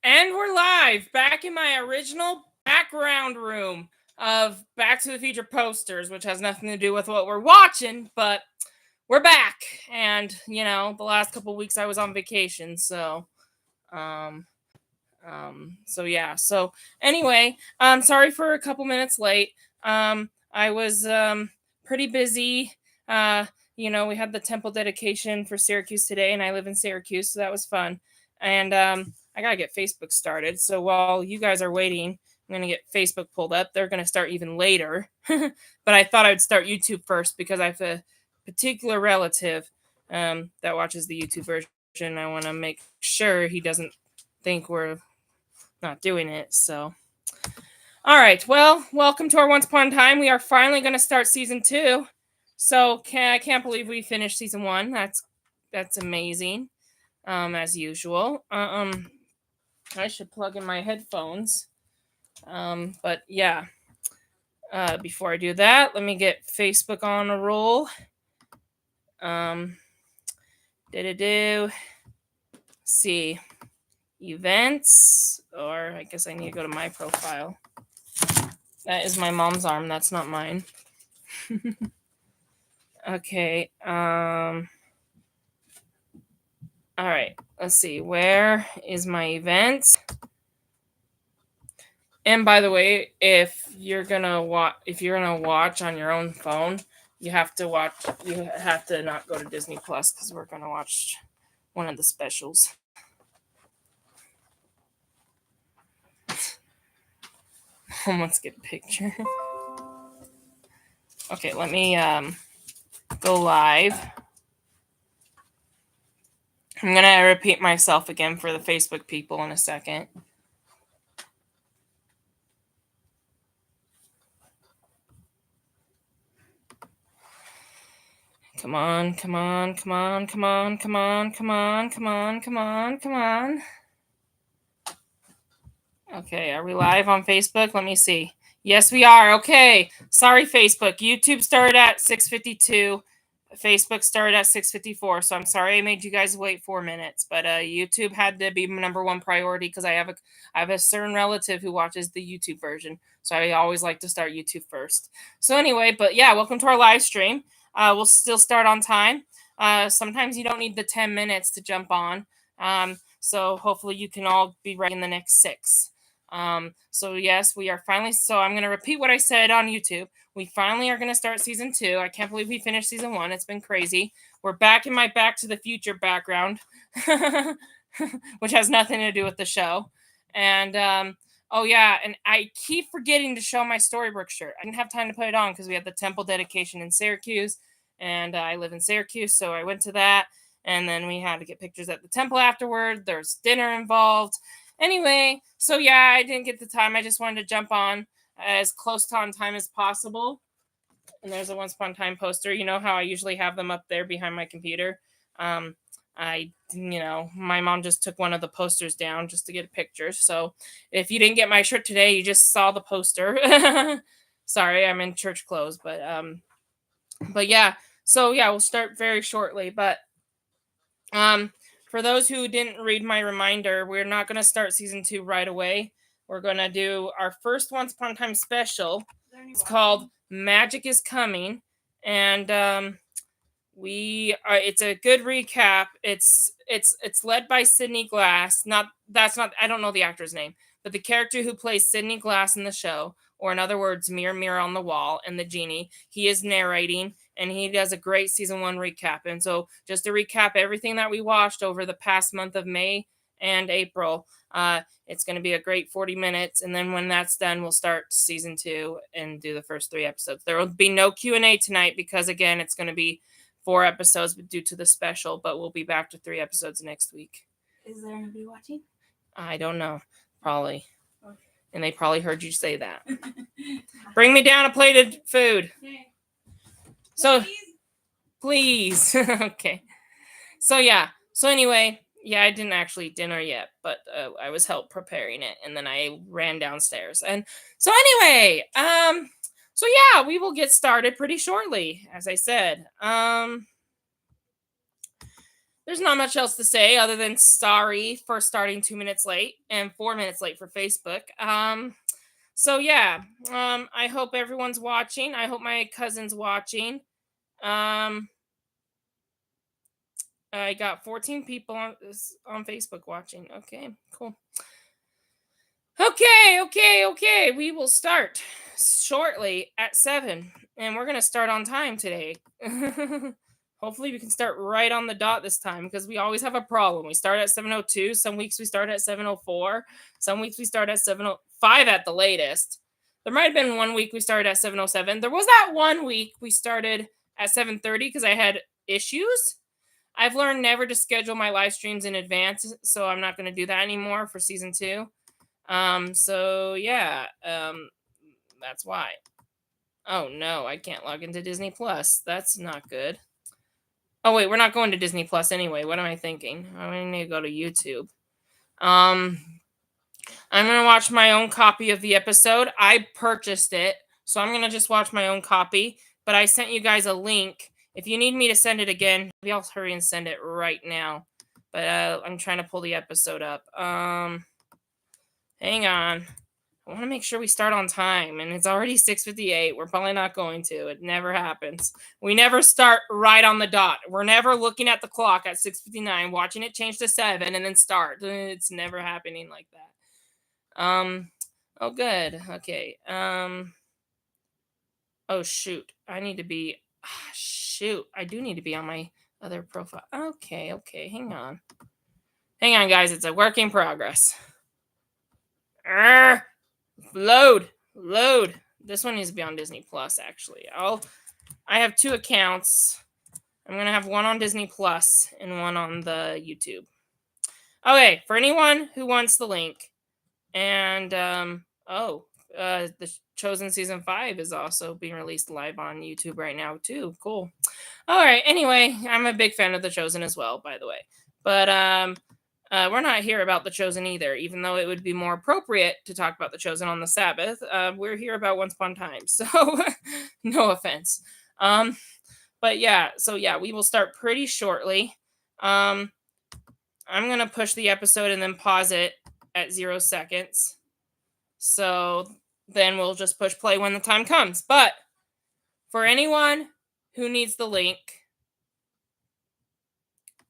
And we're live, back in my original background room of Back to the Future posters, which has nothing to do with what we're watching, but we're back. And, the last couple weeks I was on vacation, so yeah. So anyway, sorry for a couple minutes late. I was pretty busy. We had the temple dedication for Syracuse today, and I live in Syracuse, so that was fun. And I gotta get Facebook started. So while you guys are waiting, I'm gonna get Facebook pulled up. They're gonna start even later, but I thought I'd start YouTube first because I have a particular relative that watches the YouTube version. I want to make sure he doesn't think we're not doing it. So, all right. Well, welcome to our Once Upon a Time. We are finally going to start season 2. So, I can't believe we finished season 1. That's amazing. As usual. I should plug in my headphones. But yeah. Before I do that, let me get Facebook on a roll. See. Events, or I guess I need to go to my profile. That is my mom's arm. That's not mine. Okay. All right. Let's see. Where is my events? And by the way, if you're gonna watch on your own phone, you have to not go to Disney Plus because we're gonna watch one of the specials. Let's get a picture. Okay, let me go live. I'm going to repeat myself again for the Facebook people in a second. Come on, come on, come on, come on, come on, come on, come on, come on, come on. Okay, are we live on Facebook? Let me see. Yes, we are. Okay. Sorry, Facebook. YouTube started at 6:52. Facebook started at 6:54. So I'm sorry I made you guys wait 4 minutes, but YouTube had to be number one priority because I have a certain relative who watches the YouTube version. So I always like to start YouTube first. So anyway, but yeah, welcome to our live stream. We'll still start on time. Sometimes you don't need the 10 minutes to jump on. So hopefully you can all be ready in the next 6. So yes, we are finally. So I'm going to repeat what I said on YouTube. We finally are going to start season 2. I can't believe we finished season 1. It's been crazy. We're back in my Back to the Future background, which has nothing to do with the show. And oh yeah, and I keep forgetting to show my Storybrooke shirt. I didn't have time to put it on because we had the temple dedication in Syracuse, and I live in Syracuse, so I went to that. And then we had to get pictures at the temple afterward. There's dinner involved. Anyway, so yeah, I didn't get the time. I just wanted to jump on as close to on time as possible. And there's a Once Upon a Time poster. You know how I usually have them up there behind my computer? My mom just took one of the posters down just to get a picture. So if you didn't get my shirt today, you just saw the poster. Sorry, I'm in church clothes, but yeah. So yeah, we'll start very shortly. But for those who didn't read my reminder, we're not going to start season 2 right away. We're going to do our first Once Upon a Time special. It's called Magic is Coming. And it's a good recap. It's led by Sydney Glass. I don't know the actor's name, but the character who plays Sydney Glass in the show, or in other words, Mirror, Mirror on the Wall, and the Genie, he is narrating, and he does a great season 1 recap. And so just to recap everything that we watched over the past month of May and April, it's going to be a great 40 minutes. And then when that's done, we'll start season 2 and do the first 3 episodes. There will be no Q&A tonight because, again, it's going to be 4 episodes due to the special, but we'll be back to 3 episodes next week. Is there anybody watching? I don't know. Probably. Okay. And they probably heard you say that. Bring me down a plate of food. Okay. So, please. Okay. So, yeah. So, anyway, yeah, I didn't actually eat dinner yet, but I was helped preparing it, and then I ran downstairs. And so, anyway, so yeah, we will get started pretty shortly, as I said. there's not much else to say other than sorry for starting 2 minutes late and 4 minutes late for Facebook. So yeah, I hope everyone's watching. I hope my cousin's watching. Um, I got 14 people on Facebook watching. Okay, cool. Okay. We will start shortly at 7, and we're gonna start on time today. Hopefully, we can start right on the dot this time because we always have a problem. We start at 7:02. Some weeks we start at 7:04. Some weeks we start at 7:05 at the latest. There might have been one week we started at 7:07. There was that one week we started at 7:30 because I had issues. I've learned never to schedule my live streams in advance, so I'm not going to do that anymore for season 2. So yeah, that's why. Oh no, I can't log into Disney Plus. That's not good. Oh wait, we're not going to Disney Plus anyway. What am I thinking? I need to go to YouTube. I'm gonna watch my own copy of the episode. I purchased it, so I'm gonna just watch my own copy. But I sent you guys a link. If you need me to send it again, maybe I'll hurry and send it right now. But I'm trying to pull the episode up. Hang on. I want to make sure we start on time, and it's already 6:58. We're probably not going to. It never happens. We never start right on the dot. We're never looking at the clock at 6:59, watching it change to 7, and then start. It's never happening like that. Oh, good. Okay. Oh, shoot. I need to be. Shoot. I do need to be on my other profile. Okay. Hang on. Hang on, guys. It's a work in progress. Load. This one needs to be on Disney Plus, actually. I have 2 accounts. I'm gonna have one on Disney Plus and one on the YouTube. Okay, for anyone who wants the link, and the Chosen season 5 is also being released live on YouTube right now too. Cool. All right. Anyway, I'm a big fan of the Chosen as well, by the way. But we're not here about the Chosen either, even though it would be more appropriate to talk about the Chosen on the Sabbath. We're here about Once Upon a Time, so no offense. But yeah, so yeah, we will start pretty shortly. I'm gonna push the episode and then pause it at 0 seconds. So then we'll just push play when the time comes. But for anyone who needs the link,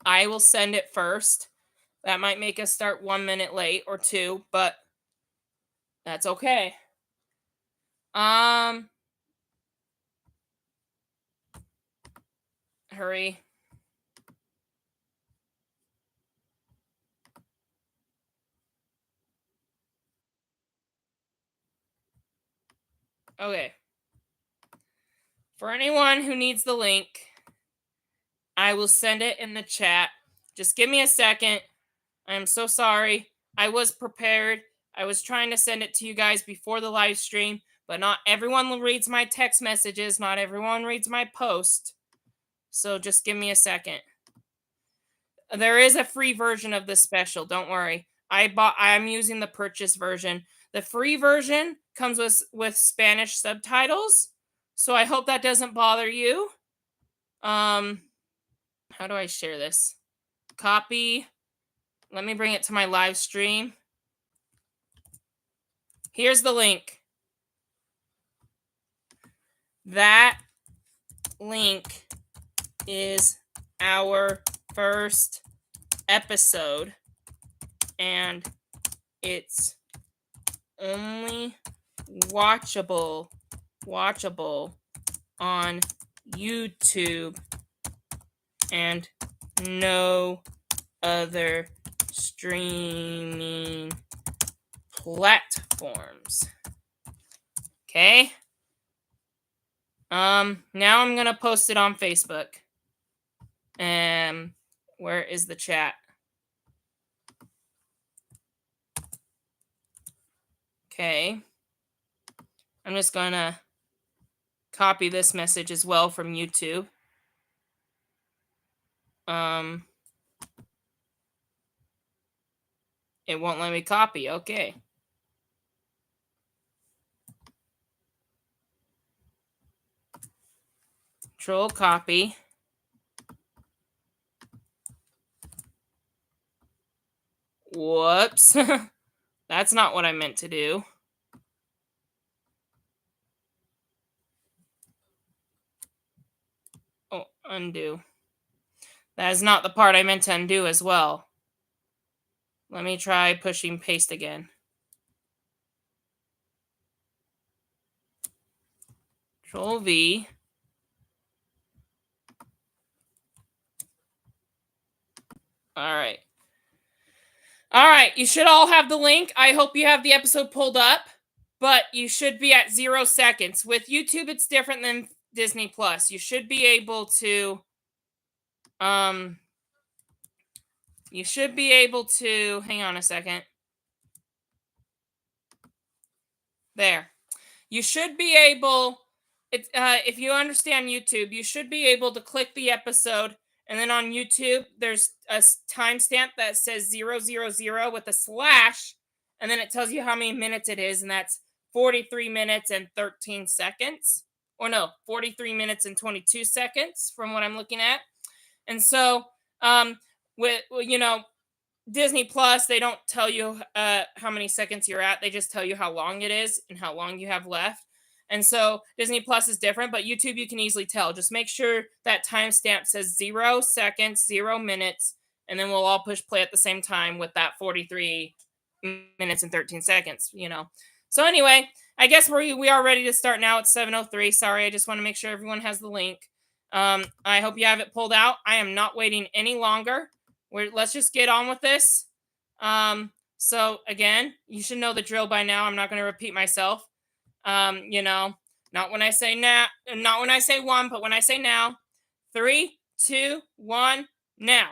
I will send it first. That might make us start 1 minute late or 2, but that's okay. Hurry. Okay. For anyone who needs the link, I will send it in the chat. Just give me a second. I'm so sorry. I was prepared. I was trying to send it to you guys before the live stream, but not everyone reads my text messages. Not everyone reads my post. So just give me a second. There is a free version of this special. Don't worry. I'm using the purchase version. The free version comes with Spanish subtitles. So I hope that doesn't bother you. How do I share this? Copy. Let me bring it to my live stream. Here's the link. That link is our first episode, and it's only watchable on YouTube and no other streaming platforms. Okay? Now I'm gonna post it on Facebook. Where is the chat? Okay. I'm just gonna copy this message as well from YouTube. It won't let me copy. Okay. Control copy. Whoops. That's not what I meant to do. Oh, undo. That is not the part I meant to undo as well. Let me try pushing paste again. Control V. All right. All right. You should all have the link. I hope you have the episode pulled up, but you should be at 0 seconds. With YouTube, it's different than Disney Plus. You should be able to, um, hang on a second. There. You should be able, if you understand YouTube, you should be able to click the episode, and then on YouTube, there's a timestamp that says 000 with a slash, and then it tells you how many minutes it is, and that's 43 minutes and 13 seconds. Or no, 43 minutes and 22 seconds from what I'm looking at. And so, with, Disney Plus, they don't tell you how many seconds you're at. They just tell you how long it is and how long you have left. And so Disney Plus is different, but YouTube you can easily tell. Just make sure that timestamp says 0 seconds, 0 minutes, and then we'll all push play at the same time with that 43 minutes and 13 seconds. So anyway, I guess we are ready to start now. It's 7:03. Sorry, I just want to make sure everyone has the link. I hope you have it pulled out. I am not waiting any longer. Let's just get on with this. So again, you should know the drill by now. I'm not going to repeat myself. Not when I say now, not when I say one, but when I say now. 3, 2, 1, now.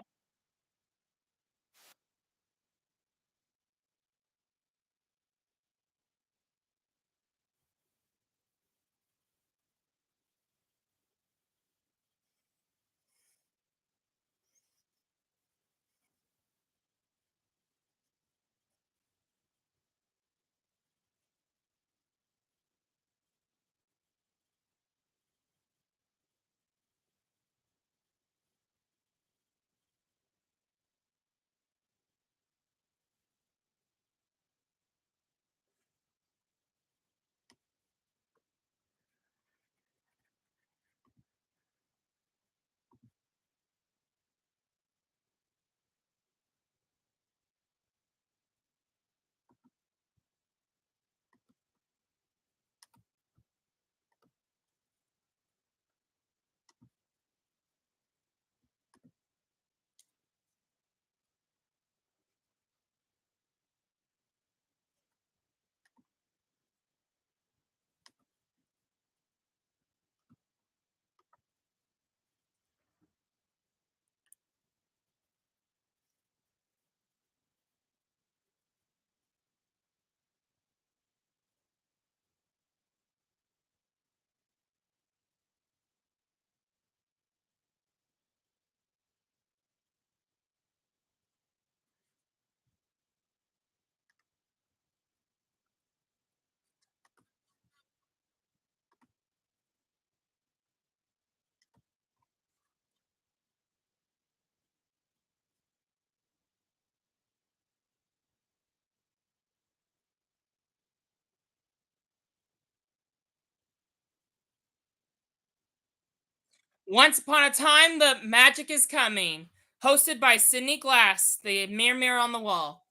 Once upon a time, the magic is coming. Hosted by Sydney Glass, the mirror on the wall.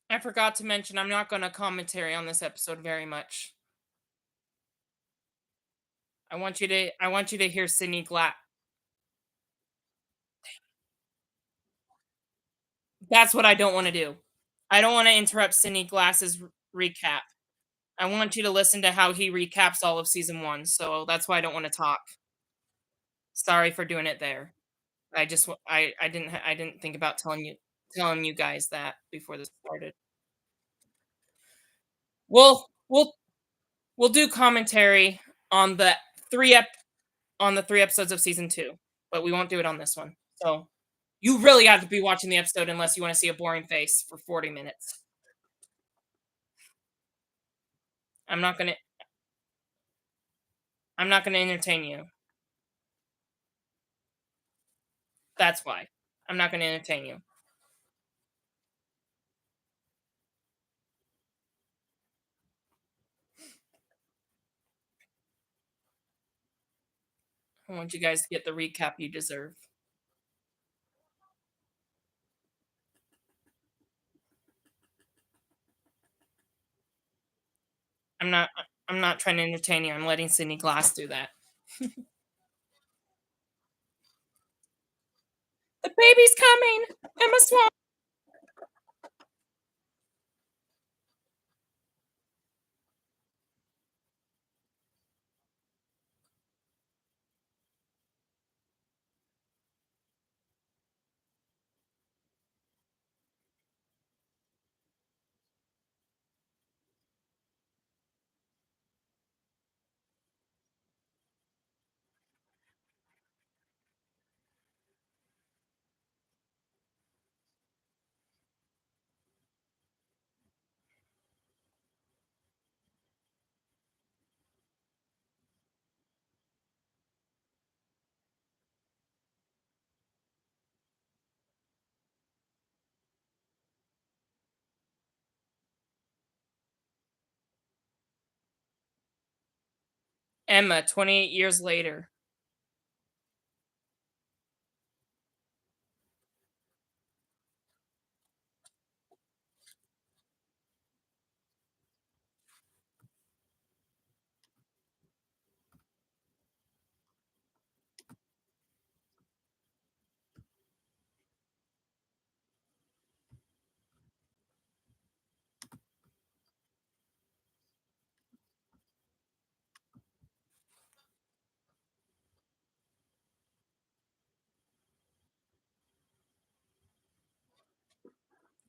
I forgot to mention I'm not going to commentary on this episode very much. I want you to hear Sydney Glass. That's what I don't want to do. I don't want to interrupt Sydney Glass's recap. I want you to listen to how he recaps all of season 1, so that's why I don't wanna talk. Sorry for doing it there. I just w I didn't think about telling you guys that before this started. We'll we'll we'll do commentary on the 3 ep on the 3 episodes of season 2, but we won't do it on this one. So, you really have to be watching the episode unless you wanna see a boring face for 40 minutes. I'm not gonna I'm not gonna entertain you. That's why. I'm not gonna entertain you. I want you guys to get the recap you deserve. I'm not I'm not trying to entertain you. I'm letting Sydney Glass do that. The baby's coming. Emma Swan. Emma, 28 years later.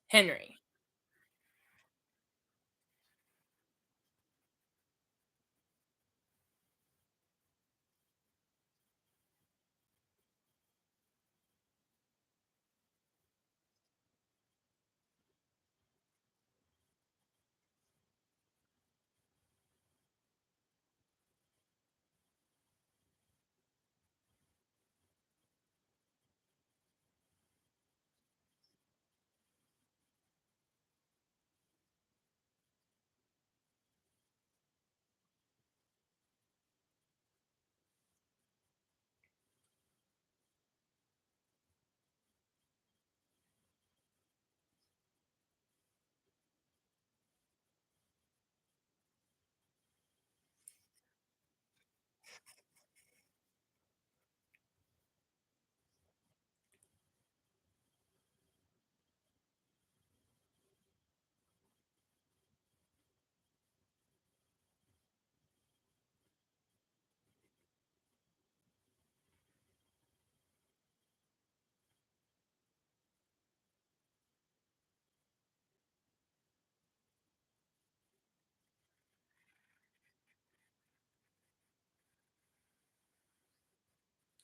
Henry.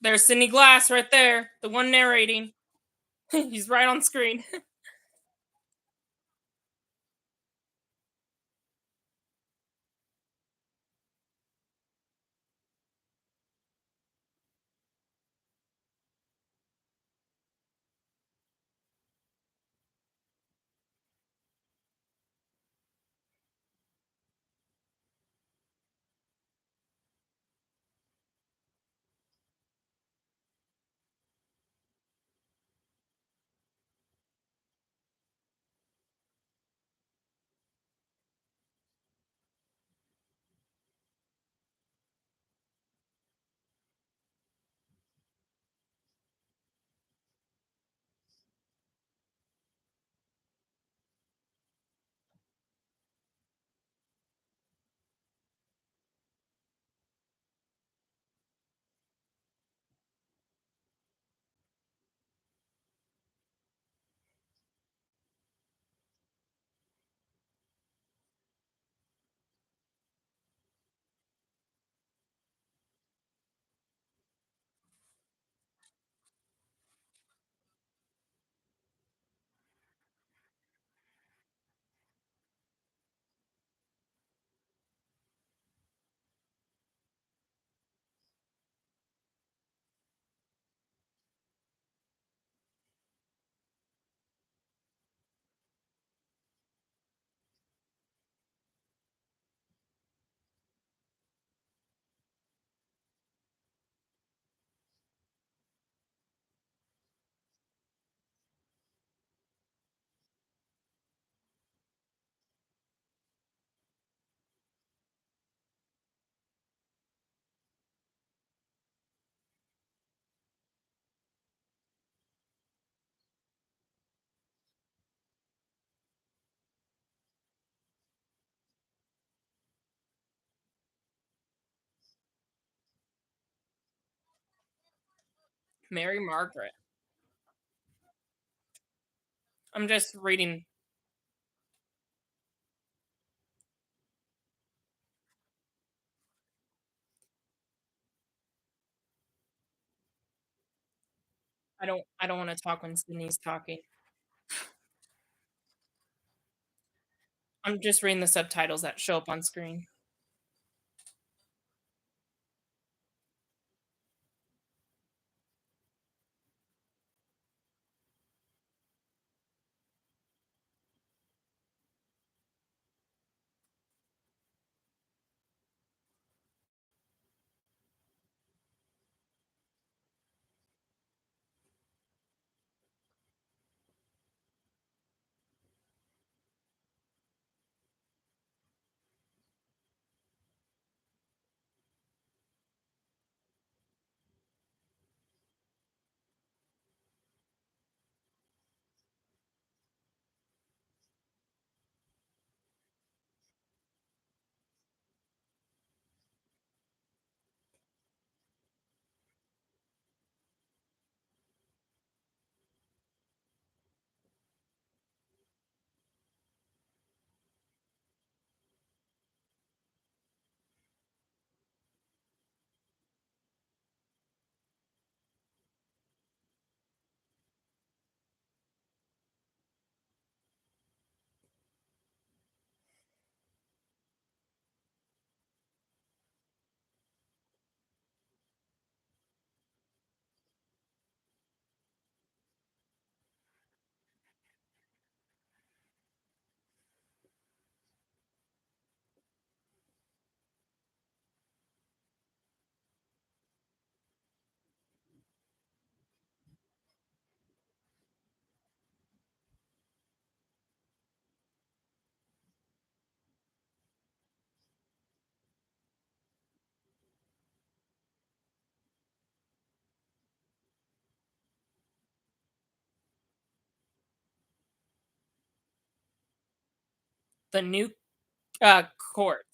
There's Sydney Glass right there, the one narrating. He's right on screen. Mary Margaret. I'm just reading. I don't wanna talk when Sydney's talking. I'm just reading the subtitles that show up on screen. The new, court.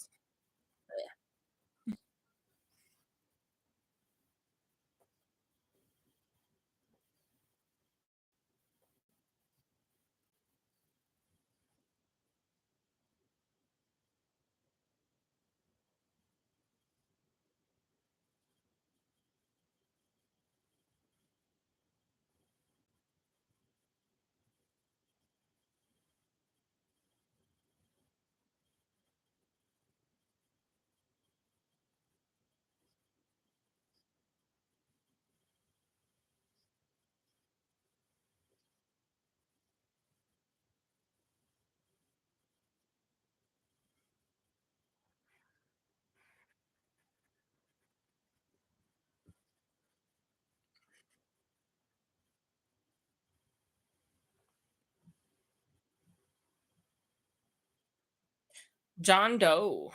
John Doe.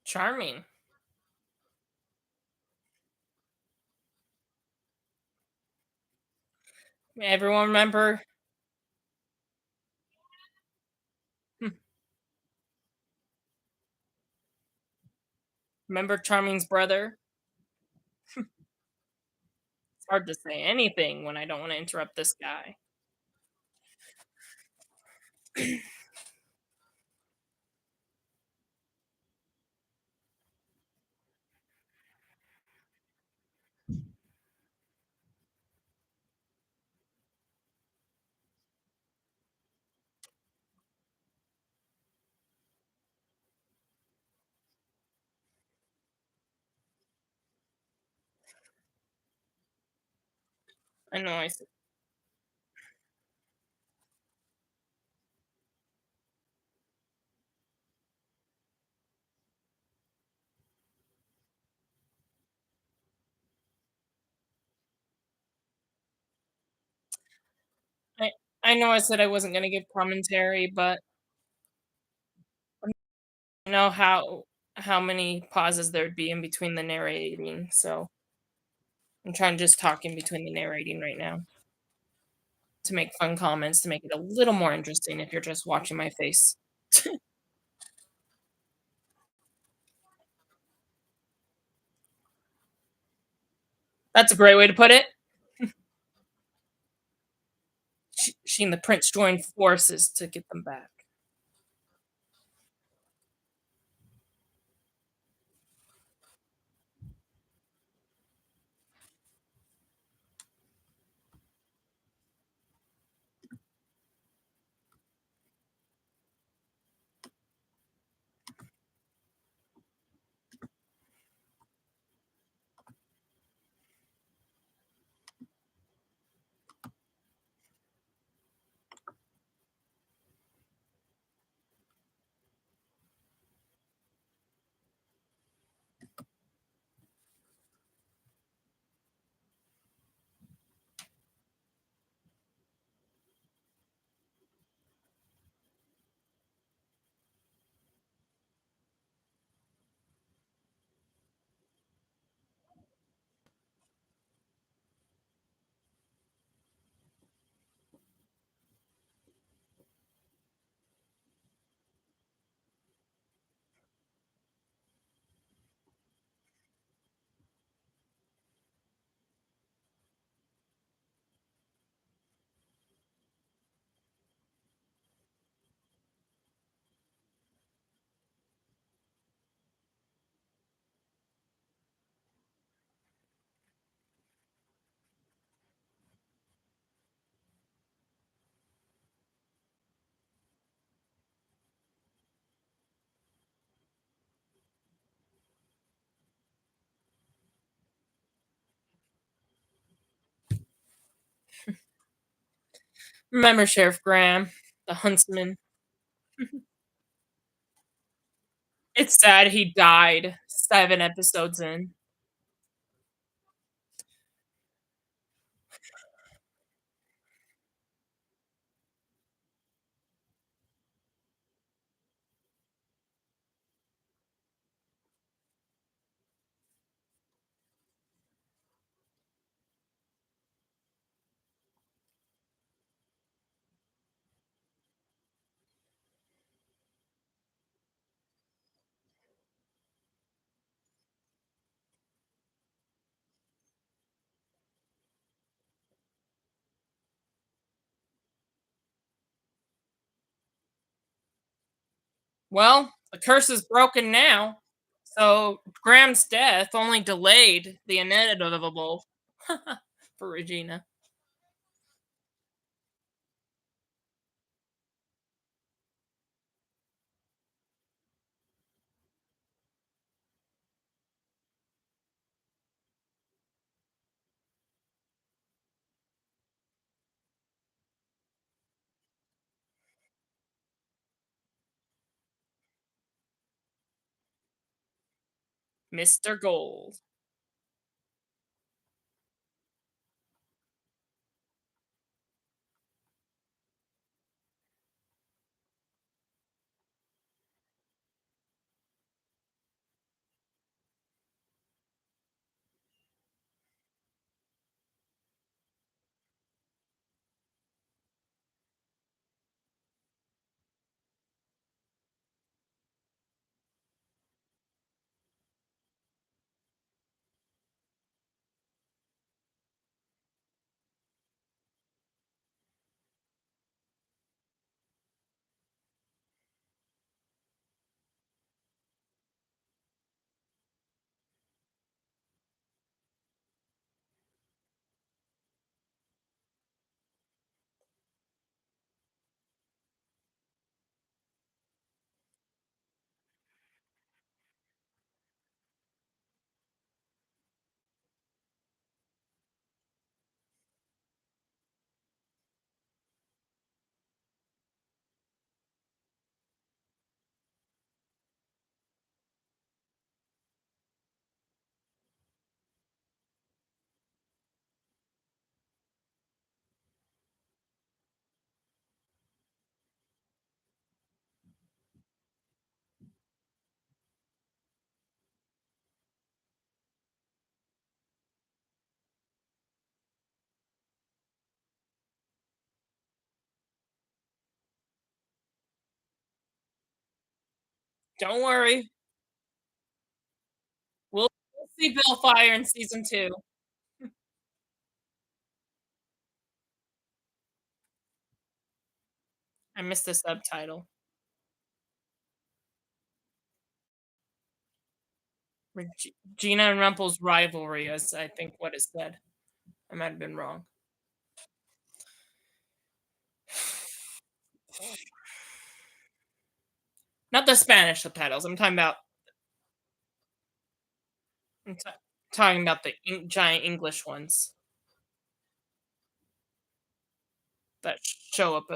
Charming. Everyone remember hmm, remember Charming's brother? It's hard to say anything when I don't wanna interrupt this guy. I know I s I know I said I wasn't gonna give commentary, but I know how many pauses there'd be in between the narrating, so I'm trying to just talk in between the narrating right now to make fun comments to make it a little more interesting if you're just watching my face. That's a great way to put it. She and the prince join forces to get them back. Remember Sheriff Graham, the huntsman. It's sad he died 7 episodes in. Well, the curse is broken now. So Graham's death only delayed the inevitable for Regina. Mr. Gold. Don't worry. We'll see Bill Fire in season 2. I missed the subtitle. Gina and Rumple's rivalry is, I think, what it said. I might have been wrong. Not the Spanish subtitles. I'm talking about the giant English ones that show up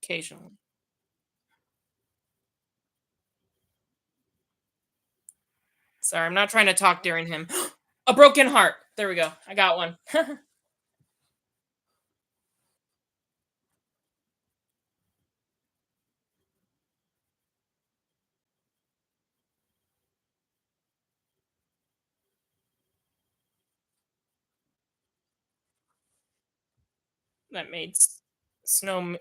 occasionally. Sorry, I'm not trying to talk during him. A broken heart. There we go. I got one. That made snow.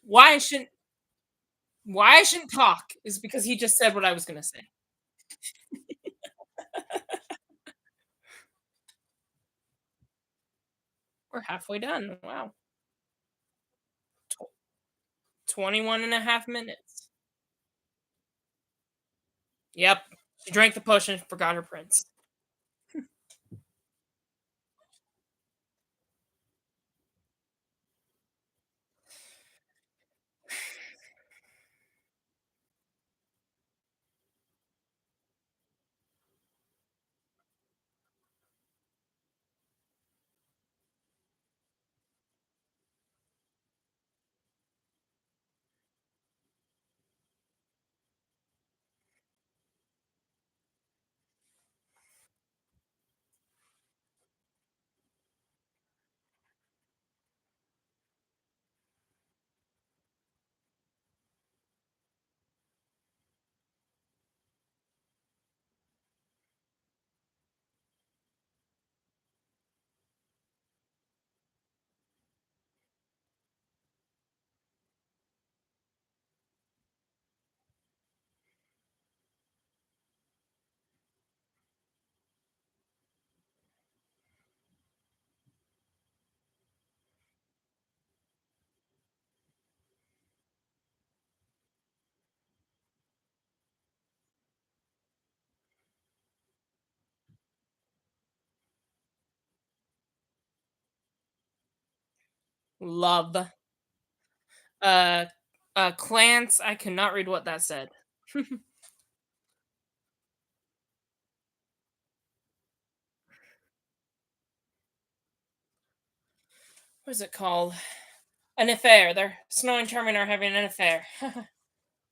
Why I shouldn't? Why I shouldn't talk is because he just said what I was gonna say. We're halfway done. Wow. 21 and a half minutes. Yep. She drank the potion, forgot her prince. Love. Uh, Clance. I cannot read what that said. What is it called? An affair. They're Snow and Charming are having an affair.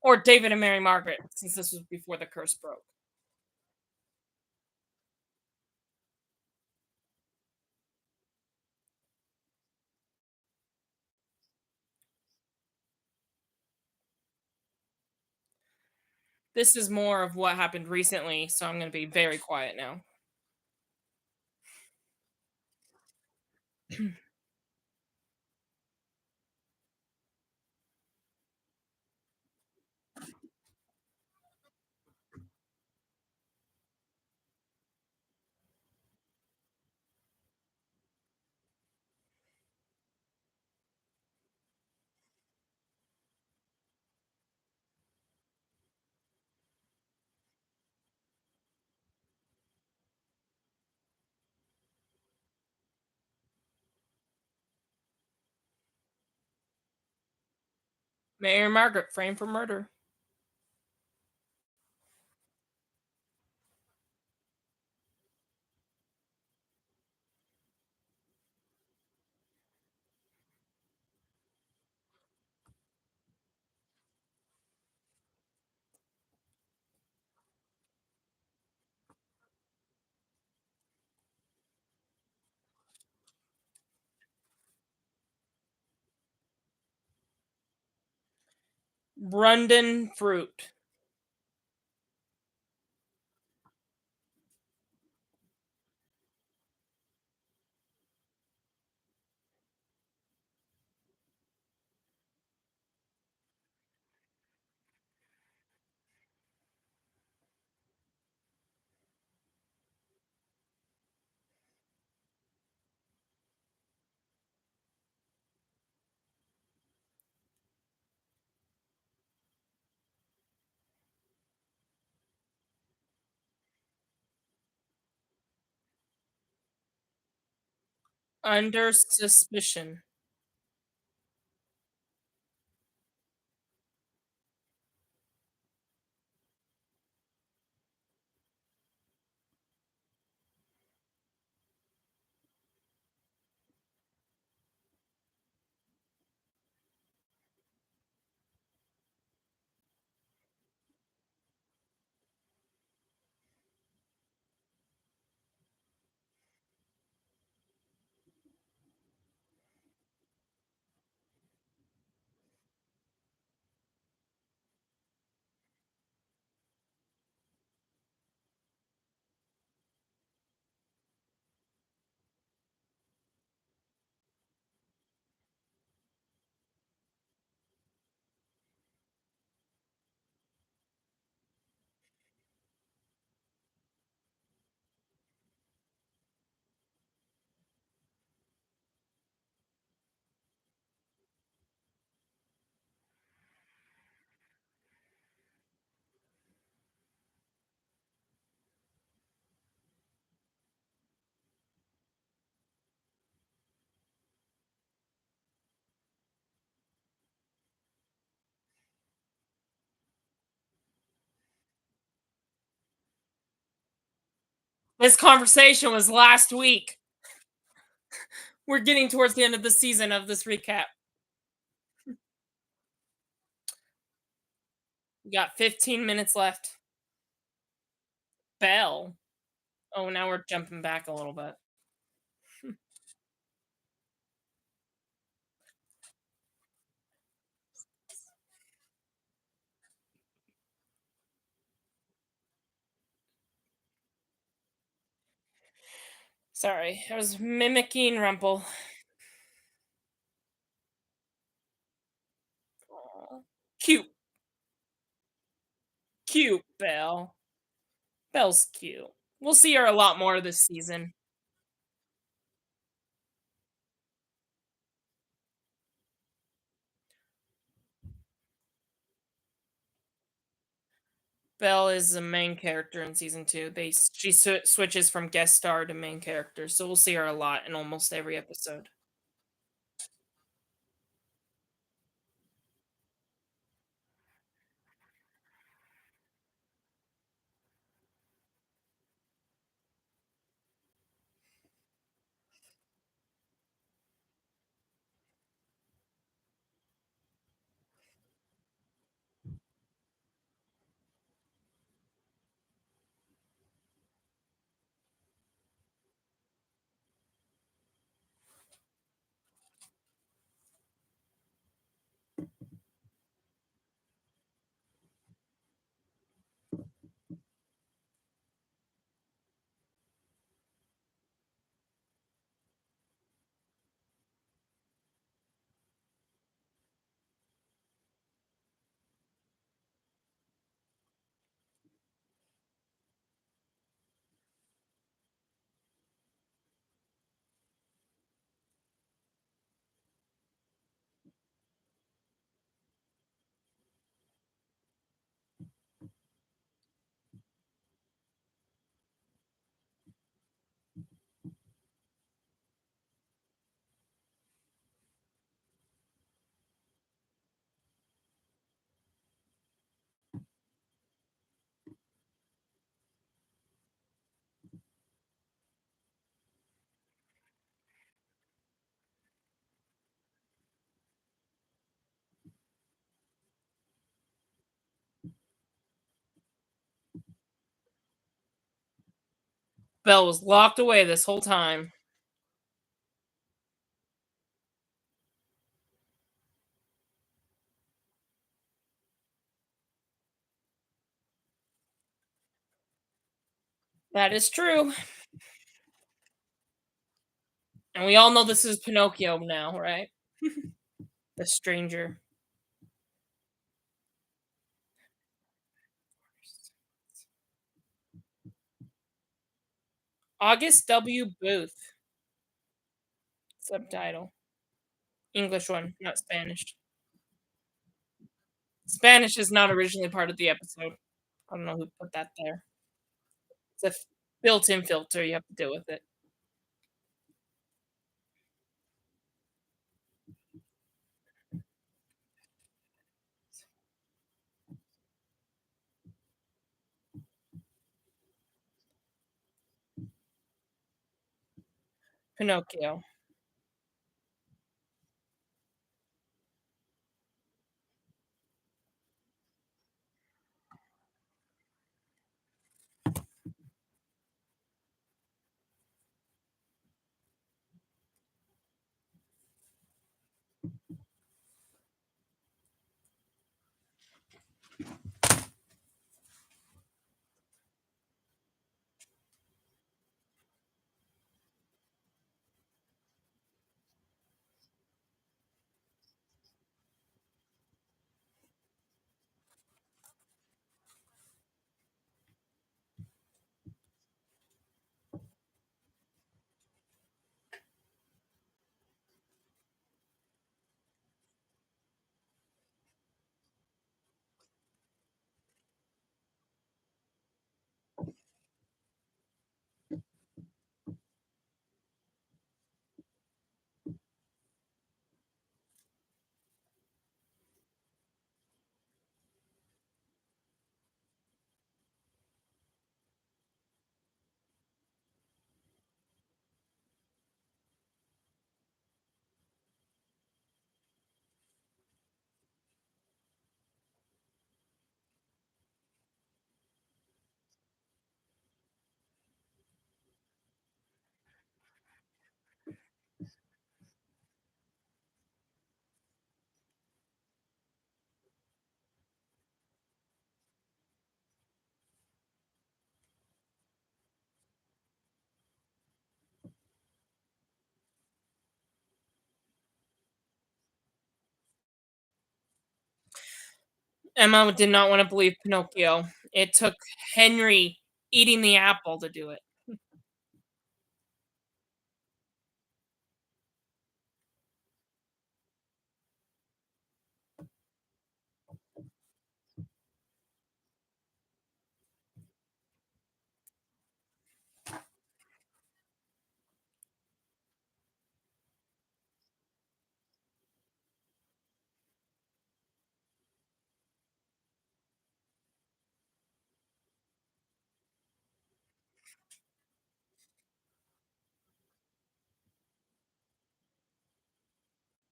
Or David and Mary Margaret, since this was before the curse broke. This is more of what happened recently, so I'm going to be very quiet now. Mary Margaret framed for murder. Brundon fruit. Under suspicion. This conversation was last week. We're getting towards the end of the season of this recap. We got 15 minutes left. Bell. Oh, now we're jumping back a little bit. Sorry, I was mimicking Rumple. Aw. Cute, cute Belle. Belle's cute. We'll see her a lot more this season. Belle is the main character in season 2. She switches from guest star to main character, so we'll see her a lot in almost every episode. Belle was locked away this whole time. That is true. And we all know this is Pinocchio now, right? The stranger. August W. Booth. Subtitle. English one, not Spanish. Spanish is not originally part of the episode. I don't know who put that there. It's a built-in filter. You have to deal with it. Pinocchio. Emma did not want to believe Pinocchio. It took Henry eating the apple to do it.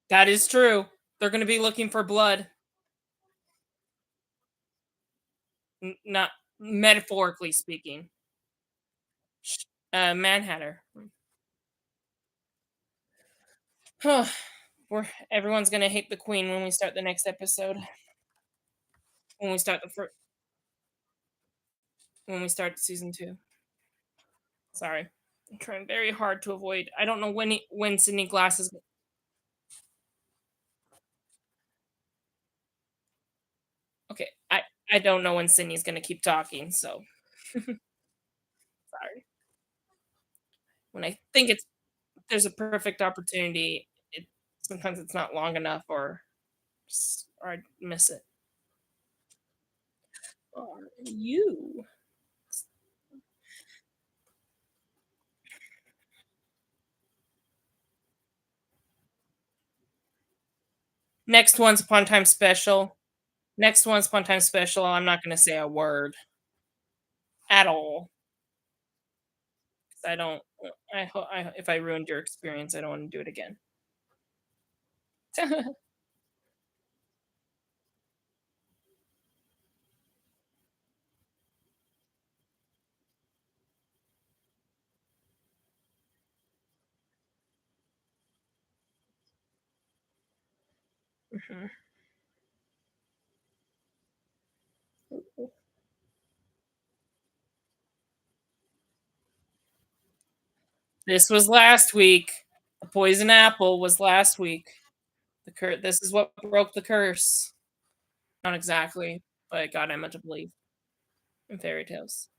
That is true. They're going to be looking for blood, not metaphorically speaking. Mad Hatter. We're everyone's going to hate the Queen when we start the next episode. When we start the when we start season 2. Sorry. I'm trying very hard to avoid. I don't know when Sydney Glass is. Okay. I don't know when Sydney's going to keep talking, so sorry. When I think there's a perfect opportunity, sometimes it's not long enough, or I miss it. Are you? Next Once Upon a Time special. Next Once Upon a Time special. I'm not going to say a word at all. 'Cause I don't. If I ruined your experience, I don't want to do it again. Mhm. This was last week. The poison apple was last week. This is what broke the curse. Not exactly, but it got Emma to believe in fairy tales.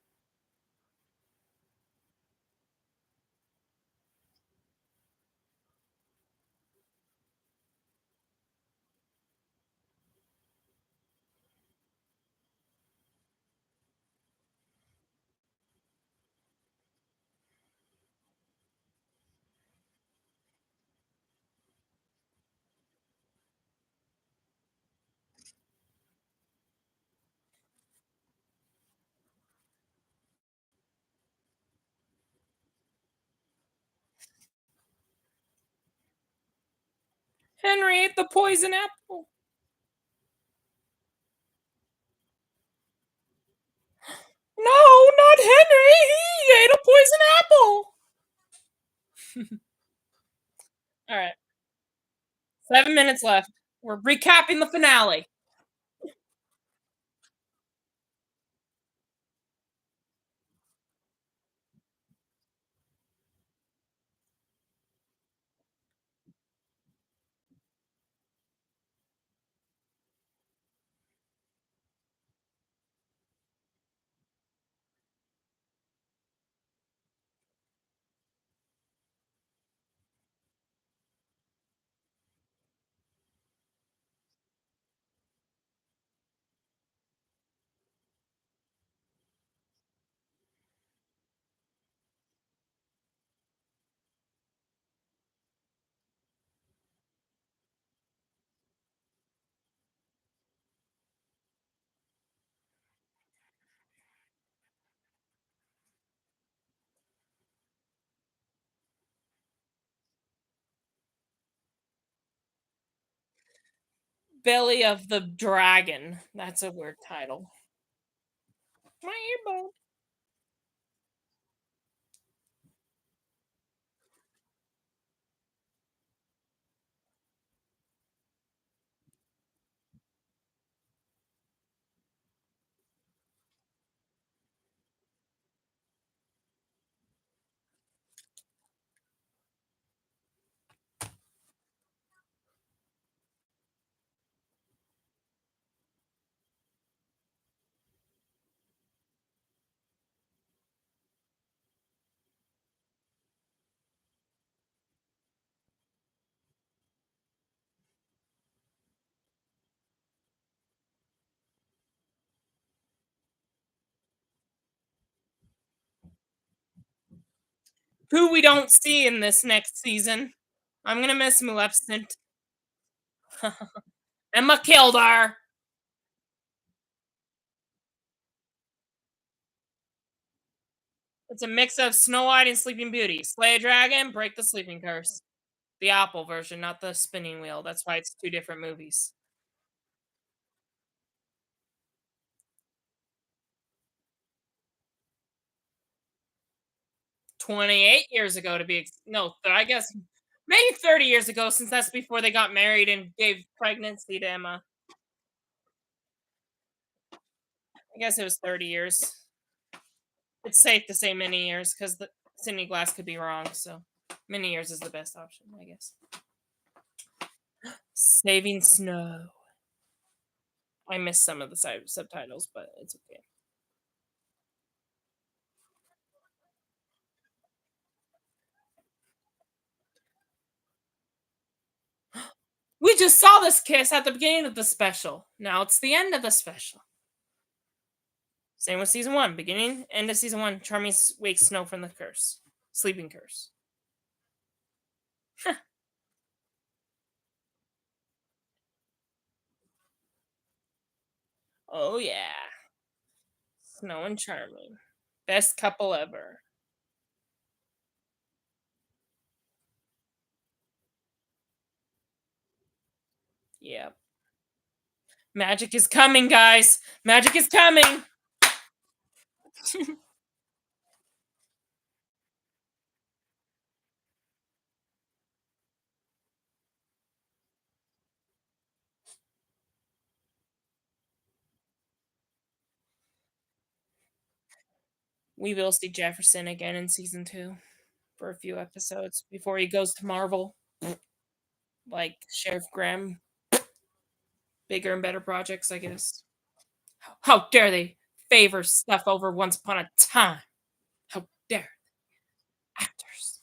Henry ate the poison apple. No, not Henry. He ate a poison apple. All right, 7 minutes left. We're recapping the finale. Belly of the Dragon. That's a weird title. My earbud. Who we don't see in this next season. I'm gonna miss Maleficent. Emma Kildar. It's a mix of Snow White and Sleeping Beauty. Slay a dragon, break the sleeping curse. The Apple version, not the spinning wheel. That's why it's two different movies. 28 years ago to be no, I guess maybe 30 years ago since that's before they got married and gave pregnancy to Emma. I guess it was 30 years. It's safe to say many years because the Cindy Glass could be wrong. So many years is the best option, I guess. Saving Snow. I missed some of the subtitles, but it's okay. We just saw this kiss at the beginning of the special. Now it's the end of the special. Same with season one. Beginning, end of season one. Charming wakes Snow from the curse. Sleeping curse. Oh yeah. Snow and Charming. Best couple ever. Yep. Magic is coming, guys. Magic is coming. We will see Jefferson again in season two for a few episodes before he goes to Marvel, like Sheriff Graham. Bigger and better projects, I guess. How dare they favor stuff over Once Upon a Time? How dare actors?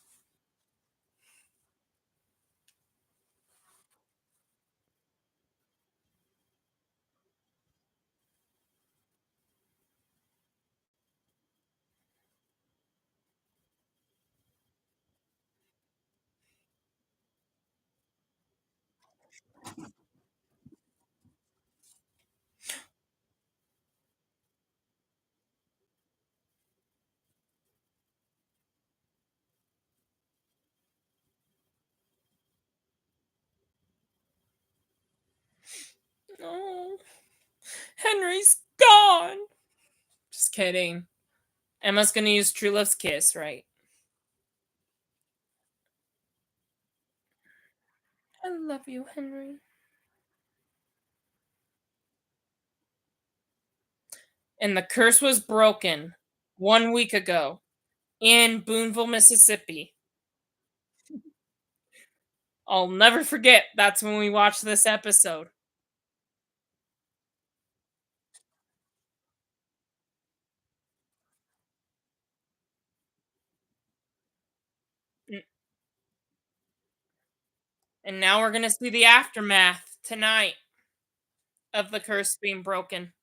Just kidding. Emma's gonna use True Love's kiss, right? I love you, Henry. And the curse was broken 1 week ago in Boonville, Mississippi. I'll never forget. That's when we watched this episode. Mm, and now we're gonna see the aftermath tonight of the curse being broken.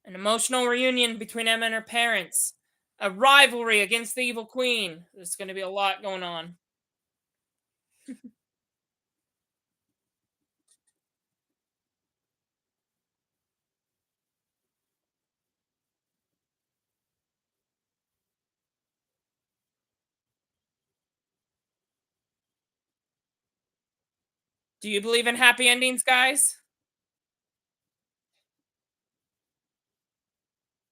An emotional reunion between Emma and her parents. A rivalry against the evil queen. There's gonna be a lot going on. Do you believe in happy endings, guys?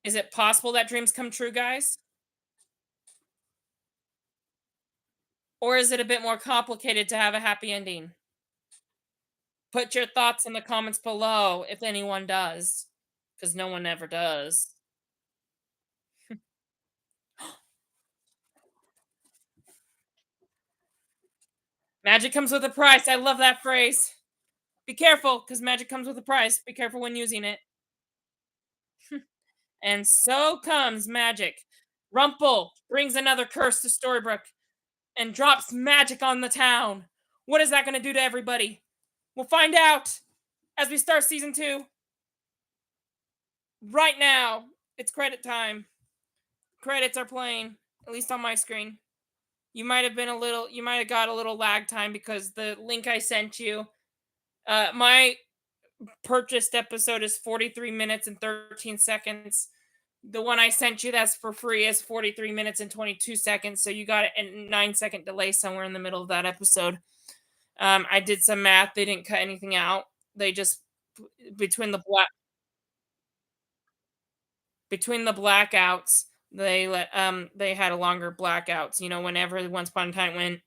Is it possible that dreams come true, guys? Or is it a bit more complicated to have a happy ending? Put your thoughts in the comments below if anyone does, because no one ever does. Magic comes with a price. I love that phrase. Be careful, because magic comes with a price. Be careful when using it. And so comes magic. Rumple brings another curse to Storybrooke and drops magic on the town. What is that going to do to everybody? We'll find out as we start season 2 right now. It's credit time. Credits are playing, at least on my screen. You might have got a little lag time because the link I sent you, my purchased episode is 43 minutes and 13 seconds. The one I sent you that's for free is 43 minutes and 22 seconds. So you got a 9-second delay somewhere in the middle of that episode. I did some math. They didn't cut anything out. They just between the between the blackouts, they had a longer blackouts. You know, whenever Once Upon a Time went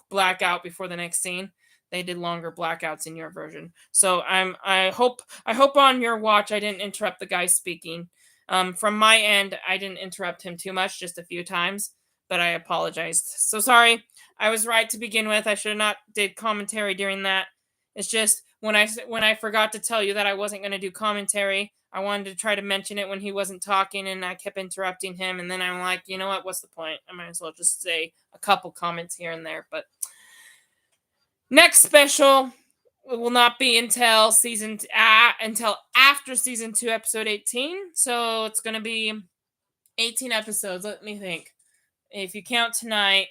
blackout before the next scene, they did longer blackouts in your version. So I hope on your watch I didn't interrupt the guy speaking. From my end, I didn't interrupt him too much, just a few times, but I apologized. So sorry. I was right to begin with. I should have not did commentary during that. It's just when I forgot to tell you that I wasn't going to do commentary, I wanted to try to mention it when he wasn't talking, and I kept interrupting him. And then I'm like, you know what? What's the point? I might as well just say a couple comments here and there. But next special will not be until until after season 2, episode 18. So it's going to be 18 episodes. Let me think. If you count tonight,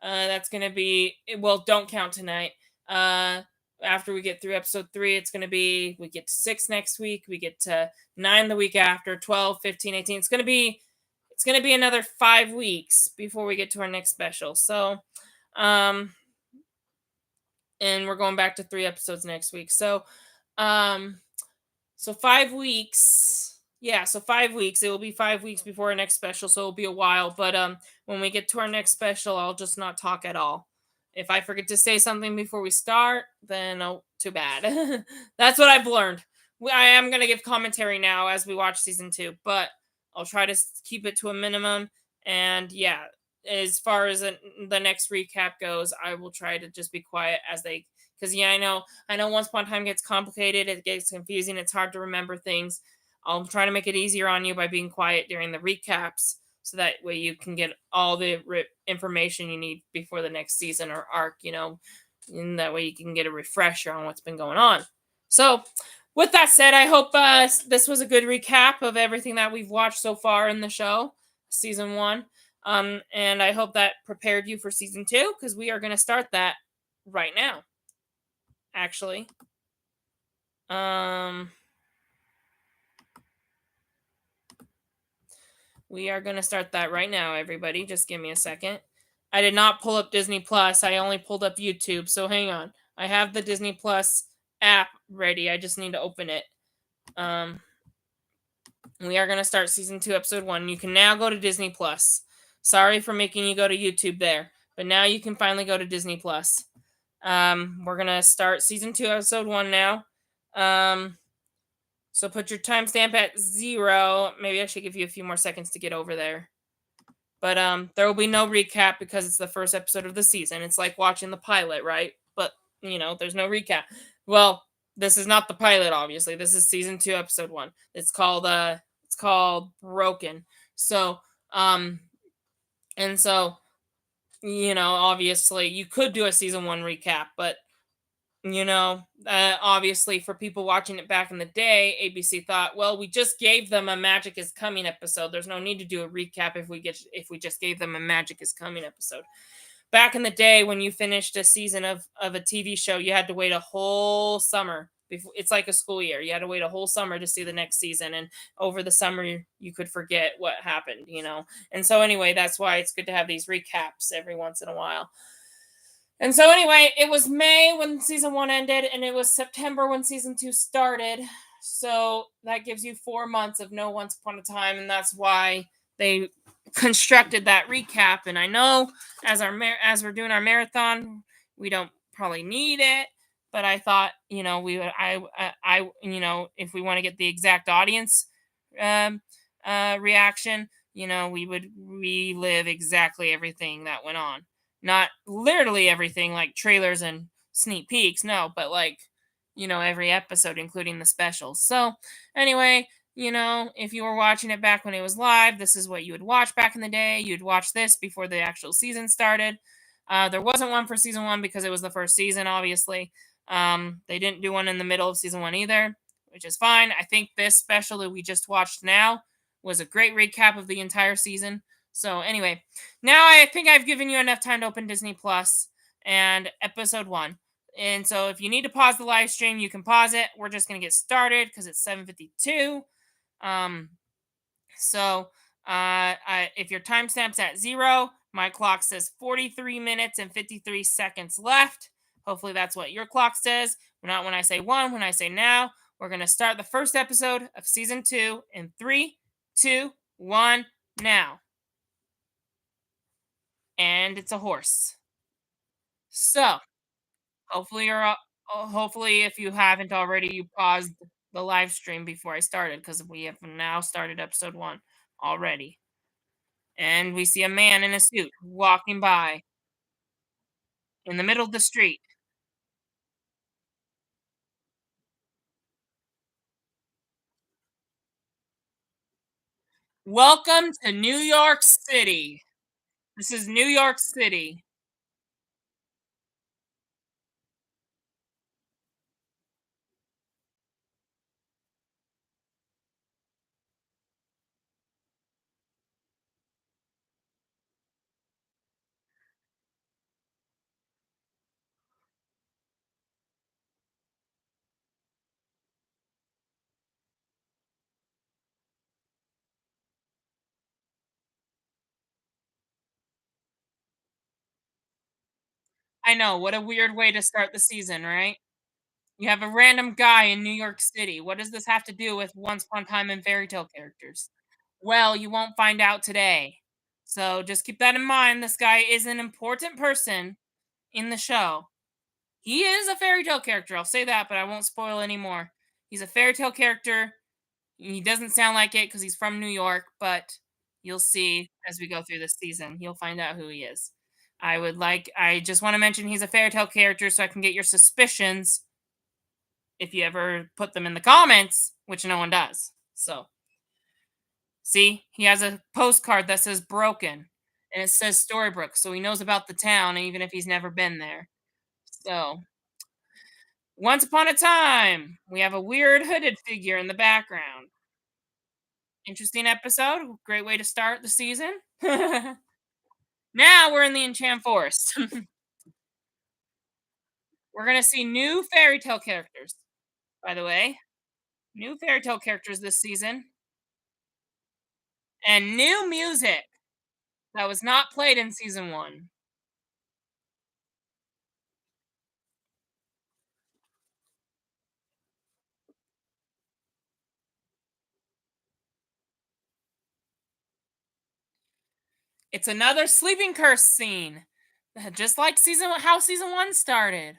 that's going to be, well, don't count tonight. After we get through episode 3, it's going to be, we get to 6 next week, we get to 9 the week after, 12, 15, 18. It's going to be another 5 weeks before we get to our next special. So, and we're going back to 3 episodes next week. So, um, so 5 weeks. Yeah, so 5 weeks. It will be 5 weeks before our next special, so it'll be a while. But when we get to our next special, I'll just not talk at all. If I forget to say something before we start, then oh, too bad. That's what I've learned. I am gonna give commentary now as we watch season 2, but I'll try to keep it to a minimum. And yeah, as far as the next recap goes, I will try to just be quiet as they. Because yeah, I know Once Upon a Time gets complicated, it gets confusing, it's hard to remember things. I'll try to make it easier on you by being quiet during the recaps, so that way you can get all the information you need before the next season or arc, and that way you can get a refresher on what's been going on. So, with that said, I hope this was a good recap of everything that we've watched so far in the show, season 1. And I hope that prepared you for season 2, because we are going to start that right now. Actually, we are going to start that right now, everybody. Just give me a second. I did not pull up Disney Plus. I only pulled up YouTube. So hang on. I have the Disney Plus app ready. I just need to open it. We are going to start season 2, episode 1. You can now go to Disney Plus. Sorry for making you go to YouTube there, but now you can finally go to Disney Plus. We're going to start season 2, episode 1 now. So put your timestamp at 0. Maybe I should give you a few more seconds to get over there. But there will be no recap because it's the first episode of the season. It's like watching the pilot, right? But there's no recap. Well, this is not the pilot, obviously. This is season 2, episode 1. It's called Broken. So and so obviously you could do a season 1 recap, but obviously for people watching it back in the day, ABC thought, well, we just gave them a Magic is Coming episode. There's no need to do a recap if we just gave them a Magic is Coming episode. Back in the day, when you finished a season of a TV show, you had to wait a whole summer. It's like a school year. You had to wait a whole summer to see the next season, and over the summer you could forget what happened. And so anyway, that's why it's good to have these recaps every once in a while. And so anyway, it was May when season 1 ended, and it was September when season 2 started. So that gives you 4 months of No Once Upon a Time, and that's why they constructed that recap. And I know as we're doing our marathon, we don't probably need it, but I thought we would if we want to get the exact audience um, reaction, we would relive exactly everything that went on. Not literally everything like trailers and sneak peeks, no, but like, every episode, including the specials. So, anyway, if you were watching it back when it was live, this is what you would watch back in the day. You'd watch this before the actual season started. There wasn't one for season 1 because it was the first season, obviously. They didn't do one in the middle of season 1 either, which is fine. I think this special that we just watched now was a great recap of the entire season. So anyway, now I think I've given you enough time to open Disney Plus and episode 1. And so if you need to pause the live stream, you can pause it. We're just going to get started because it's 7:52. Um, so if your timestamp's at 0, my clock says 43 minutes and 53 seconds left. Hopefully that's what your clock says. Not when I say 1, when I say now. We're going to start the first episode of season 2 in 3, 2, 1, now. And it's a horse. So, hopefully if you haven't already, you paused the live stream before I started because we have now started episode 1 already. And we see a man in a suit walking by in the middle of the street. Welcome to New York City. This is New York City. I know, what a weird way to start the season, right? You have a random guy in New York City. What does this have to do with Once Upon a Time and fairy tale characters? Well, you won't find out today. So just keep that in mind. This guy is an important person in the show. He is a fairy tale character. I'll say that, but I won't spoil anymore. He's a fairy tale character. He doesn't sound like it because he's from New York, but you'll see as we go through this season. You'll find out who he is. I just want to mention he's a fairy tale character so I can get your suspicions if you ever put them in the comments, which no one does. So, see, he has a postcard that says broken and it says Storybrooke, so he knows about the town even if he's never been there. So, once upon a time, we have a weird hooded figure in the background. Interesting episode. Great way to start the season. Now we're in the Enchant Forest. We're going to see new fairy tale characters, by the way. New fairy tale characters this season. And new music that was not played in season 1. It's another sleeping curse scene. Just like season 1 started.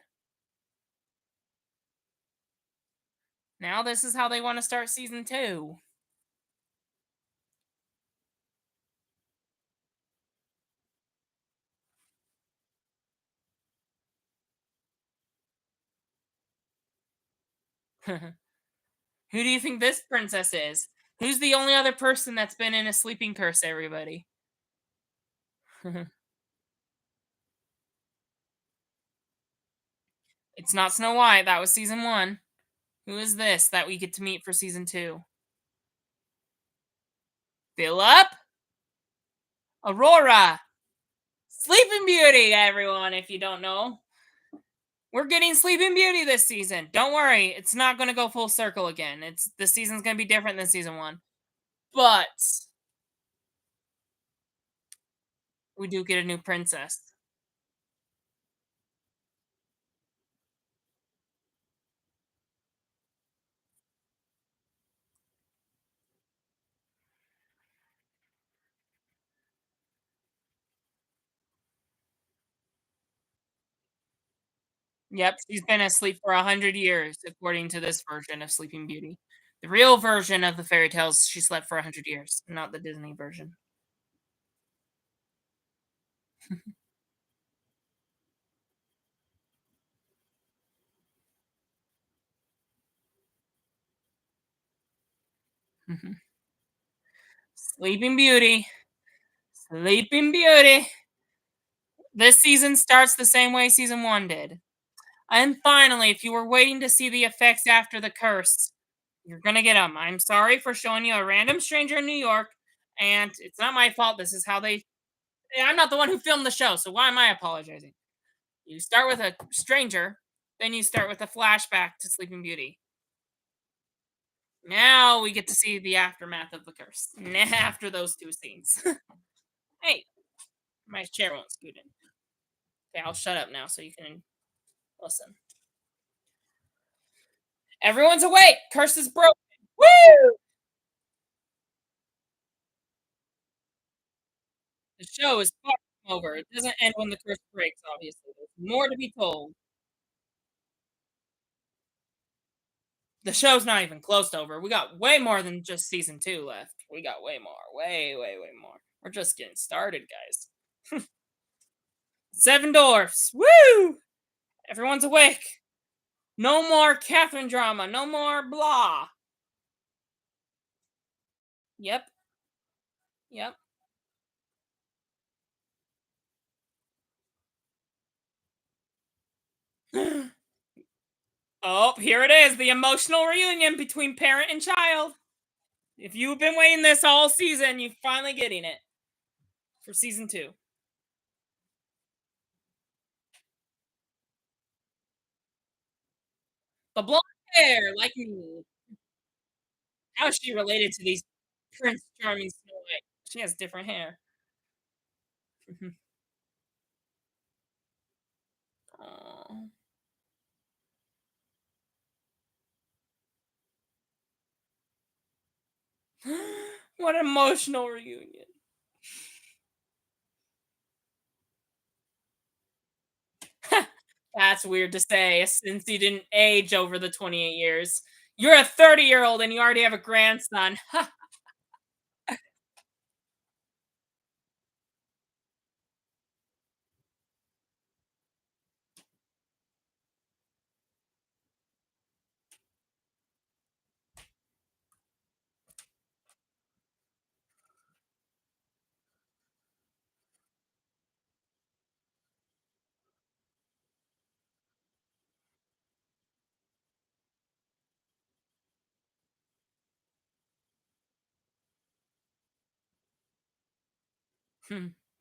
Now this is how they want to start season 2. Who do you think this princess is? Who's the only other person that's been in a sleeping curse, everybody? It's not Snow White. That was season 1. Who is this that we get to meet for season 2? Philip? Aurora. Sleeping Beauty, everyone, if you don't know. We're getting Sleeping Beauty this season. Don't worry, it's not going to go full circle again. It's the season's going to be different than season 1. But we do get a new princess. Yep, she's been asleep for 100 years, according to this version of Sleeping Beauty. The real version of the fairy tales, she slept for 100 years, not the Disney version. Sleeping Beauty. Sleeping Beauty. This season starts the same way season 1 did. And finally, if you were waiting to see the effects after the curse, you're gonna get them. I'm sorry for showing you a random stranger in New York, and it's not my fault. This is how they. I'm not the one who filmed the show, so why am I apologizing? You start with a stranger, then you start with a flashback to Sleeping Beauty. Now we get to see the aftermath of the curse after those two scenes. Hey, my chair won't scoot in. Okay, I'll shut up now so you can listen. Everyone's awake. Curse is broken. Woo! The show is far from over. It doesn't end when the curse breaks, obviously. There's more to be told. The show's not even close to over. We got way more than just season 2 left. We got way more. Way, way, way more. We're just getting started, guys. Seven dwarfs. Woo! Everyone's awake. No more Catherine drama. No more blah. Yep. Yep. Oh, here it is. The emotional reunion between parent and child. If you've been waiting this all season, you're finally getting it for season 2. The blonde hair, like me. How is she related to these Prince Charming Snow White? She has different hair. Aw. What an emotional reunion. That's weird to say since you didn't age over the 28 years. You're a 30-year-old and you already have a grandson.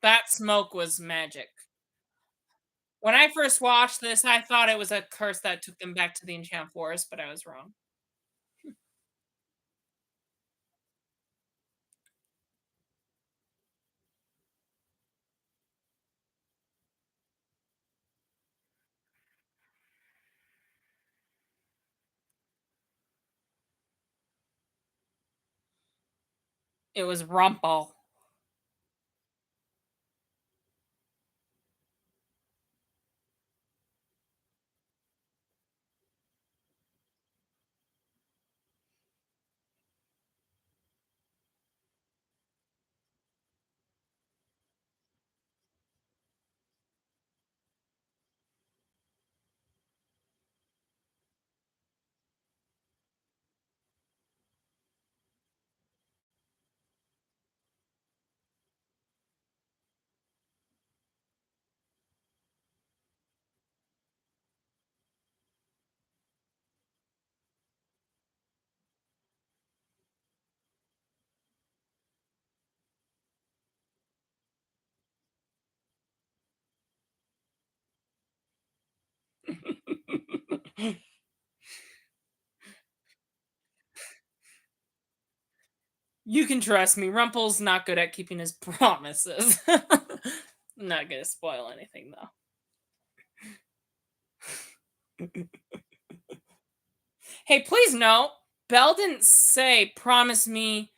That smoke was magic. When I first watched this, I thought it was a curse that took them back to the Enchant Forest, but I was wrong. It was Rumpel. You can trust me. Rumple's not good at keeping his promises. I'm not gonna spoil anything though. Hey, please note, Belle didn't say promise me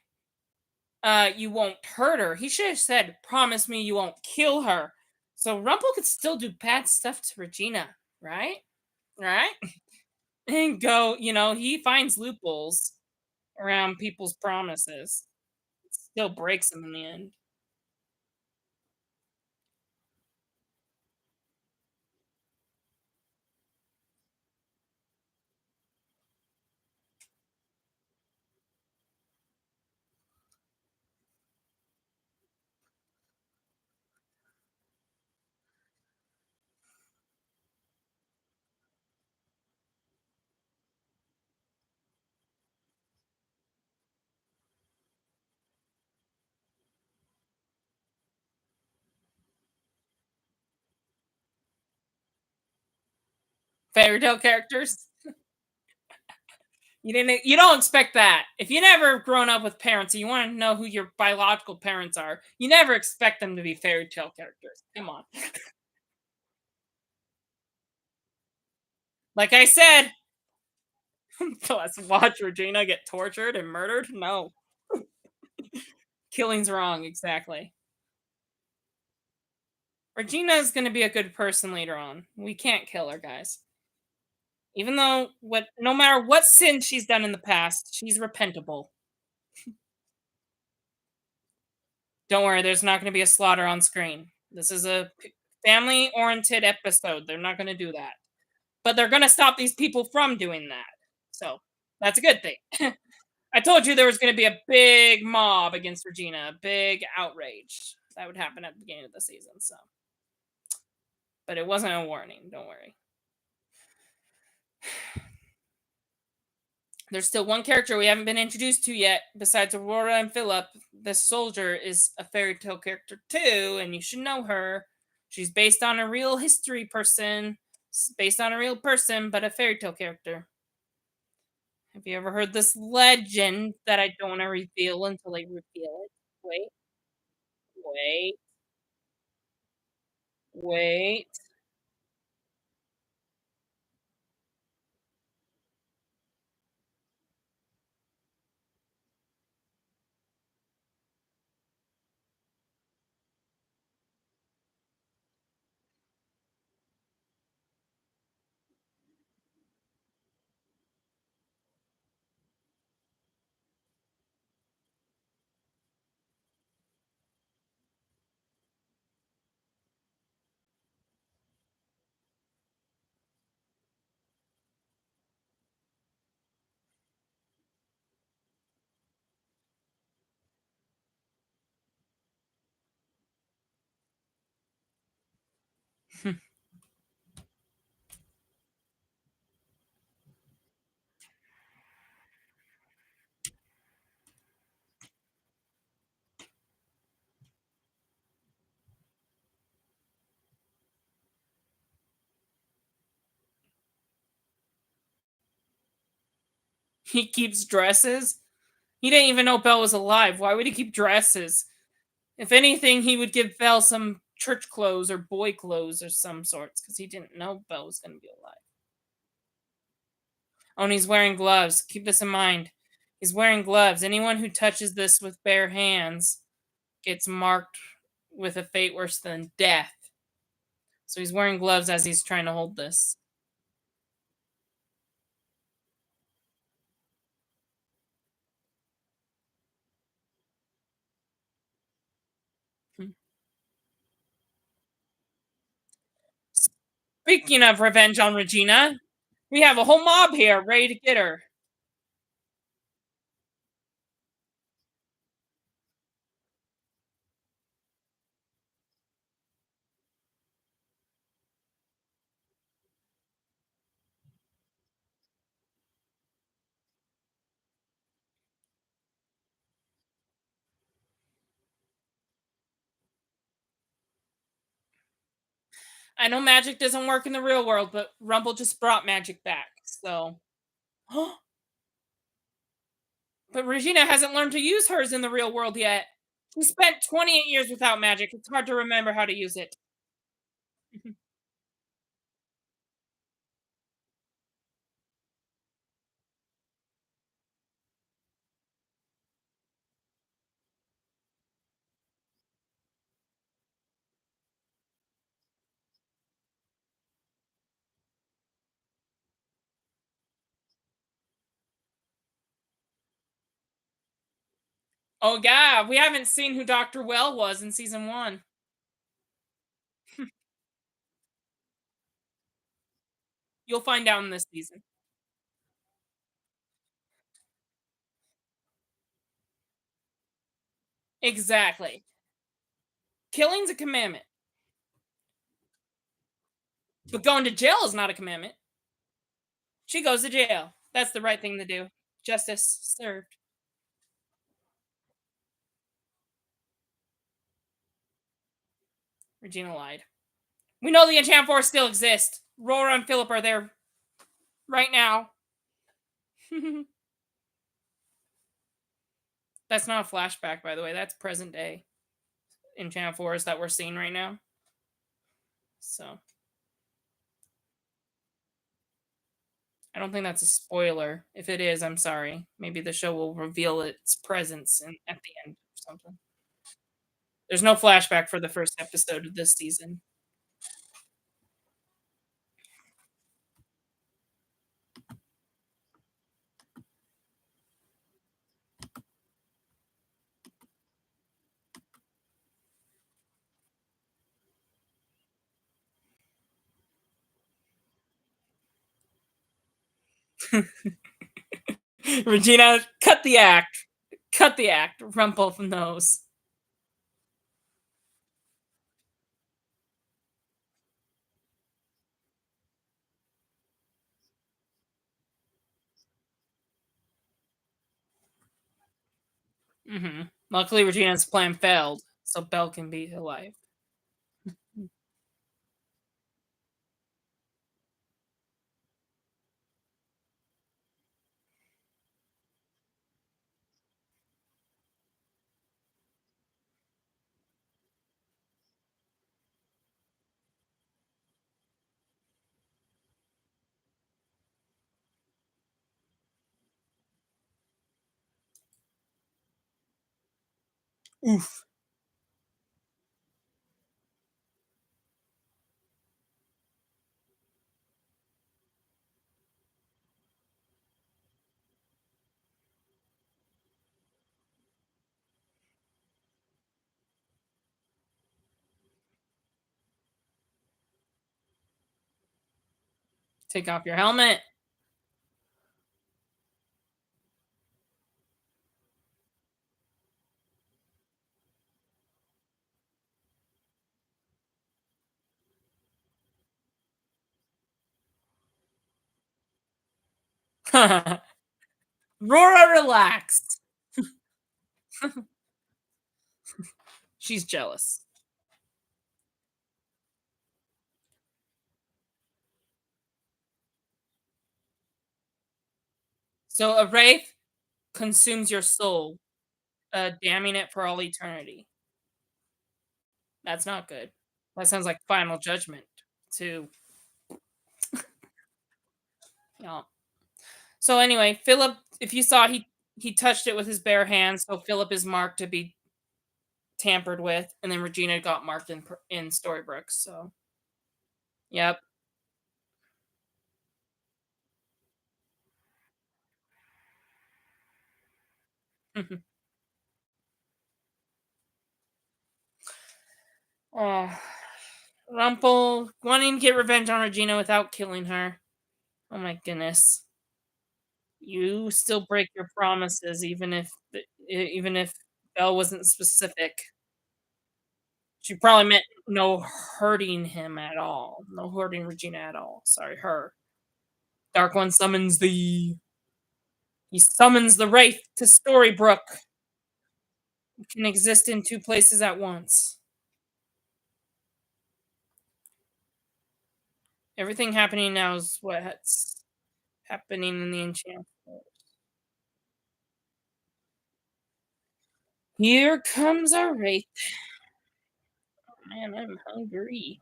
you won't hurt her. He should have said promise me you won't kill her. So Rumple could still do bad stuff to Regina, right? Right? And go, he finds loopholes around people's promises. Still breaks them in the end. Fairy tale characters. You don't expect that. If you never grown up with parents and you want to know who your biological parents are, you never expect them to be fairy tale characters. Come on. Like I said, let's watch Regina get tortured and murdered. No. Killing's wrong, exactly. Regina is gonna be a good person later on. We can't kill her, guys. Even though no matter what sin she's done in the past, she's repentable. Don't worry, there's not gonna be a slaughter on screen. This is a family-oriented episode. They're not gonna do that. But they're gonna stop these people from doing that. So that's a good thing. I told you there was gonna be a big mob against Regina, a big outrage. That would happen at the beginning of the season, so but it wasn't a warning, don't worry. There's still one character we haven't been introduced to yet, besides Aurora and Philip. This soldier is a fairy tale character too, and you should know her. She's based on a real history person, based on a real person, but a fairy tale character. Have you ever heard this legend that I don't want to reveal until I reveal it? Wait, wait, wait. He keeps dresses. He didn't even know Belle was alive. Why would he keep dresses? If anything, he would give Belle some church clothes or boy clothes or some sorts because he didn't know Belle was going to be alive. Oh, and he's wearing gloves. Keep this in mind. He's wearing gloves. Anyone who touches this with bare hands gets marked with a fate worse than death. So he's wearing gloves as he's trying to hold this. Speaking of revenge on Regina, we have a whole mob here ready to get her. I know magic doesn't work in the real world, but Rumble just brought magic back. So But Regina hasn't learned to use hers in the real world yet. She spent 28 years without magic. It's hard to remember how to use it. Oh yeah, we haven't seen who Dr. Well was in season 1. You'll find out in this season. Exactly. Killing's a commandment, but going to jail is not a commandment. She goes to jail. That's the right thing to do. Justice served. Regina lied. We know the enchant force still exists. Rora and Philip are there right now. That's not a flashback, by the way. That's present day enchant force that we're seeing right now. So I don't think that's a spoiler. If it is, I'm sorry. Maybe the show will reveal its presence at the end or something. There's no flashback for the first episode of this season. Regina, cut the act. Cut the act. Rumple knows. Luckily, Regina's plan failed, so Belle can be alive. Oof. Take off your helmet. Rora, relax. She's jealous. So a wraith consumes your soul, damning it for all eternity. That's not good. That sounds like final judgment, too. Yeah. So anyway, Philip, if you saw, he touched it with his bare hands, so Philip is marked to be tampered with, and then Regina got marked in Storybrooke. So yep. Oh, Rumpel wanting to get revenge on Regina without killing her. Oh my goodness. You still break your promises, even if Belle wasn't specific. She probably meant no hurting him at all. No hurting Regina at all. Sorry, her. Dark One summons thee. He summons the Wraith to Storybrooke. It can exist in two places at once. Everything happening now is what's happening in the enchantment. Here comes our wraith. Man, I'm hungry.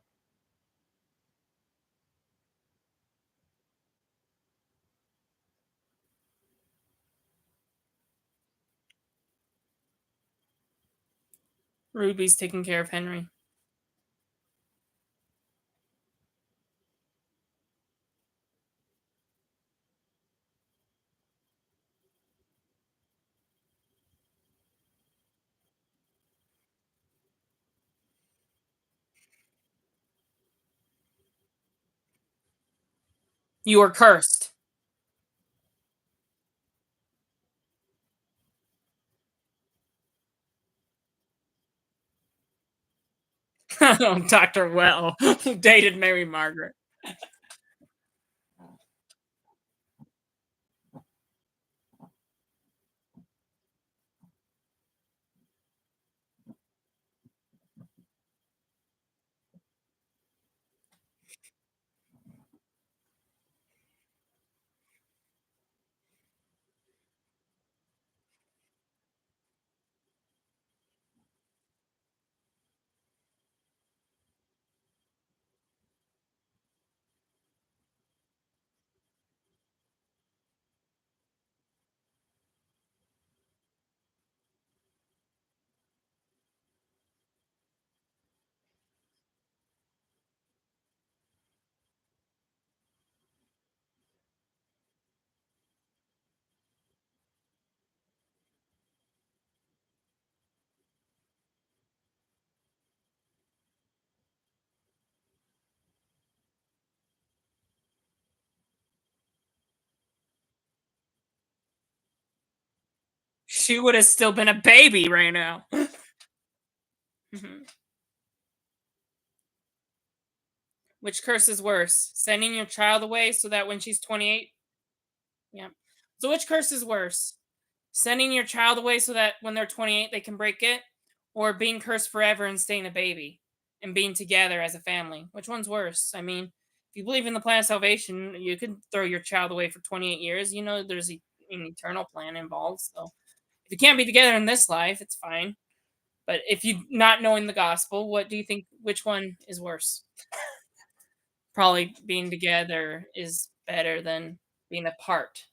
Ruby's taking care of Henry. You are cursed. Dr. Well dated Mary Margaret. She would have still been a baby right now. Mhm. Which curse is worse? Sending your child away so that when she's 28. Yeah. So which curse is worse? Sending your child away so that when they're 28 they can break it, or being cursed forever and staying a baby and being together as a family? Which one's worse? I mean, if you believe in the plan of salvation, you could throw your child away for 28 years. You know there's an eternal plan involved. So if you can't be together in this life, it's fine. But if you not knowing the gospel, what do you think? Which one is worse? Probably being together is better than being apart.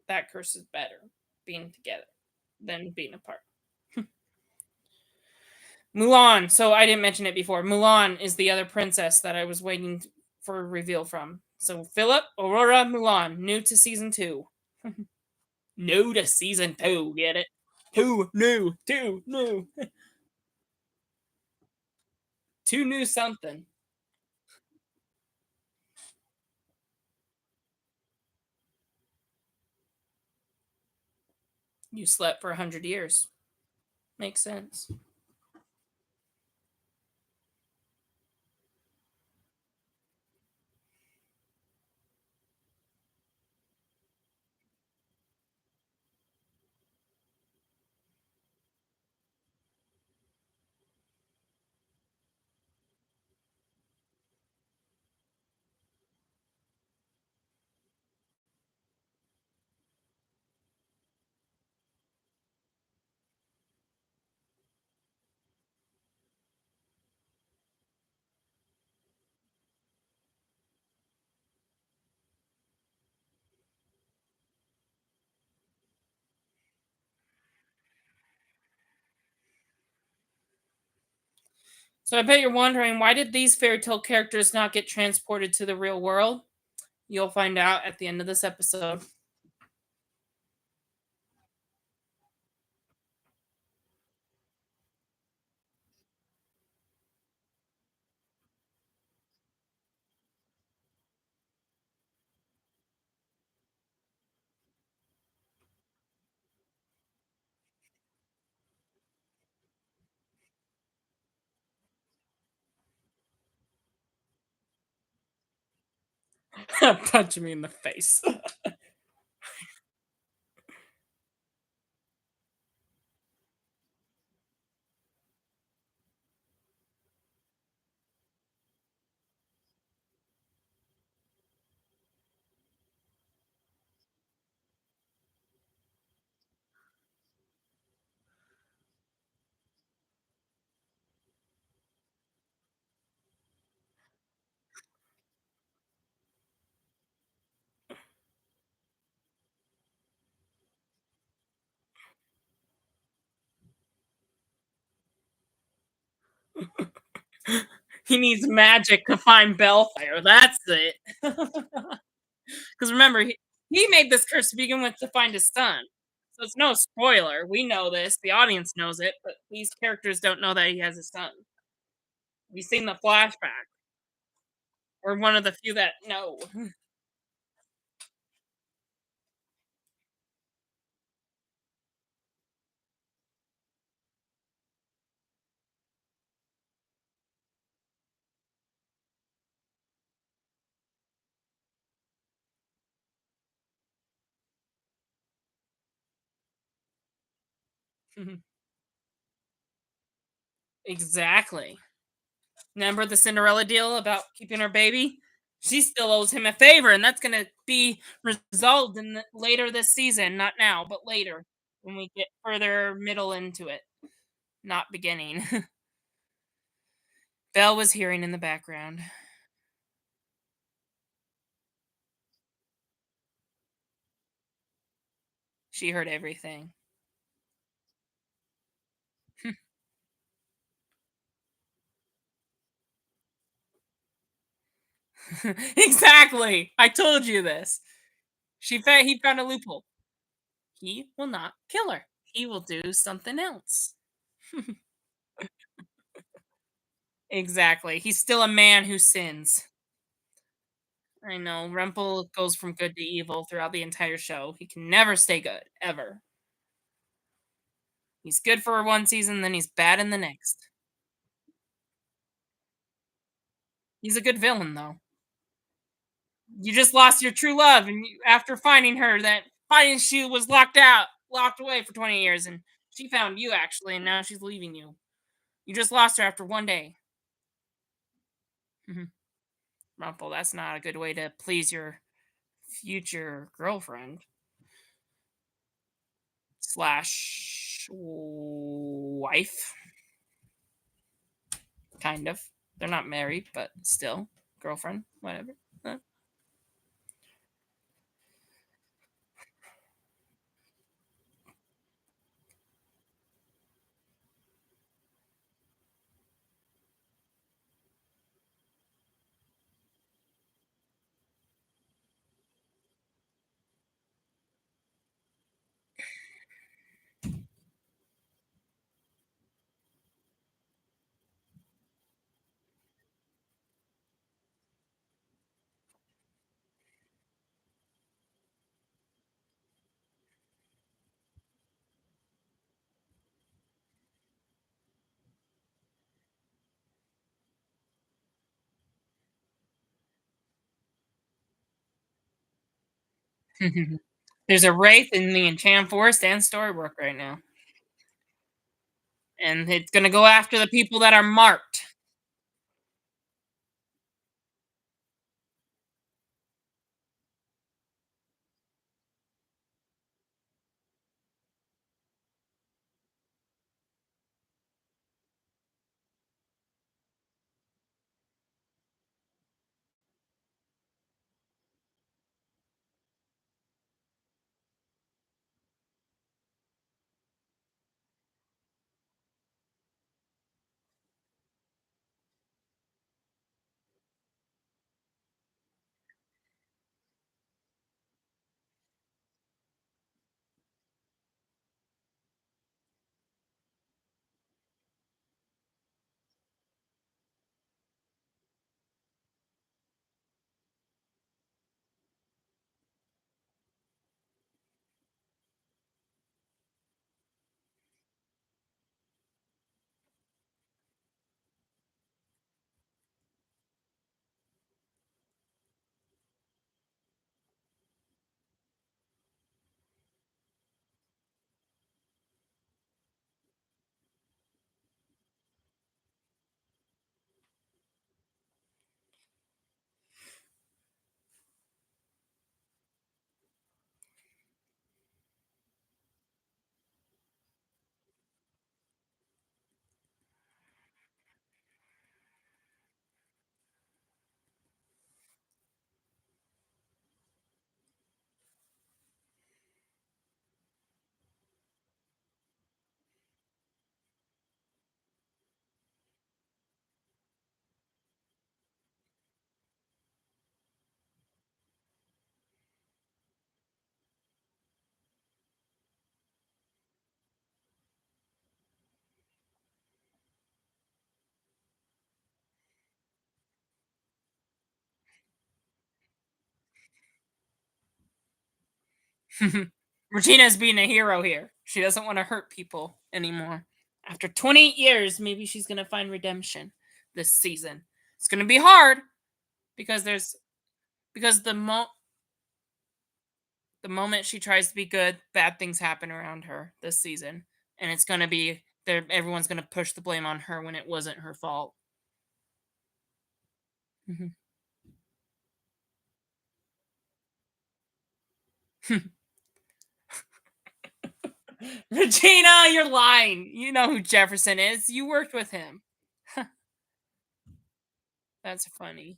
That curse is better, being together than being apart. Mulan. So I didn't mention it before. Mulan is the other princess that I was waiting for a reveal from. So Philip, Aurora, Mulan, new to season two. New to season two. Get it? Two new, two new, two new something. You slept for 100 years. Makes sense. So I bet you're wondering, why did these fairy tale characters not get transported to the real world? You'll find out at the end of this episode. Punch me in the face. He needs magic to find Bellfire. That's it. Because remember, he made this curse to begin with to find his son. So it's no spoiler. We know this. The audience knows it, but these characters don't know that he has a son. We've seen the flashback. We're one of the few that know. Exactly. Remember the Cinderella deal about keeping her baby? She still owes him a favor, and that's gonna be resolved in later this season. Not now, but later when we get further middle into it. Not beginning. Belle was hearing in the background. She heard everything. Exactly. I told you this. He found a loophole. He will not kill her. He will do something else. Exactly. He's still a man who sins. I know. Rumpel goes from good to evil throughout the entire show. He can never stay good, ever. He's good for one season, then he's bad in the next. He's a good villain, though. You just lost your true love, and after finding her, that finding she was locked away for 20 years, and she found you actually, and now she's leaving you. You just lost her after one day. Mhm. Rumpel, that's not a good way to please your future girlfriend slash wife, kind of. They're not married, but still, girlfriend, whatever. Uh, There's a wraith in the Enchanted Forest and Storybrooke right now, and it's gonna go after the people that are marked. Regina's being a hero here. She doesn't want to hurt people anymore. After 28 years, maybe she's going to find redemption this season. It's going to be hard because because the moment she tries to be good, bad things happen around her this season, and it's going to be there. Everyone's going to push the blame on her when it wasn't her fault. Mhm. Regina, you're lying. You know who Jefferson is. You worked with him. That's funny.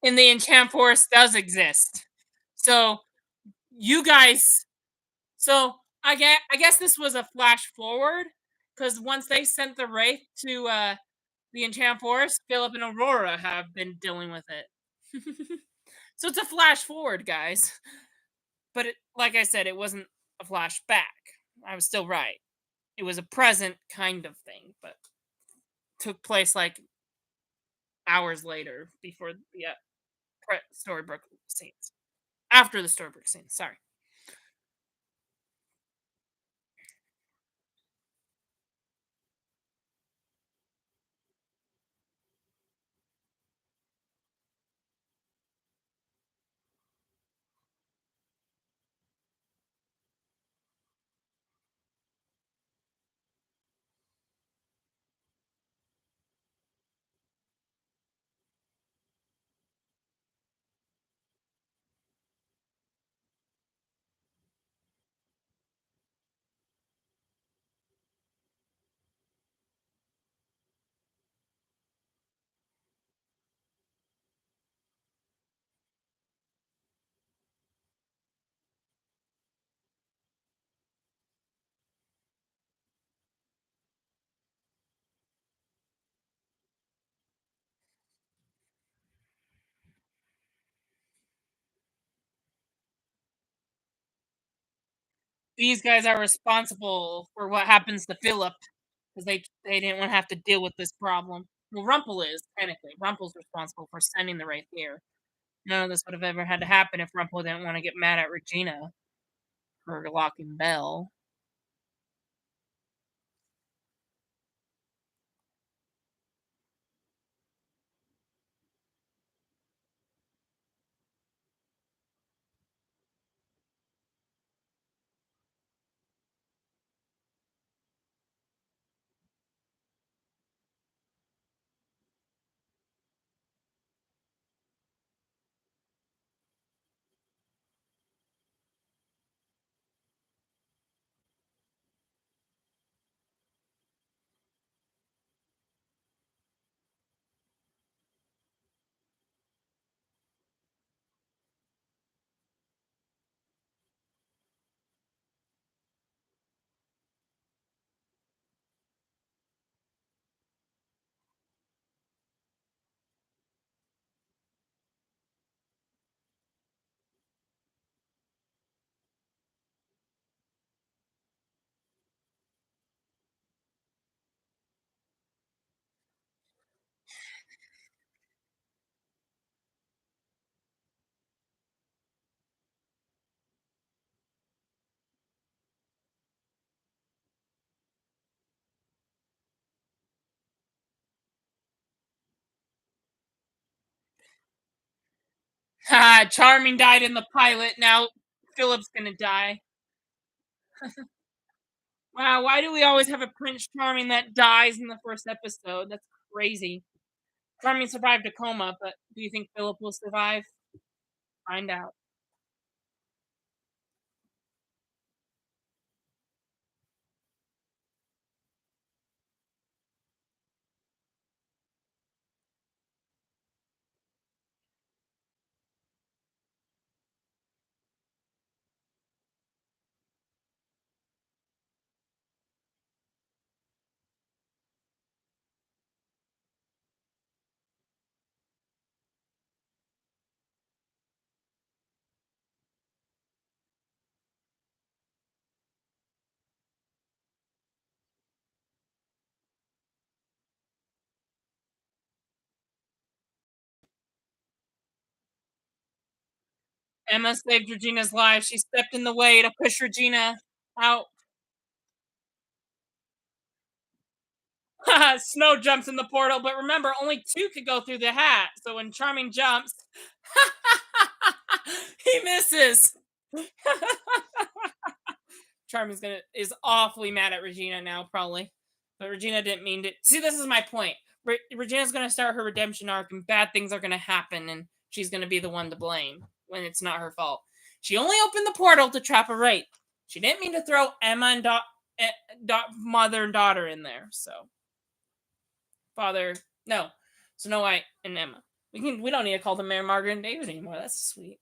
And the enchant forest does exist. So you guys so I guess this was a flash forward because once they sent the wraith to the enchant forest, Philip and Aurora have been dealing with it. So it's a flash forward, guys. But like I said, it wasn't a flash back. I was still right. It was a present kind of thing, but took place like hours later before the storybook scenes. After the storybook scenes, sorry. These guys are responsible for what happens to Philip because they didn't want to have to deal with this problem. Well, Rumpel is technically Rumpel's responsible for sending the Wraith here. None of this would have ever had to happen if Rumpel didn't want to get mad at Regina for locking Bell. Ha! Charming died in the pilot. Now Philip's gonna die. Wow, why do we always have a Prince Charming that dies in the first episode? That's crazy. Charming survived a coma, but do you think Philip will survive? Find out. Emma saved Regina's life. She stepped in the way to push Regina out. Snow jumps in the portal, but remember, only two could go through the hat. So when Charming jumps, he misses. Charming's is awfully mad at Regina now, probably. But Regina didn't mean to. See, this is my point. Regina's gonna start her redemption arc, and bad things are gonna happen, and she's gonna be the one to blame when it's not her fault. She only opened the portal to trap a rape. She didn't mean to throw Emma and mother and daughter in there. So father, no, Snow White and Emma. We don't need to call them Mary Margaret and David anymore. That's sweet.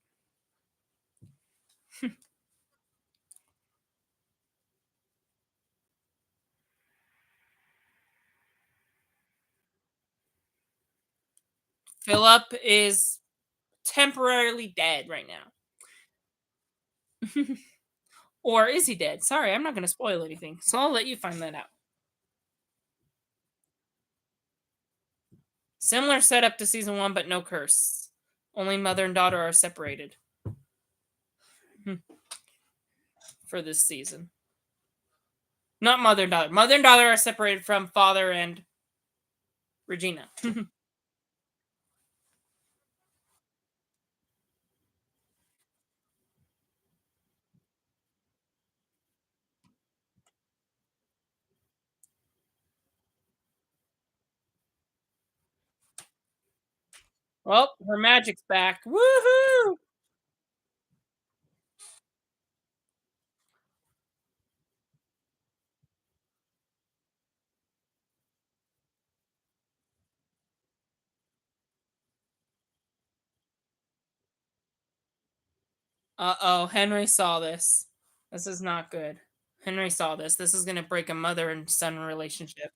Philip is temporarily dead right now. Or is he dead? Sorry, I'm not going to spoil anything. So I'll let you find that out. Similar setup to season one, but no curse. Only mother and daughter are separated for this season. Not mother and daughter. Mother and daughter are separated from father and Regina. Well, her magic's back. Woohoo! Uh oh, Henry saw this. This is not good. Henry saw this. This is going to break a mother and son relationship.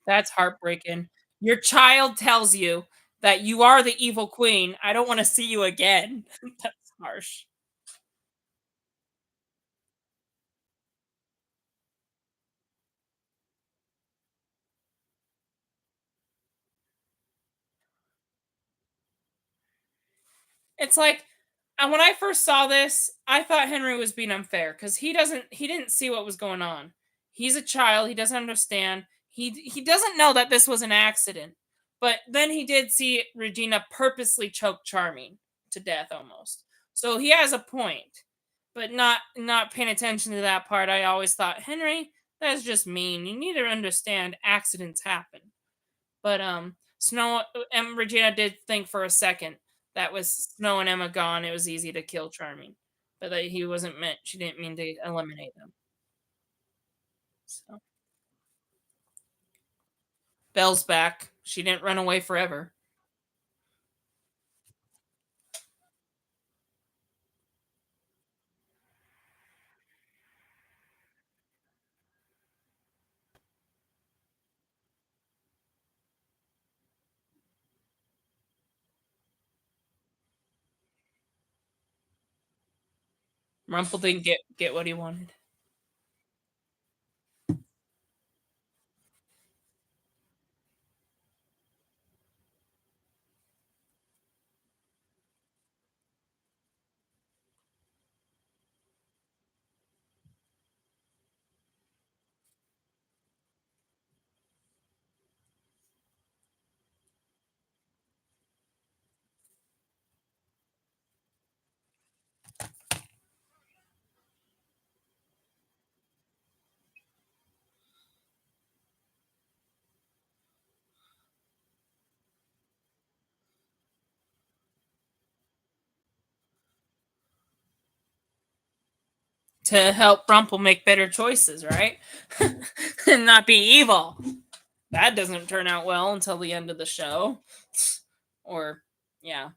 That's heartbreaking. Your child tells you that you are the evil queen. I don't want to see you again. That's harsh. It's like when I first saw this, I thought Henry was being unfair because he didn't see what was going on. He's a child, he doesn't understand. He doesn't know that this was an accident. But then he did see Regina purposely choke Charming to death almost. So he has a point. But not paying attention to that part, I always thought, Henry, that's just mean. You need to understand accidents happen. But Snow and Regina did think for a second that with Snow and Emma gone, it was easy to kill Charming, but that he wasn't meant. She didn't mean to eliminate them. So Belle's back. She didn't run away forever. Rumple didn't get what he wanted. To help Rumple make better choices, right? And not be evil. That doesn't turn out well until the end of the show. Or yeah.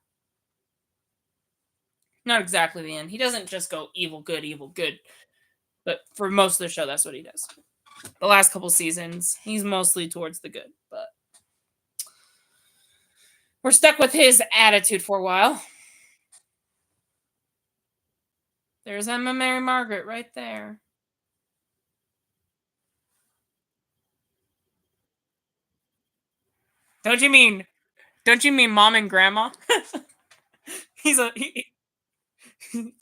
Not exactly the end. He doesn't just go evil, good. But for most of the show, that's what he does. The last couple seasons, he's mostly towards the good. But we're stuck with his attitude for a while. There's Emma Mary Margaret right there. Don't you mean? Don't you mean mom and grandma? He's a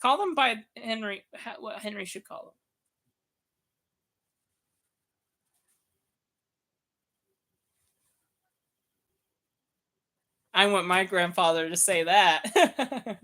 call them by Henry. What Henry should call them. I want my grandfather to say that.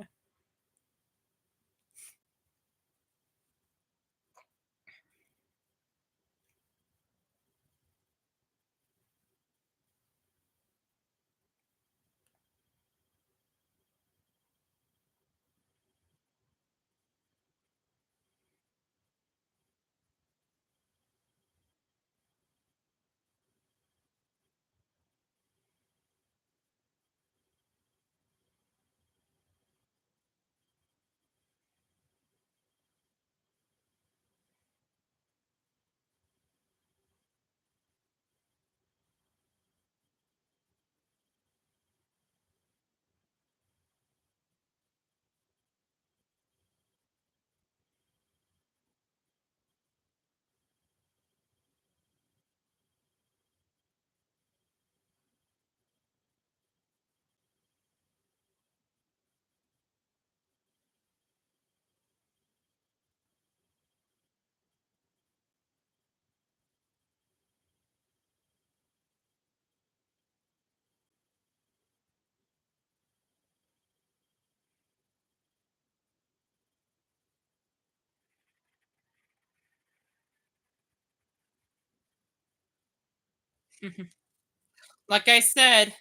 Like I said,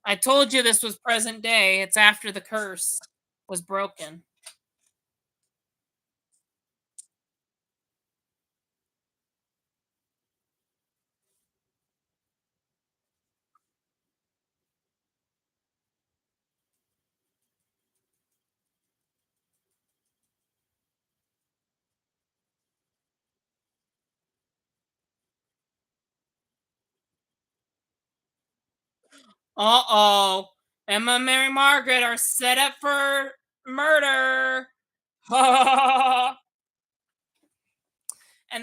I told you this was present day. It's after the curse was broken. Uh-oh. Emma and Mary Margaret are set up for murder. And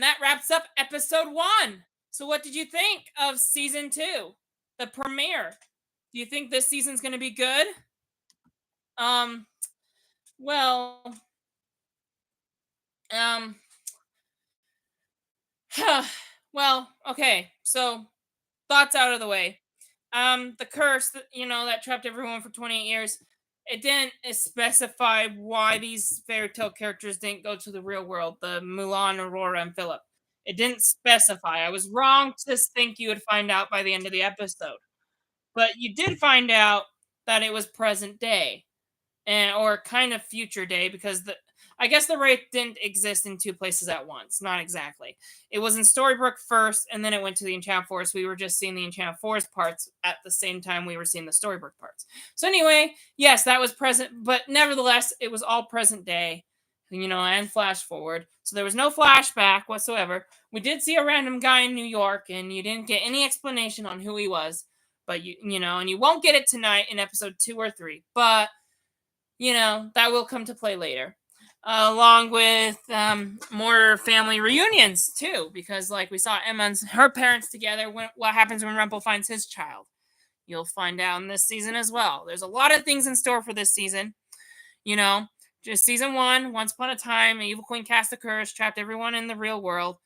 that wraps up episode 1. So what did you think of season 2? The premiere. Do you think this season's going to be good? Um well, um well, okay. So thoughts out of the way. The curse that that trapped everyone for 28 years. It didn't specify why these fairy tale characters didn't go to the real world. The Mulan, Aurora, and Philip. It didn't specify. I was wrong to think you would find out by the end of the episode, but you did find out that it was present day and or kind of future day because the I guess the wraith didn't exist in two places at once. Not exactly. It was in Storybrooke first, and then it went to the Enchant Forest. We were just seeing the Enchant Forest parts at the same time we were seeing the Storybrooke parts. So anyway, yes, that was present, but nevertheless, it was all present day, and flash forward. So there was no flashback whatsoever. We did see a random guy in New York, and you didn't get any explanation on who he was. But and you won't get it tonight in episode 2 or 3. But that will come to play later. Along with more family reunions too, because like we saw Emma and her parents together. What happens when Rumpel finds his child? You'll find out in this season as well. There's a lot of things in store for this season. You know, just season 1, once upon a time, an evil queen cast a curse, trapped everyone in the real world,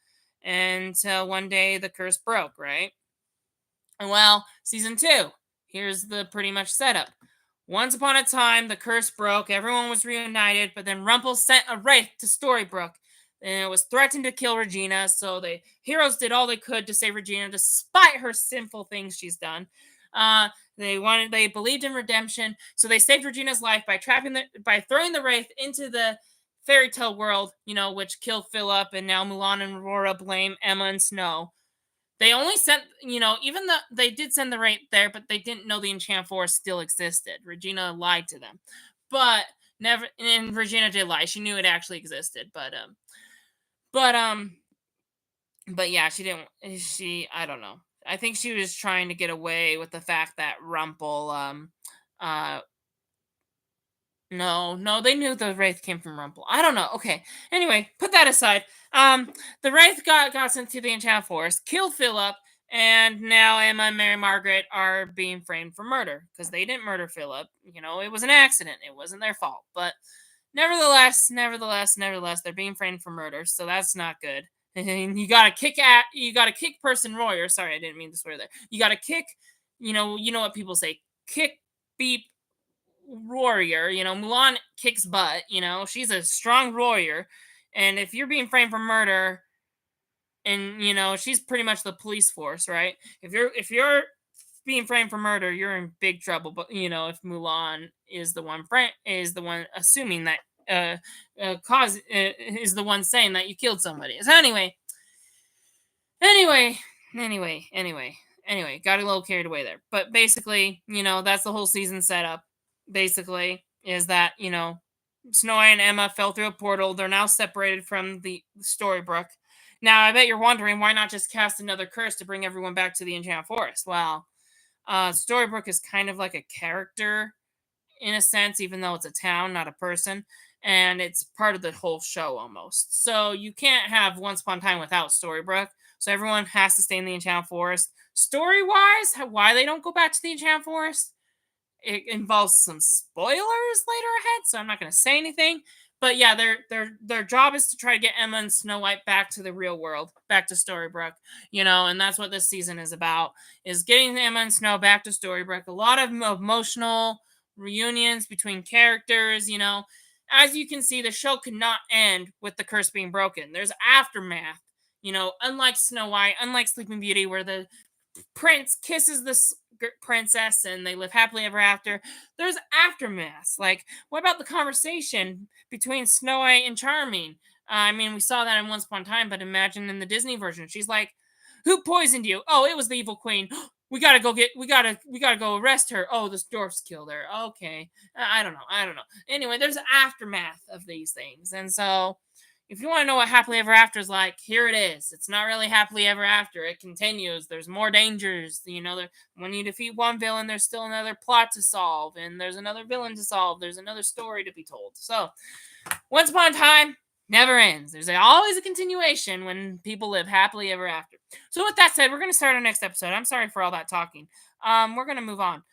until one day the curse broke, right? And well, season 2, here's the pretty much setup. Once upon a time, the curse broke, everyone was reunited, but then Rumpel sent a wraith to Storybrooke, and it was threatened to kill Regina, so the heroes did all they could to save Regina, despite her sinful things she's done. They believed in redemption, so they saved Regina's life by throwing the wraith into the fairy tale world, which killed Philip, and now Mulan and Aurora blame Emma and Snow. They only sent, even though they did send the right there, but they didn't know the Enchant Forest still existed. Regina lied to them. But Never. And Regina did lie. She knew it actually existed, but but yeah, she didn't. She I don't know. I think she was trying to get away with the fact that Rumple uh no, no, they knew the Wraith came from Rumple. I don't know. Okay. Anyway, put that aside. Um, the Wraith got sent to the Enchanted Forest, killed Philip, and now Emma and Mary Margaret are being framed for murder because they didn't murder Philip. You know, it was an accident. It wasn't their fault. But nevertheless, they're being framed for murder, so that's not good. And you gotta kick person warrior. Sorry, I didn't mean to swear there. You gotta kick, you know what people say, kick beep warrior. Mulan kicks butt. She's a strong warrior, and if you're being framed for murder, and she's pretty much the police force, right? If you're being framed for murder, you're in big trouble. But if Mulan is the one assuming that cause is the one saying that you killed somebody. So anyway, anyway, got a little carried away there. But basically, that's the whole season setup. Basically, is that Snow White and Emma fell through a portal. They're now separated from the Storybrooke. Now, I bet you're wondering why not just cast another curse to bring everyone back to the Enchanted Forest. Well, Storybrooke is kind of like a character in a sense, even though it's a town, not a person, and it's part of the whole show almost. So you can't have Once Upon a Time without Storybrooke. So everyone has to stay in the Enchanted Forest. Story wise, why they don't go back to the Enchanted Forest, it involves some spoilers later ahead, so I'm not going to say anything. But yeah, their job is to try to get Emma and Snow White back to the real world, back to Storybrooke, and that's what this season is about: is getting Emma and Snow back to Storybrooke. A lot of emotional reunions between characters. As you can see, the show could not end with the curse being broken. There's aftermath. Unlike Snow White, unlike Sleeping Beauty, where the prince kisses the princess and they live happily ever after. There's aftermath. Like, what about the conversation between Snow White and Charming? I mean, we saw that in Once Upon a Time, but imagine in the Disney version, she's like, "Who poisoned you? Oh, it was the evil queen. We gotta go arrest her. Oh, the dwarfs killed her. Okay, I don't know. Anyway, there's aftermath of these things, and so if you want to know what happily ever after is like, here it is. It's not really happily ever after. It continues. There's more dangers. When you defeat one villain, there's still another plot to solve, and there's another villain to solve. There's another story to be told. So, Once Upon a Time never ends. There's always a continuation when people live happily ever after. So, with that said, we're going to start our next episode. I'm sorry for all that talking. We're going to move on.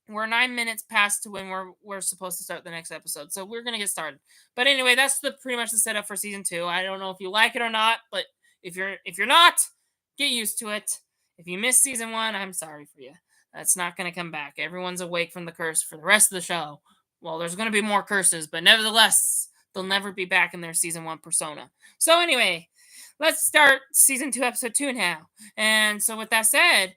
We're 9 minutes past to when we're supposed to start the next episode, so we're gonna get started. But anyway, that's the pretty much the setup for season 2. I don't know if you like it or not, but if you're not, get used to it. If you missed season 1, I'm sorry for you. That's not gonna come back. Everyone's awake from the curse for the rest of the show. Well, there's gonna be more curses, but nevertheless, they'll never be back in their season 1 persona. So anyway, let's start season 2, episode 2 now. And so with that said,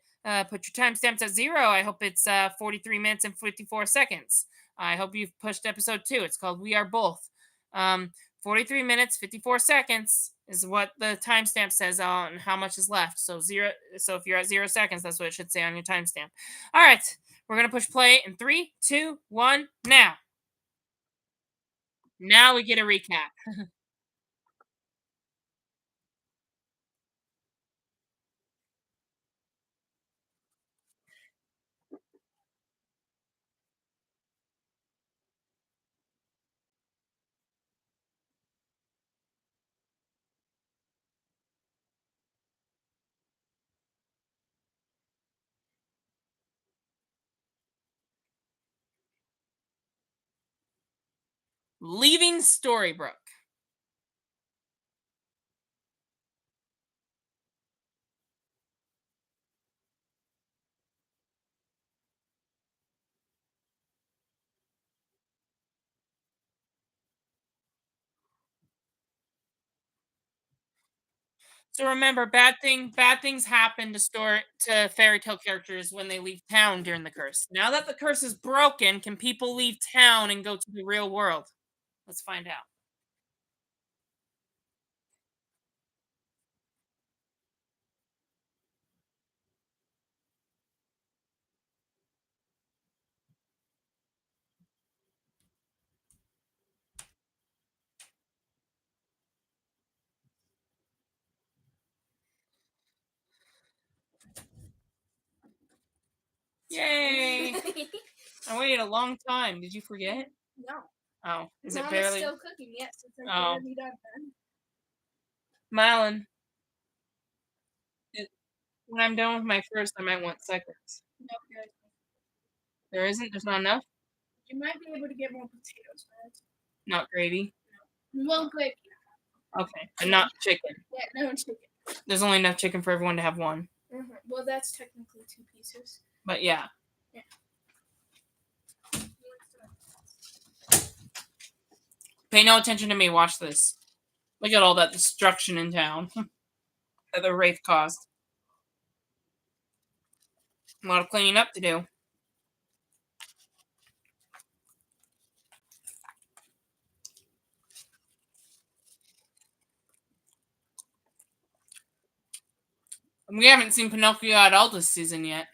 put your timestamps at 0. I hope it's 43 minutes and 54 seconds. I hope you've pushed episode 2. It's called We Are Both. 43 minutes, 54 seconds is what the timestamp says on how much is left. So if you're at 0 seconds, that's what it should say on your timestamp. All right, we're gonna push play in 3, 2, 1, now. Now we get a recap. Leaving Storybrooke. So remember, bad things happen to fairy tale characters when they leave town during the curse. Now that the curse is broken, can people leave town and go to the real world? Let's find out. Yay! I waited a long time. Did you forget? No. Oh, is Mom it barely? is still cooking. Yes, it's like Oh. barely done then. Mylan, when I'm done with my first, I might want seconds. No, good. There isn't? There's not enough? You might be able to get more potatoes, right? Not gravy? Well, gravy. Okay, but not chicken. Yeah, no chicken. There's only enough chicken for everyone to have one. Mm-hmm. Well, that's technically 2 pieces. But yeah. Yeah. Pay no attention to me. Watch this. Look at all that destruction in town that the Wraith caused. A lot of cleaning up to do. We haven't seen Pinocchio at all this season yet.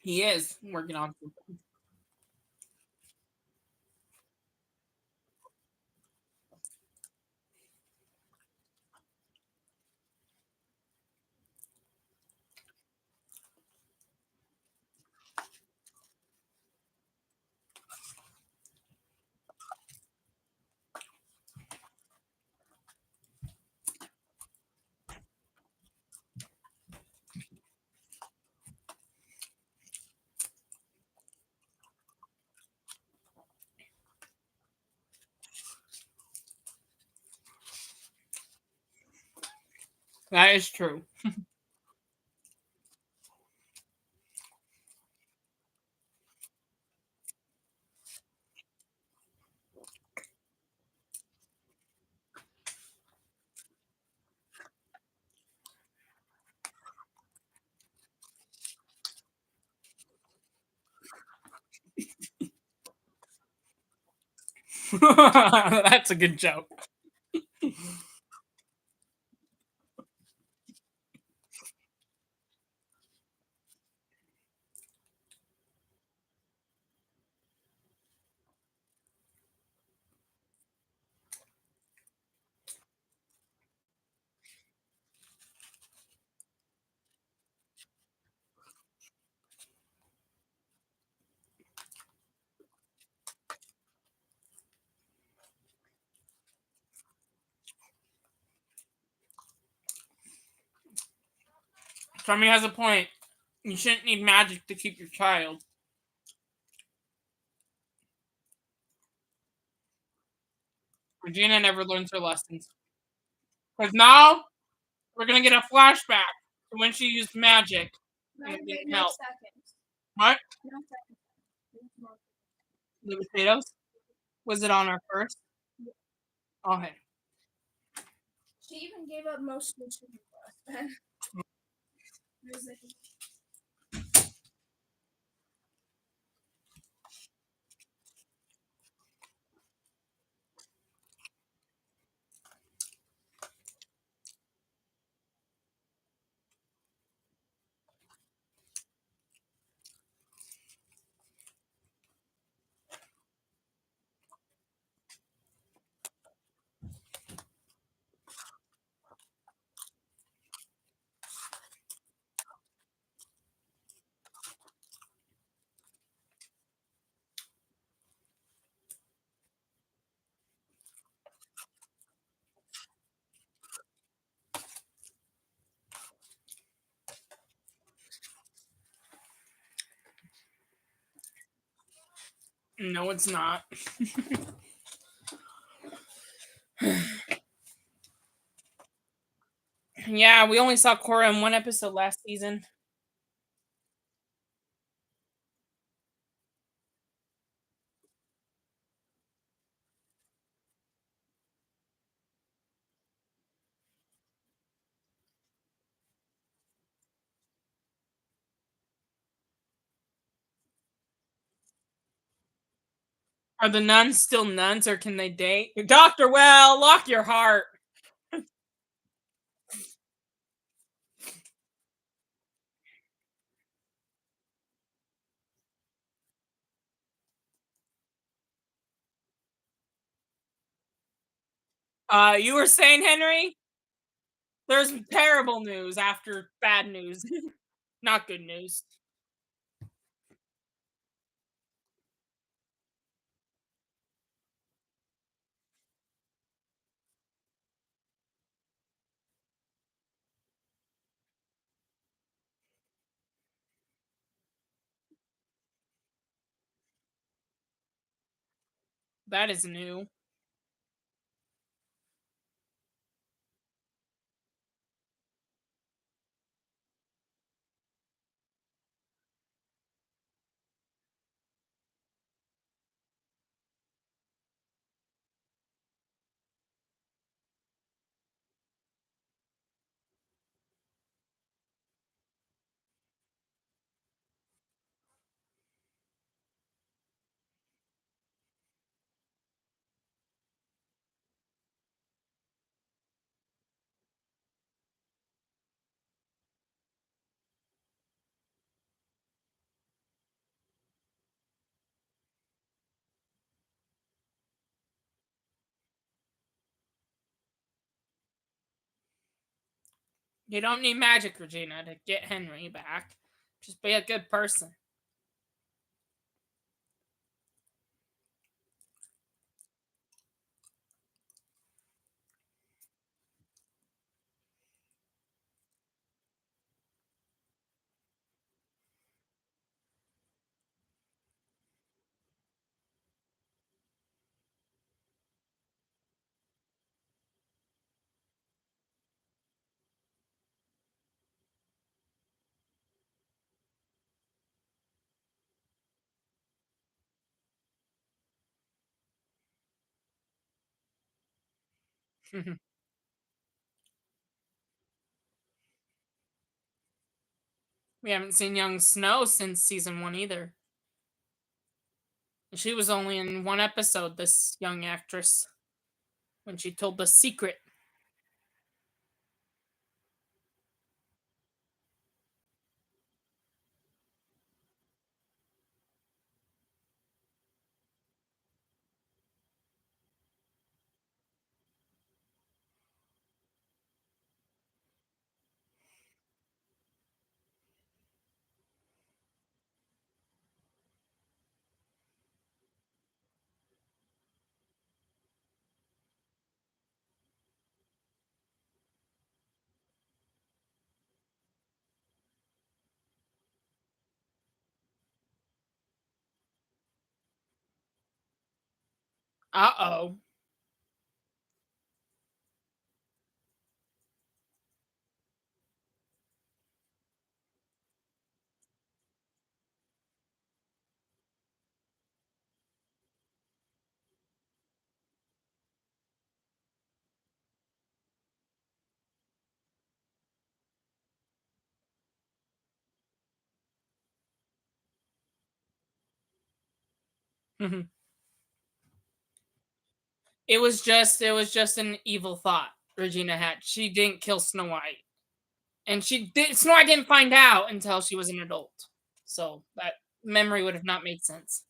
He is working on something. That is true. That's a good joke. Tommy has a point. You shouldn't need magic to keep your child. Regina never learns her lessons. Because now we're gonna get a flashback to when she used magic. And it didn't help. Seconds. What? No seconds. The potatoes? Was it on our first? Okay. She even gave up most of the chicken for us. No, it's not. Yeah, we only saw Cora in one episode last season. Are the nuns still nuns or can they date? Dr. Well, lock your heart. You were saying, Henry? There's terrible news after bad news. Not good news. That is new. You don't need magic, Regina, to get Henry back. Just be a good person. We haven't seen young Snow since season 1 either. She was only in one episode, this young actress, when she told the secret. Uh oh. It was just an evil thought Regina had. She didn't kill Snow White. And Snow White didn't find out until she was an adult. So that memory would have not made sense.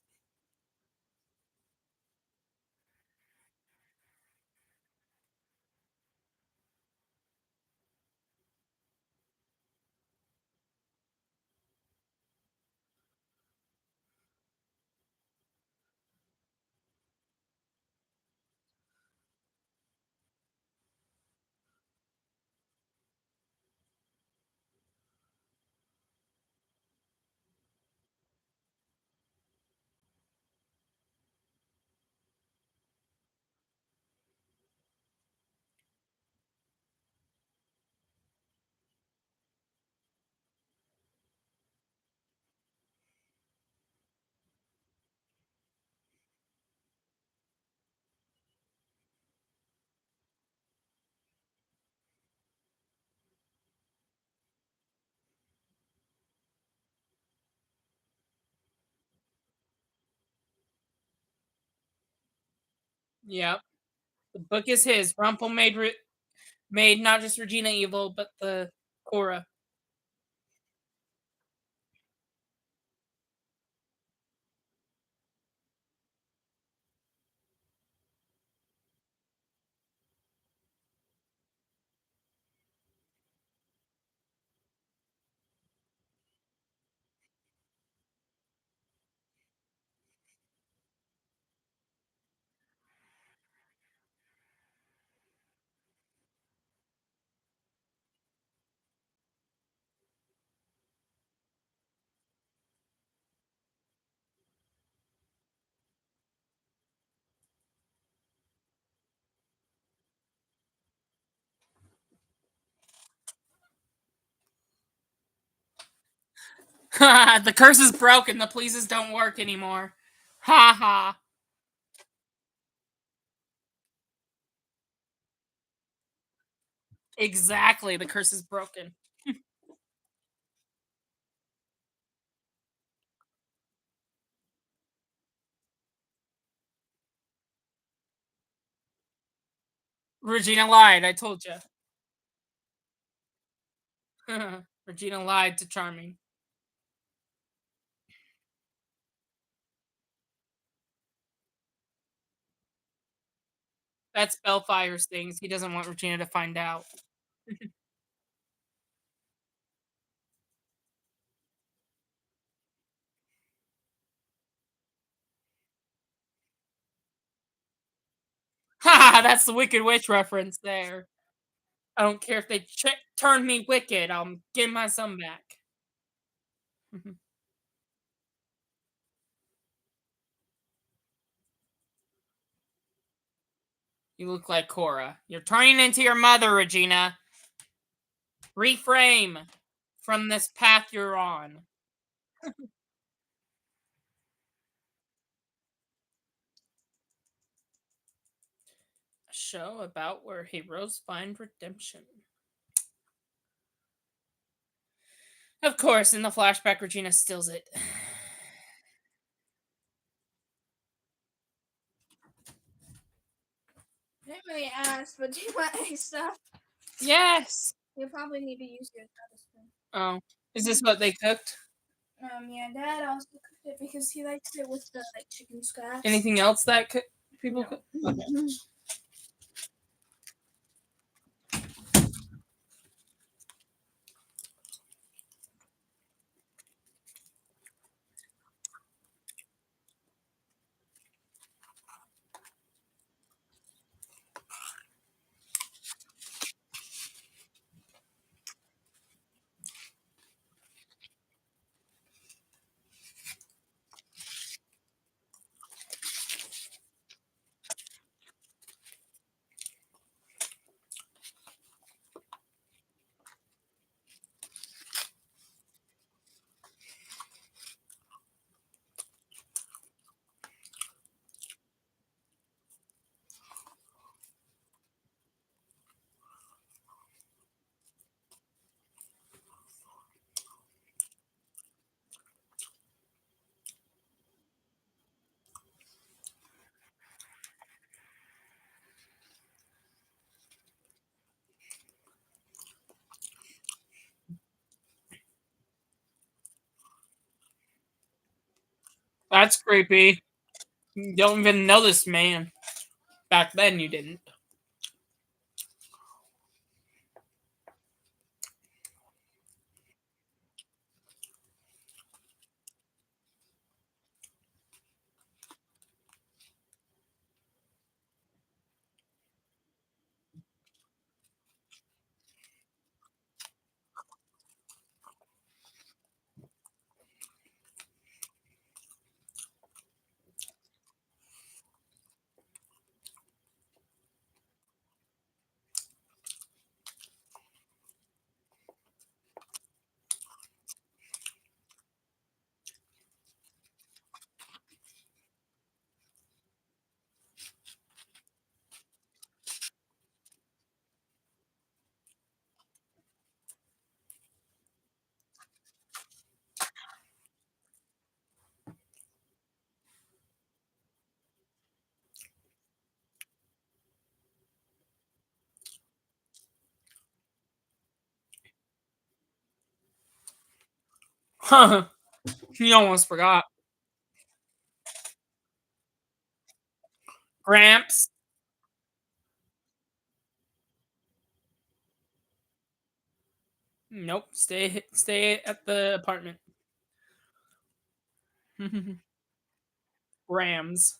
Yep. The book is his. Rumpel made not just Regina evil, but the Cora. The curse is broken. The pleases don't work anymore. Ha ha. Exactly. The curse is broken. Regina lied. I told you. Regina lied to Charming. That's Bellfire's things. He doesn't want Regina to find out. Ha! That's the Wicked Witch reference there. I don't care if they turn me wicked. I'll get my son back. You look like Cora. You're turning into your mother, Regina. Reframe from this path you're on. A show about where heroes find redemption. Of course, in the flashback, Regina steals it. I didn't really ask, but do you want any stuff? Yes. You probably need to use your other spoon. Oh, is this what they cooked? Yeah, Dad also cooked it because he likes it with the like chicken scraps. Anything else that people No. cook? Okay. That's creepy. You don't even know this man. Back then, you didn't. You almost forgot. Gramps. Nope. Stay at the apartment. Rams.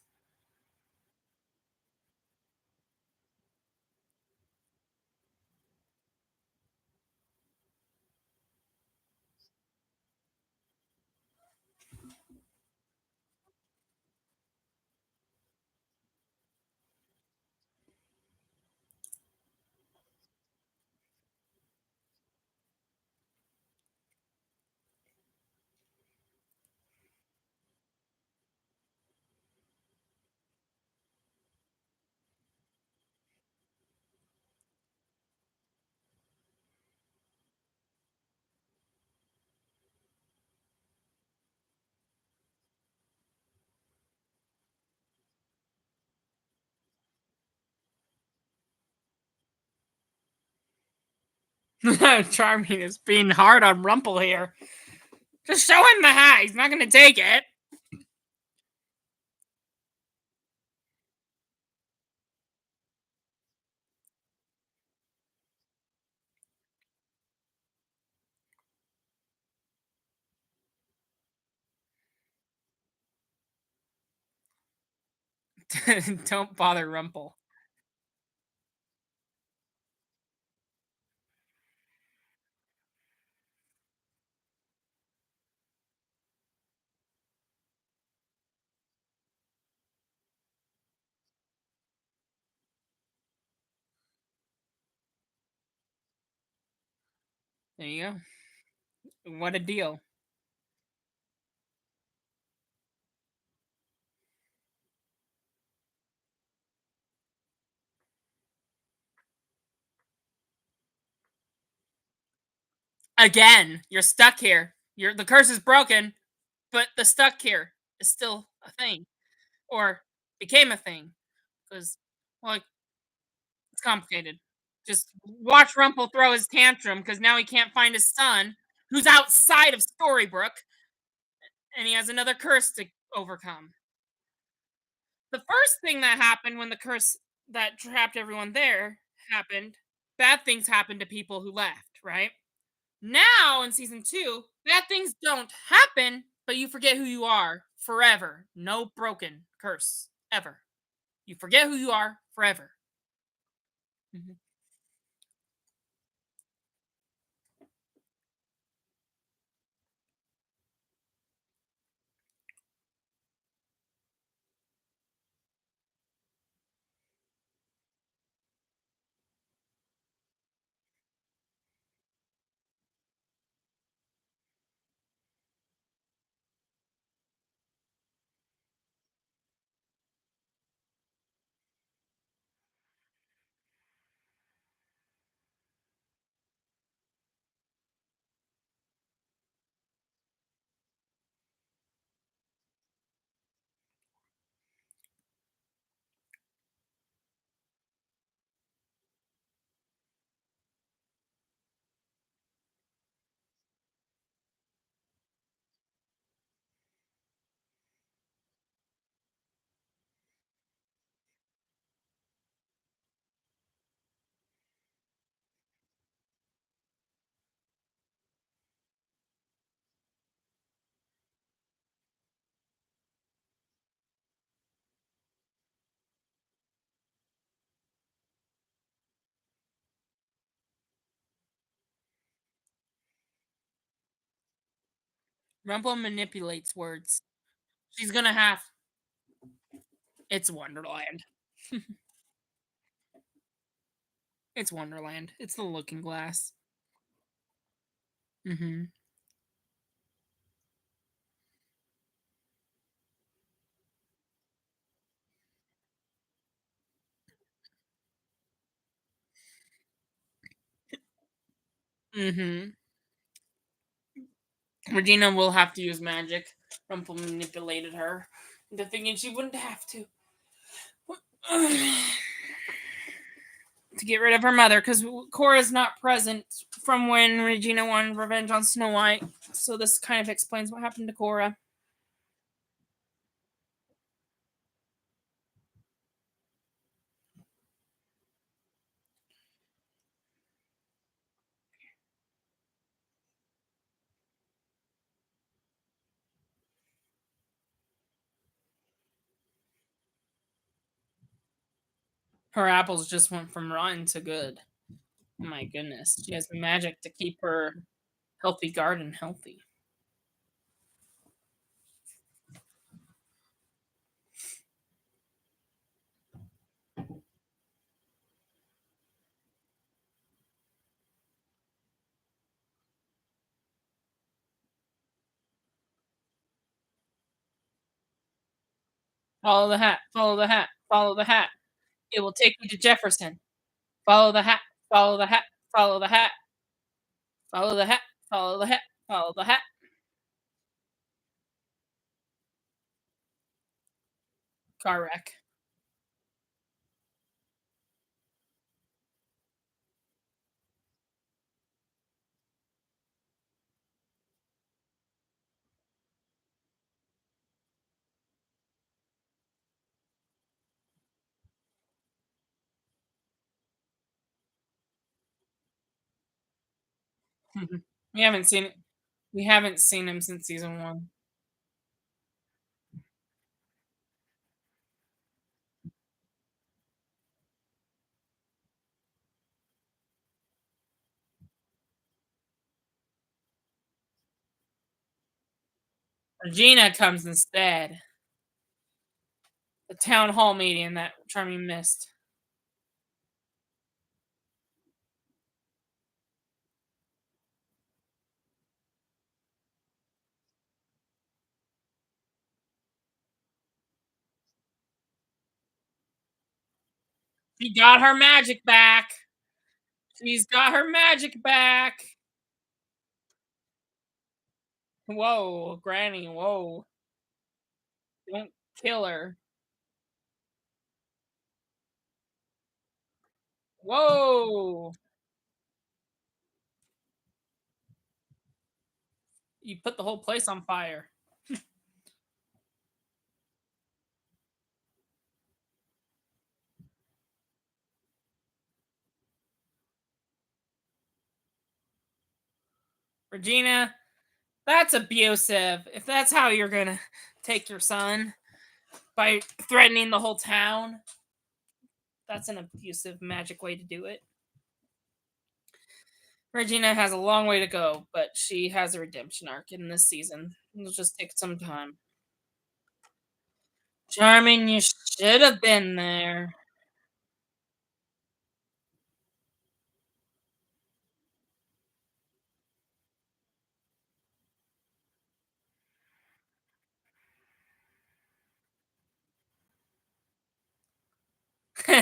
Charming is being hard on Rumple here. Just show him the hat. He's not gonna take it. Don't bother Rumple. There you go. What a deal. Again, you're stuck here. The curse is broken, but the stuck here is still a thing, or became a thing. Because, like, it's complicated. Just watch Rumple throw his tantrum because now he can't find his son, who's outside of Storybrooke, and he has another curse to overcome. The first thing that happened when the curse that trapped everyone there happened, bad things happened to people who left, right? Now in season 2, bad things don't happen, but you forget who you are forever. No broken curse ever. You forget who you are forever. Mhm. Rumple manipulates words. She's gonna have. It's Wonderland. It's Wonderland. It's the Looking Glass. Mm-hmm. Mm-hmm. Regina will have to use magic. Rumple manipulated her into thinking she wouldn't have to. to get rid of her mother because Cora's not present from when Regina won revenge on Snow White. So this kind of explains what happened to Cora. Her apples just went from rotten to good. My goodness. She has magic to keep her healthy garden healthy. Follow the hat, follow the hat, follow the hat. It will take you to Jefferson. Follow the hat, follow the hat, follow the hat, follow the hat, follow the hat, follow the hat. Car wreck. we haven't seen it. We haven't seen him since season 1. Regina comes instead. The town hall meeting that Charming missed. She got her magic back. She's got her magic back. Whoa, Granny, whoa. Don't kill her. Whoa. You put the whole place on fire. Regina, that's abusive. If that's how you're gonna take your son by threatening the whole town, that's an abusive magic way to do it. Regina has a long way to go, but she has a redemption arc in this season. It'll just take some time. Charming, you should have been there.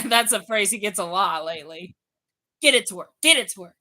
That's a phrase he gets a lot lately. Get it to work. Get it to work.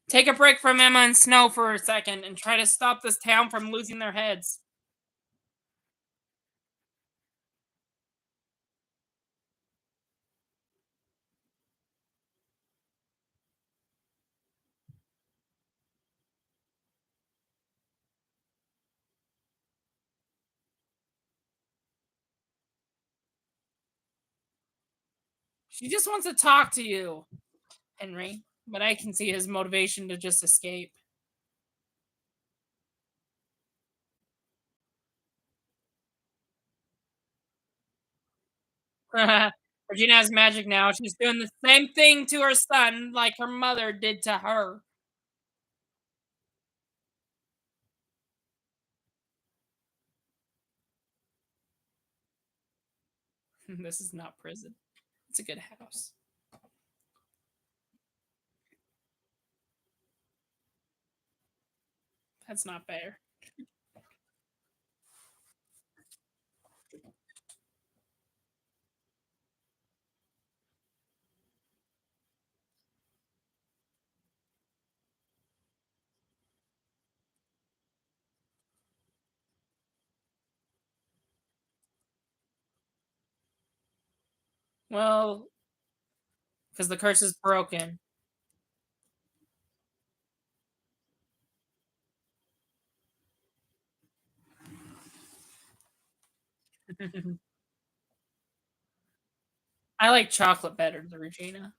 Take a break from Emma and Snow for a second and try to stop this town from losing their heads. She just wants to talk to you, Henry. But I can see his motivation to just escape. Regina has magic now. She's doing the same thing to her son like her mother did to her. This is not prison. It's a good house. That's not fair. Well, because the curse is broken. I like chocolate better than Regina.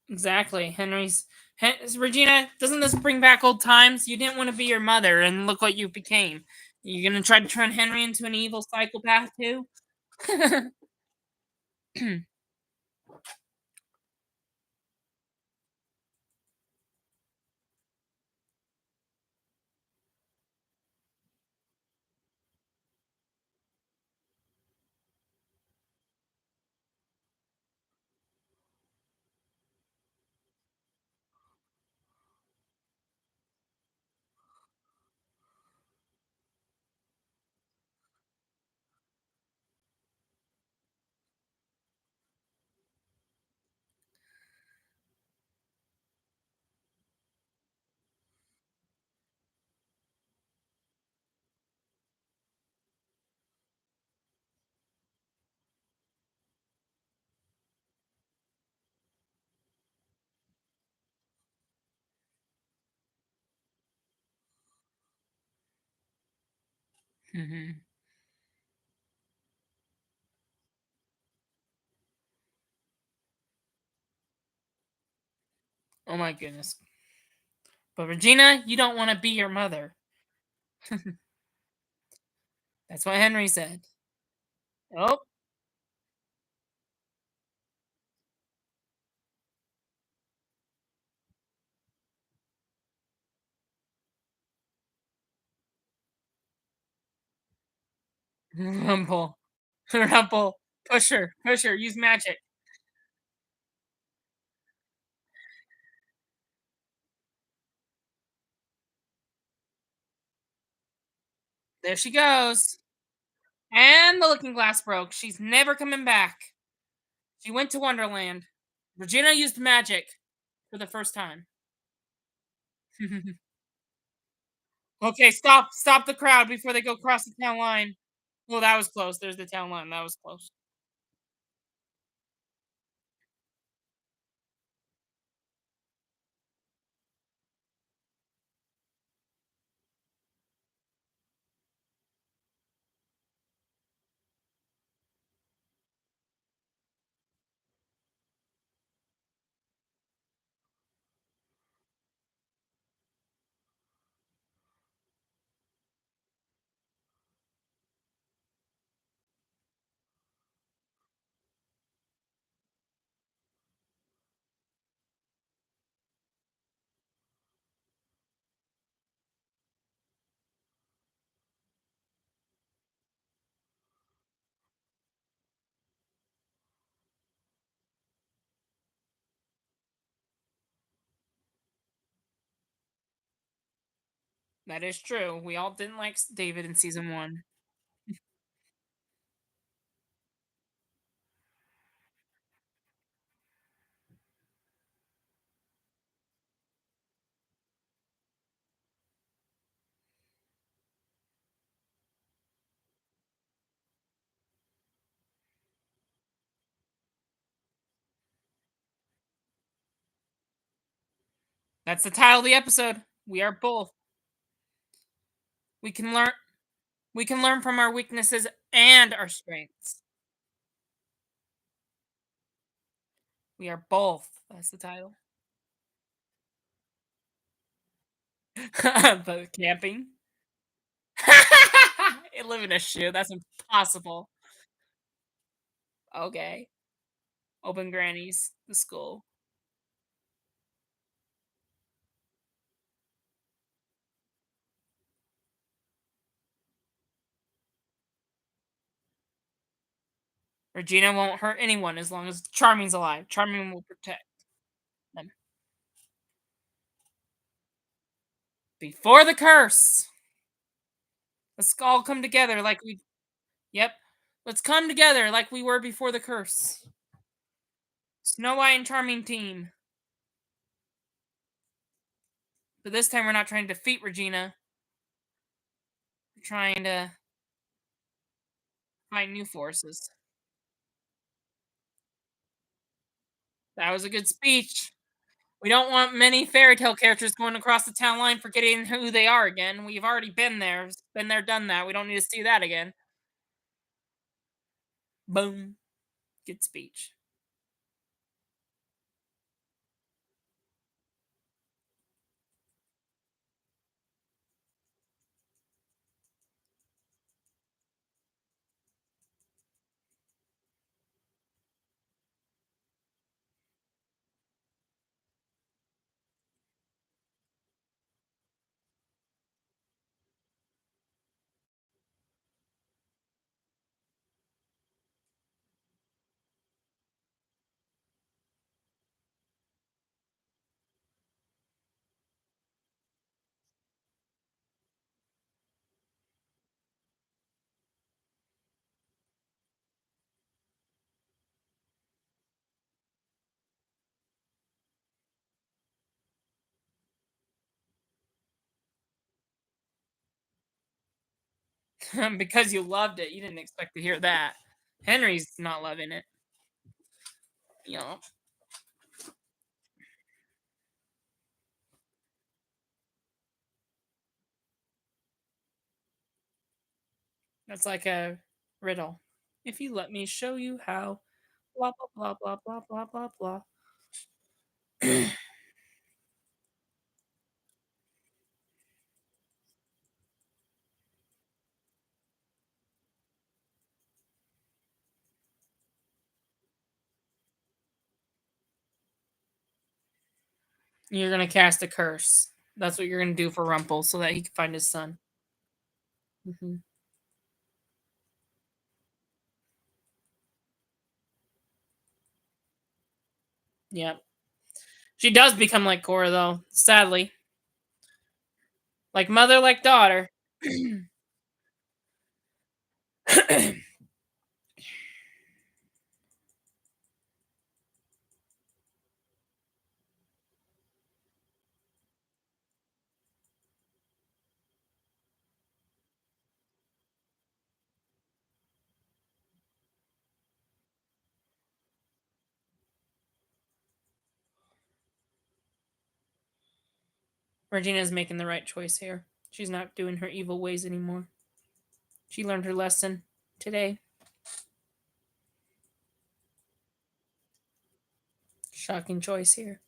Exactly. Regina, doesn't this bring back old times? You didn't want to be your mother, and look what you became. You gonna try to turn Henry into an evil psychopath too? Mhm. Oh my goodness. But Regina, you don't want to be your mother. That's what Henry said. Oh, Rumble. Rumble. Push her, use magic. There she goes. And the looking glass broke. She's never coming back. She went to Wonderland. Regina used magic for the first time. Okay, stop the crowd before they go across the town line. Well, that was close. There's the town line. That was close. That is true. We all didn't like David in season one. That's the title of the episode. We are both. We can learn. We can learn from our weaknesses and our strengths. We are both. That's the title. But camping. And live in a shoe. That's impossible. Okay. Open grannies. The school. Regina won't hurt anyone as long as Charming's alive. Charming will protect them. Before the curse. Let's all come together like we. Yep. Let's come together like we were before the curse. Snow White and Charming team. But this time we're not trying to defeat Regina. We're trying to find new forces. That was a good speech. We don't want many fairy tale characters going across the town line forgetting who they are again. We've already been there. Been there, done that. We don't need to see that again. Boom. Good speech. Because you loved it. You didn't expect to hear that. Henry's not loving it. You know, that's like a riddle. If you let me show you how, blah, blah, blah, blah, blah, blah, blah, blah. You're going to cast a curse. That's what you're going to do for Rumpel so that he can find his son. Hmm. Yep. She does become like Cora, though, sadly. Like mother, like daughter. Regina's making the right choice here. She's not doing her evil ways anymore. She learned her lesson today. Shocking choice here.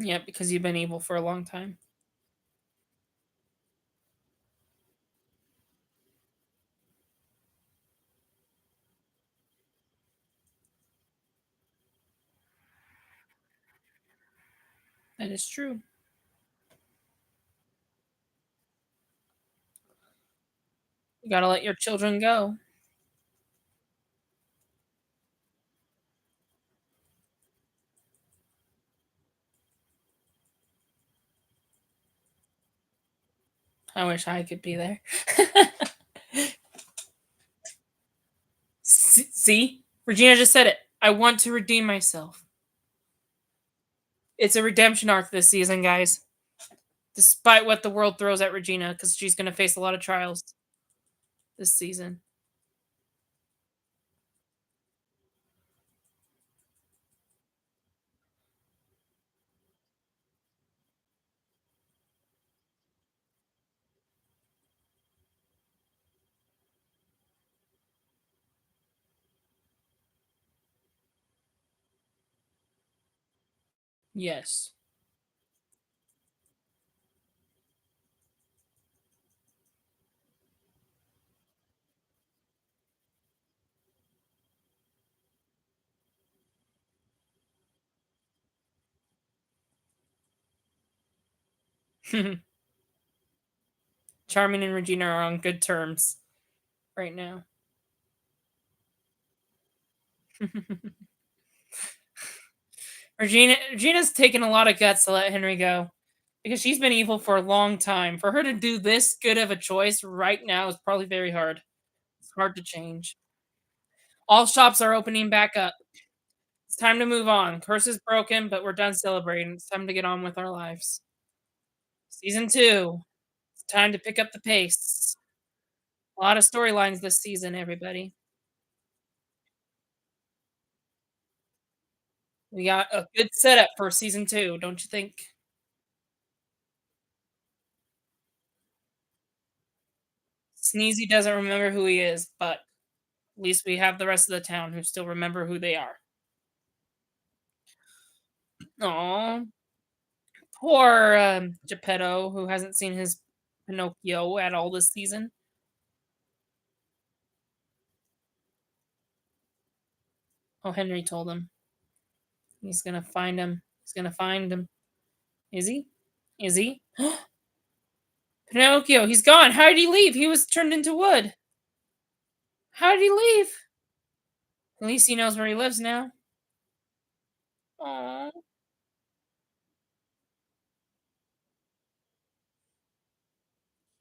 Yep, because you've been evil for a long time. That is true. You gotta let your children go. I wish I could be there. See? Regina just said it. I want to redeem myself. It's a redemption arc this season, guys. Despite what the world throws at Regina, because she's going to face a lot of trials this season. Yes. Charming and Regina are on good terms right now. Regina's taken a lot of guts to let Henry go because she's been evil for a long time. For her to do this good of a choice right now is probably very hard. It's hard to change. All shops are opening back up. It's time to move on. Curse is broken, but we're done celebrating. It's time to get on with our lives. Season 2. It's time to pick up the pace. A lot of storylines this season, everybody. We got a good setup for season 2, don't you think? Sneezy doesn't remember who he is, but at least we have the rest of the town who still remember who they are. Aw, poor Geppetto, who hasn't seen his Pinocchio at all this season. Oh, Henry told him. He's gonna find him. He's gonna find him. Is he? Is he? Pinocchio, he's gone. How did he leave? He was turned into wood. How did he leave? At least he knows where he lives now. Aww.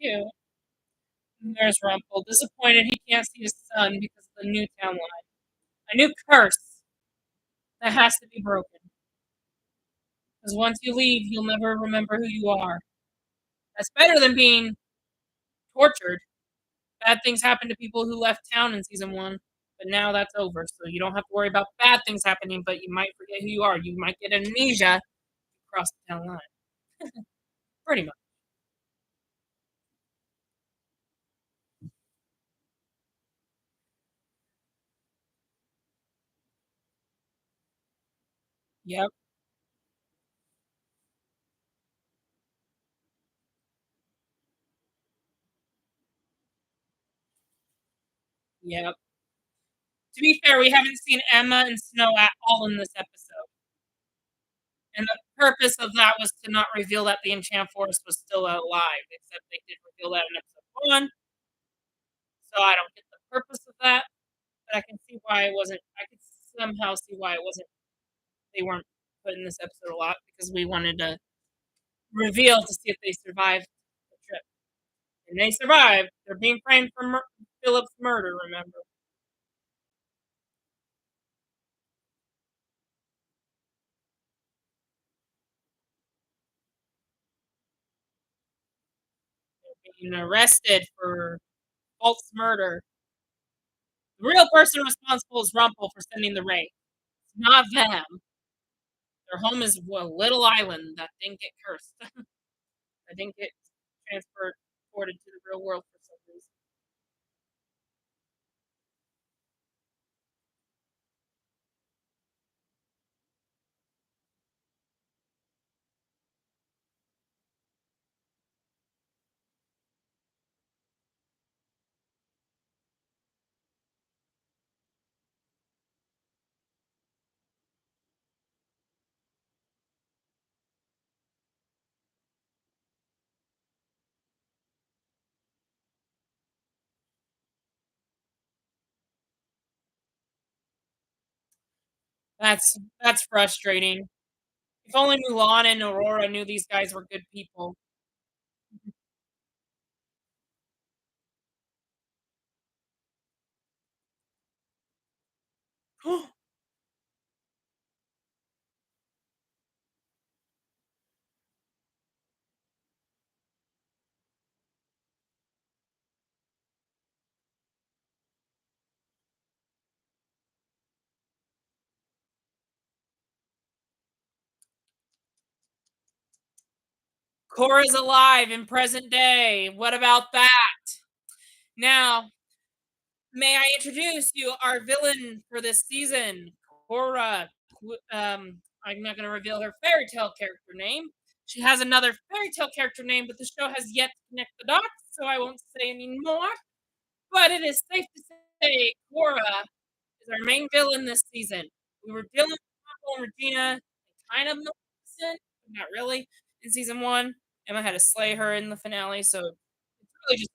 Cute. And there's Rumple, disappointed he can't see his son because of the new town line. A new curse that has to be broken. Because once you leave, you'll never remember who you are. That's better than being tortured. Bad things happen to people who left town in season 1, but now that's over, so you don't have to worry about bad things happening, but you might forget who you are. You might get amnesia across the town line. Pretty much. Yep. Yep. To be fair, we haven't seen Emma and Snow at all in this episode. And the purpose of that was to not reveal that the Enchant Forest was still alive, except they did reveal that in episode 1. So I don't get the purpose of that, but I can see why it wasn't. I could somehow see why it wasn't. They weren't put in this episode a lot because we wanted to reveal to see if they survived the trip, and they survived. They're being framed for Philip's murder. Remember, they're being arrested for false murder. The real person responsible is Rumpel for sending the ray. It's not them. Their home is a little island that didn't get cursed. That didn't get transported to the real world for some reason. That's frustrating. If only Mulan and Aurora knew these guys were good people. Cora's alive in present day. What about that? Now, may I introduce you our villain for this season, Cora. I'm not going to reveal her fairy tale character name. She has another fairy tale character name, but the show has yet to connect the dots, so I won't say any more. But it is safe to say Cora is our main villain this season. We were dealing with Apple and Regina, kind of Millicent, but not really, in season one. Emma had to slay her in the finale, so it's really just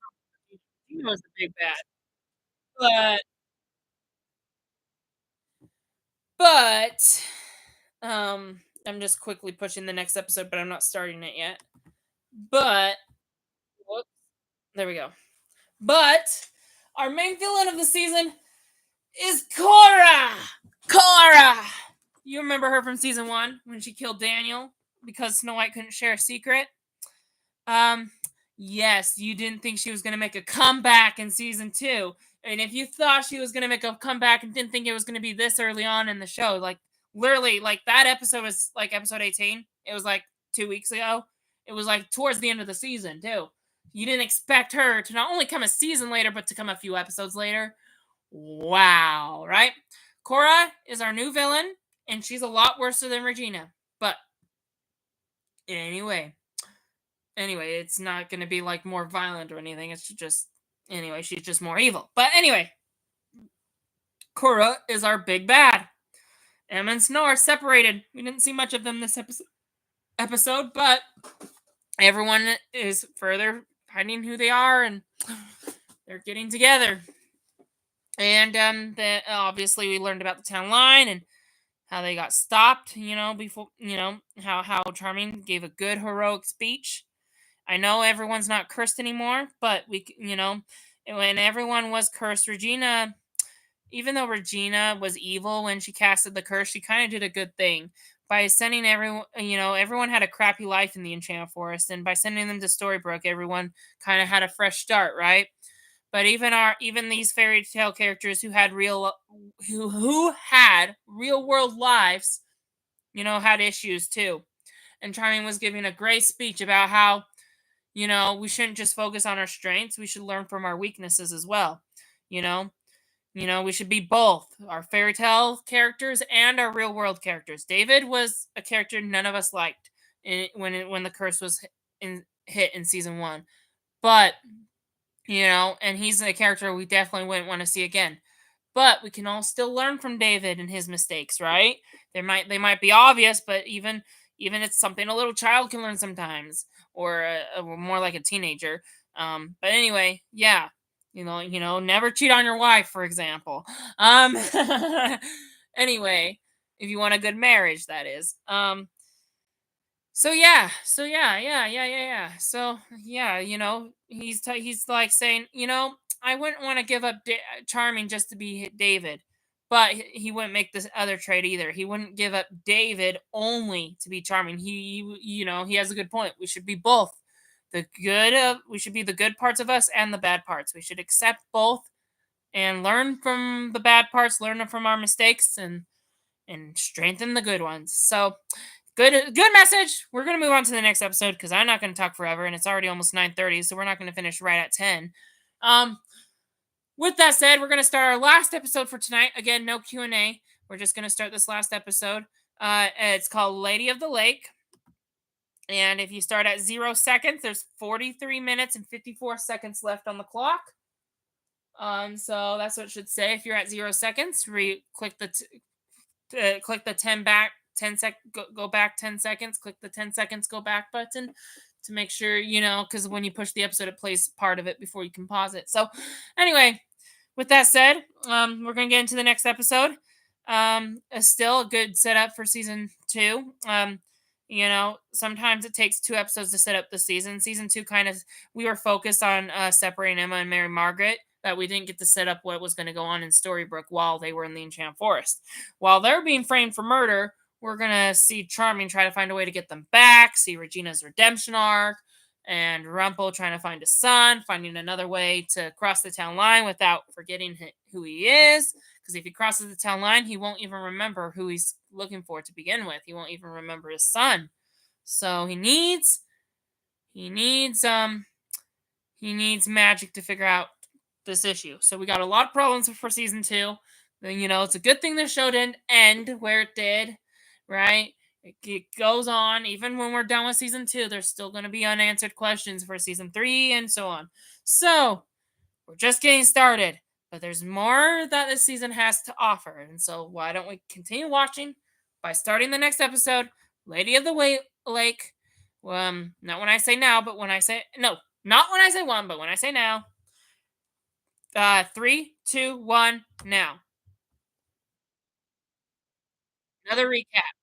Regina was the big bad. But But I'm just quickly pushing the next episode, but I'm not starting it yet. But whoops, there we go. But our main villain of the season is Cora. Cora. You remember her from season 1 when she killed Daniel because Snow White couldn't share a secret? Um, yes, you didn't think she was going to make a comeback in season 2. And if you thought she was going to make a comeback and didn't think it was going to be this early on in the show, like literally, like that episode was like episode 18. It was like 2 weeks ago. It was like towards the end of the season, too. You didn't expect her to not only come a season later, but to come a few episodes later. Wow, right? Cora is our new villain, and she's a lot worse than Regina. But anyway, it's not going to be like more violent or anything. It's just she's just more evil. But anyway, Cora is our big bad. Emma and Snow are separated. We didn't see much of them this episode, but everyone is further finding who they are, and they're getting together. And obviously we learned about the town line and how they got stopped. Before how Charming gave a good heroic speech. I know everyone's not cursed anymore, but when everyone was cursed, Regina, even though Regina was evil when she casted the curse, she kind of did a good thing by sending everyone. Everyone had a crappy life in the Enchanted Forest, and by sending them to Storybrooke, everyone kind of had a fresh start, right? But even these fairy tale characters who had who had real world lives, had issues too. And Charming was giving a great speech about how we shouldn't just focus on our strengths. We should learn from our weaknesses as well. We should be both our fairy tale characters and our real world characters. David was a character none of us liked when the curse was hit in season 1. But, and he's a character we definitely wouldn't want to see again. But we can all still learn from David and his mistakes, right? They might be obvious, but even it's something a little child can learn sometimes, or more like a teenager. But anyway, yeah, never cheat on your wife, for example. Anyway, if you want a good marriage, that is. So yeah. So yeah, he's like saying, I wouldn't want to give up Charming just to be David. But he wouldn't make this other trade either. He wouldn't give up David only to be Charming. He has a good point. We should be both. We should be the good parts of us and the bad parts. We should accept both and learn from the bad parts, learn from our mistakes, and strengthen the good ones. So good message. We're gonna move on to the next episode because I'm not gonna talk forever, and it's already almost 9:30, so we're not gonna finish right at 10. With that said, we're gonna start our last episode for tonight. Again, no Q&A. We're just gonna start this last episode. It's called Lady of the Lake. And if you start at 0 seconds, there's 43 minutes and 54 seconds left on the clock. So that's what it should say. If you're at 0 seconds, click the 10 back 10 go back 10 seconds. Click the 10 seconds go back button to make sure because when you push the episode, it plays part of it before you can pause it. So anyway, with that said, we're gonna get into the next episode. Still a good setup for season 2. Sometimes it takes 2 episodes to set up the season. Season 2 we were focused on separating Emma and Mary Margaret, that we didn't get to set up what was going to go on in Storybrooke while they were in the Enchanted Forest. While they're being framed for murder, we're going to see Charming try to find a way to get them back, see Regina's redemption arc, and Rumpel trying to find his son, finding another way to cross the town line without forgetting who he is. Because if he crosses the town line, he won't even remember who he's looking for to begin with. He won't even remember his son. So he needs He needs he needs magic to figure out this issue. So we got a lot of problems for season two. You know, it's a good thing the show didn't end where it did, right? It goes on even when we're done with season two. There's still going to be unanswered questions for season three and so on. So we're just getting started, but there's more that this season has to offer. And so why don't we continue watching by starting the next episode, Lady of the Lake. Not when I say now, but when I say no, not when I say one, but when I say now. Three, two, one, now. Another recap.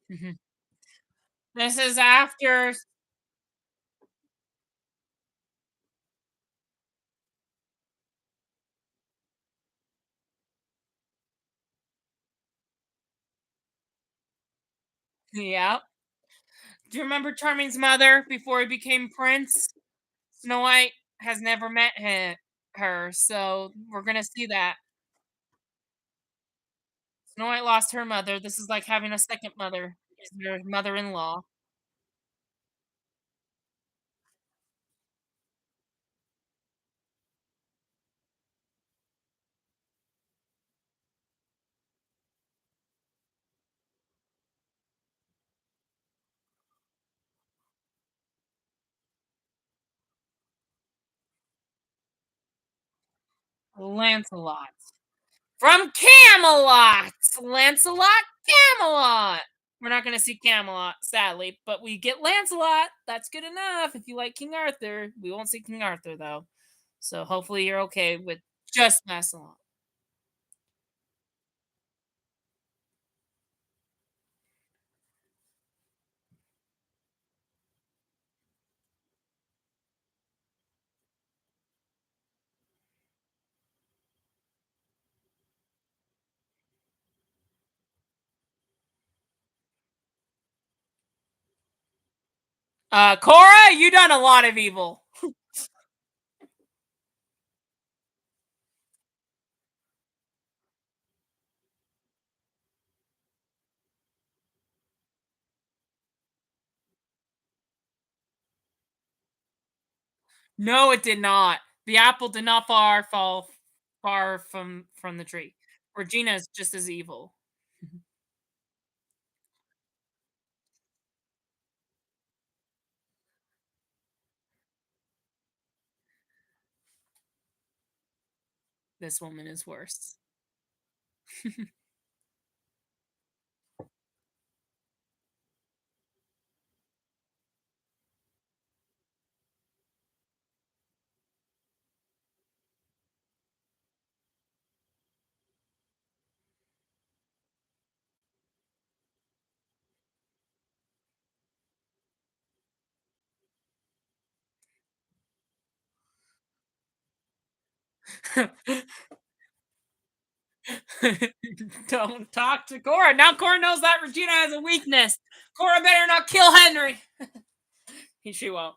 Mhm. This is after. Yep. Do you remember Charming's mother before he became prince? Snow White has never met her, so we're gonna see that. Snow White lost her mother. This is like having a second mother. Is your mother-in-law. Lancelot. From Camelot! Lancelot Camelot! We're not going to see Camelot, sadly, but we get Lancelot. That's good enough. If you like King Arthur, we won't see King Arthur, though. So hopefully you're okay with just Lancelot. Cora, you done a lot of evil. No, it did not. The apple did not fall far from the tree. Regina is just as evil. This woman is worse. Don't talk to Cora. Now Cora knows that Regina has a weakness. Cora better not kill Henry. She won't.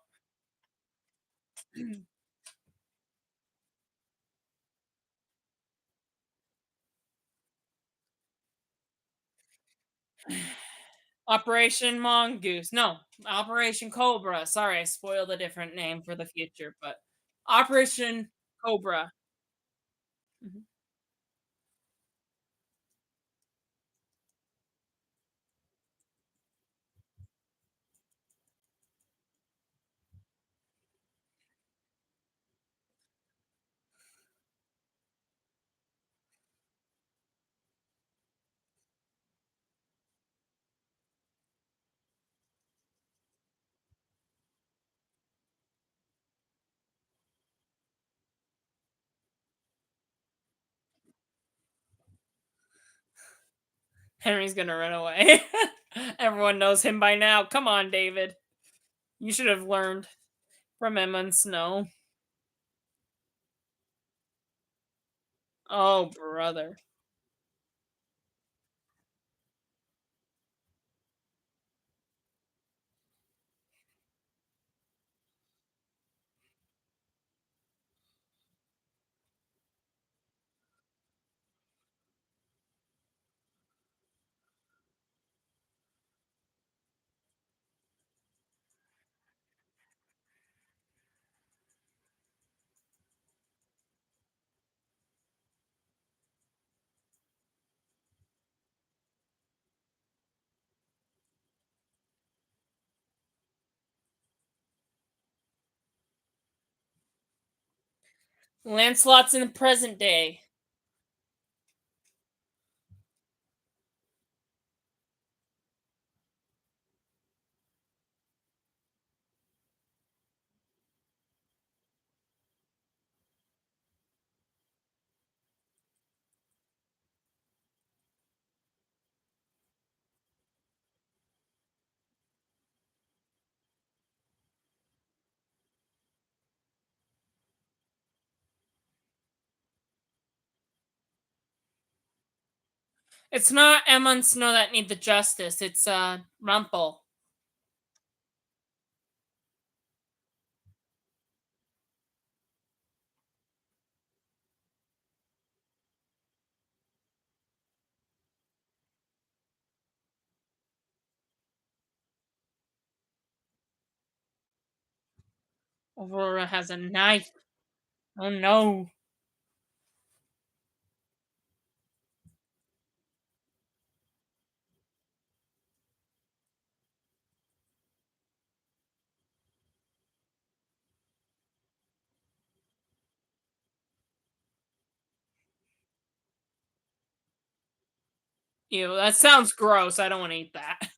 Operation Mongoose. No, Operation Cobra. Sorry, I spoiled a different name for the future, but Operation Cobra. Mhm. Henry's gonna run away. Everyone knows him by now. Come on, David. You should have learned from Emma and Snow. Oh, brother. Lancelot's in the present day. It's not Emma and Snow that need the justice. It's Rumple. Aurora has a knife. Oh no. Ew, that sounds gross. I don't want to eat that.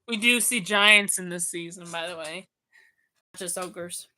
We do see giants in this season, by the way. Not just ogres.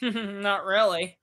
Not really.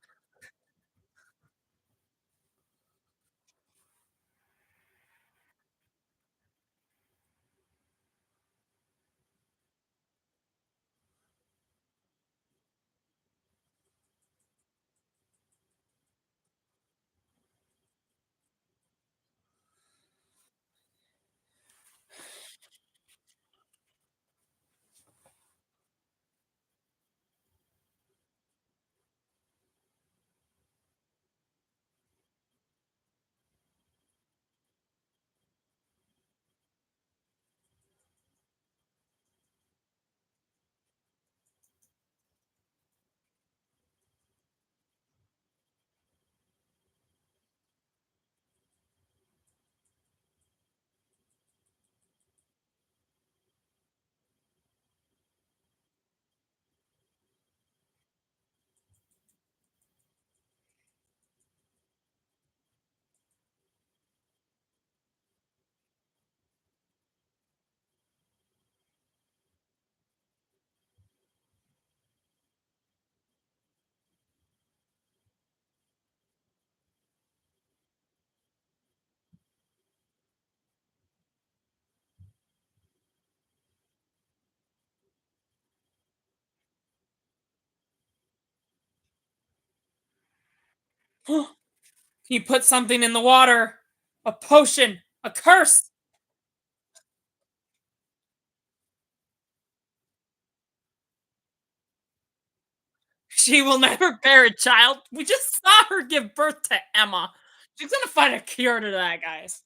You put something in the water. A potion. A curse. She will never bear a child. We just saw her give birth to Emma. She's gonna find a cure to that, guys.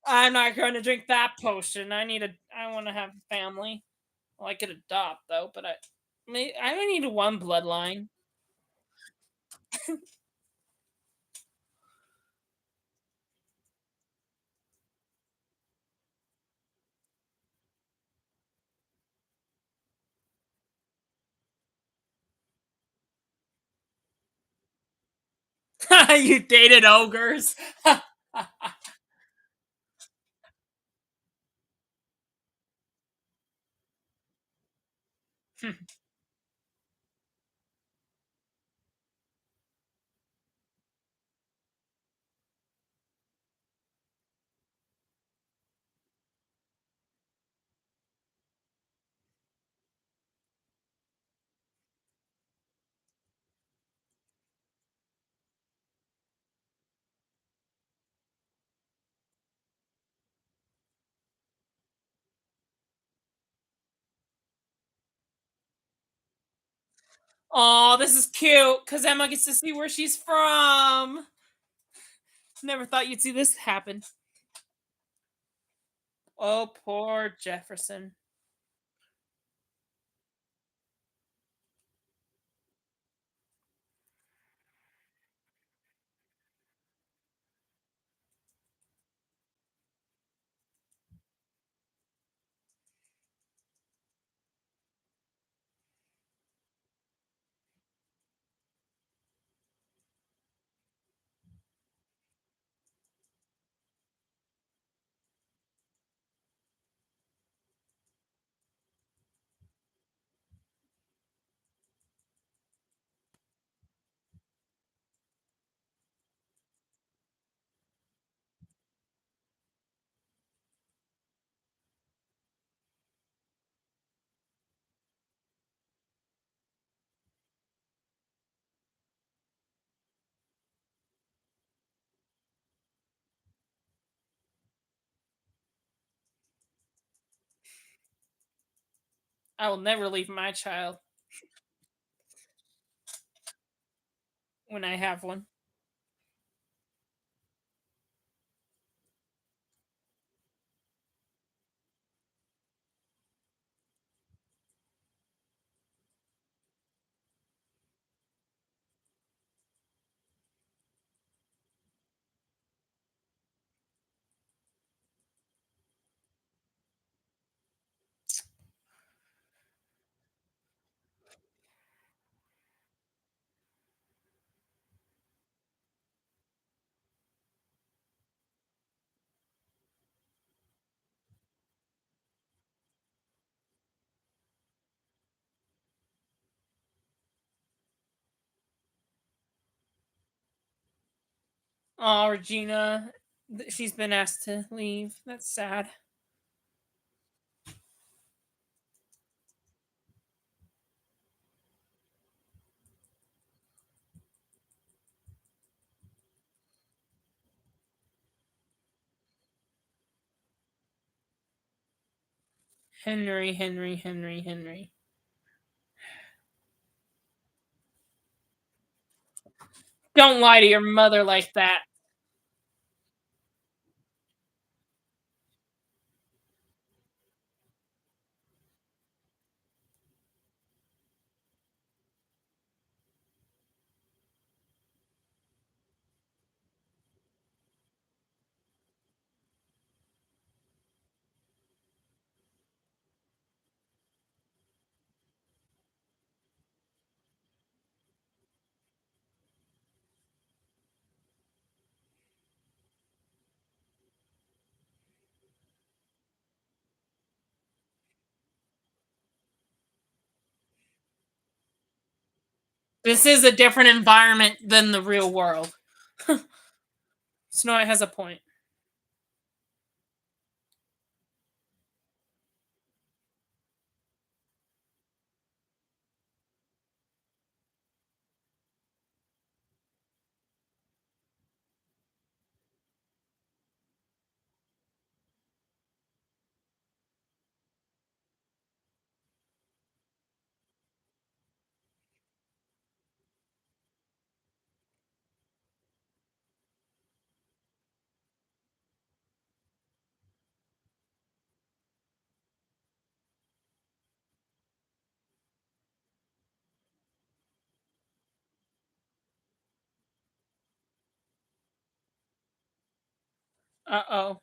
I'm not going to drink that potion. I want to have a family. Well, I could adopt though, but I only need one bloodline. You dated ogres. Oh, this is cute because Emma gets to see where she's from. Never thought you'd see this happen. Oh, poor Jefferson. I will never leave my child when I have one. Oh, Regina, she's been asked to leave. That's sad. Henry, Henry, Henry, Henry. Don't lie to your mother like that. This is a different environment than the real world. Snow White has a point. Uh-oh.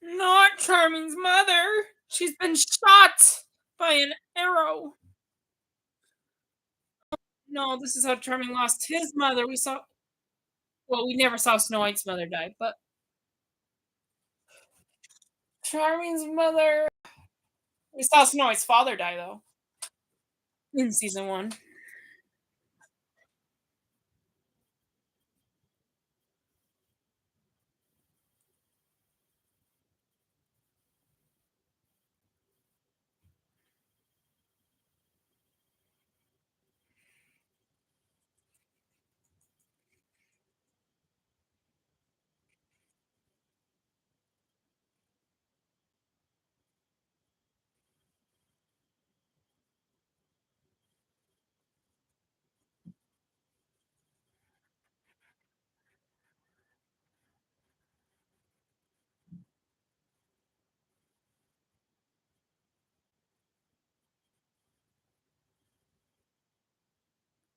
Not Charming's mother. She's been shot by an arrow. No, this is how Charming lost his mother. We never saw Snow White's mother die, but Charming's mother. We saw Snow White's father die, though, in season one.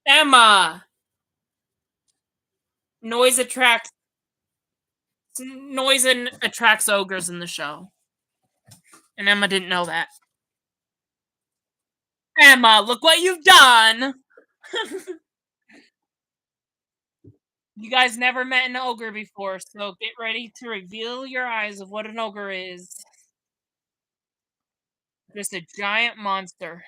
Emma! Noise attracts attracts ogres in the show. And Emma didn't know that. Emma, look what you've done! You guys never met an ogre before, so get ready to reveal your eyes of what an ogre is. Just a giant monster.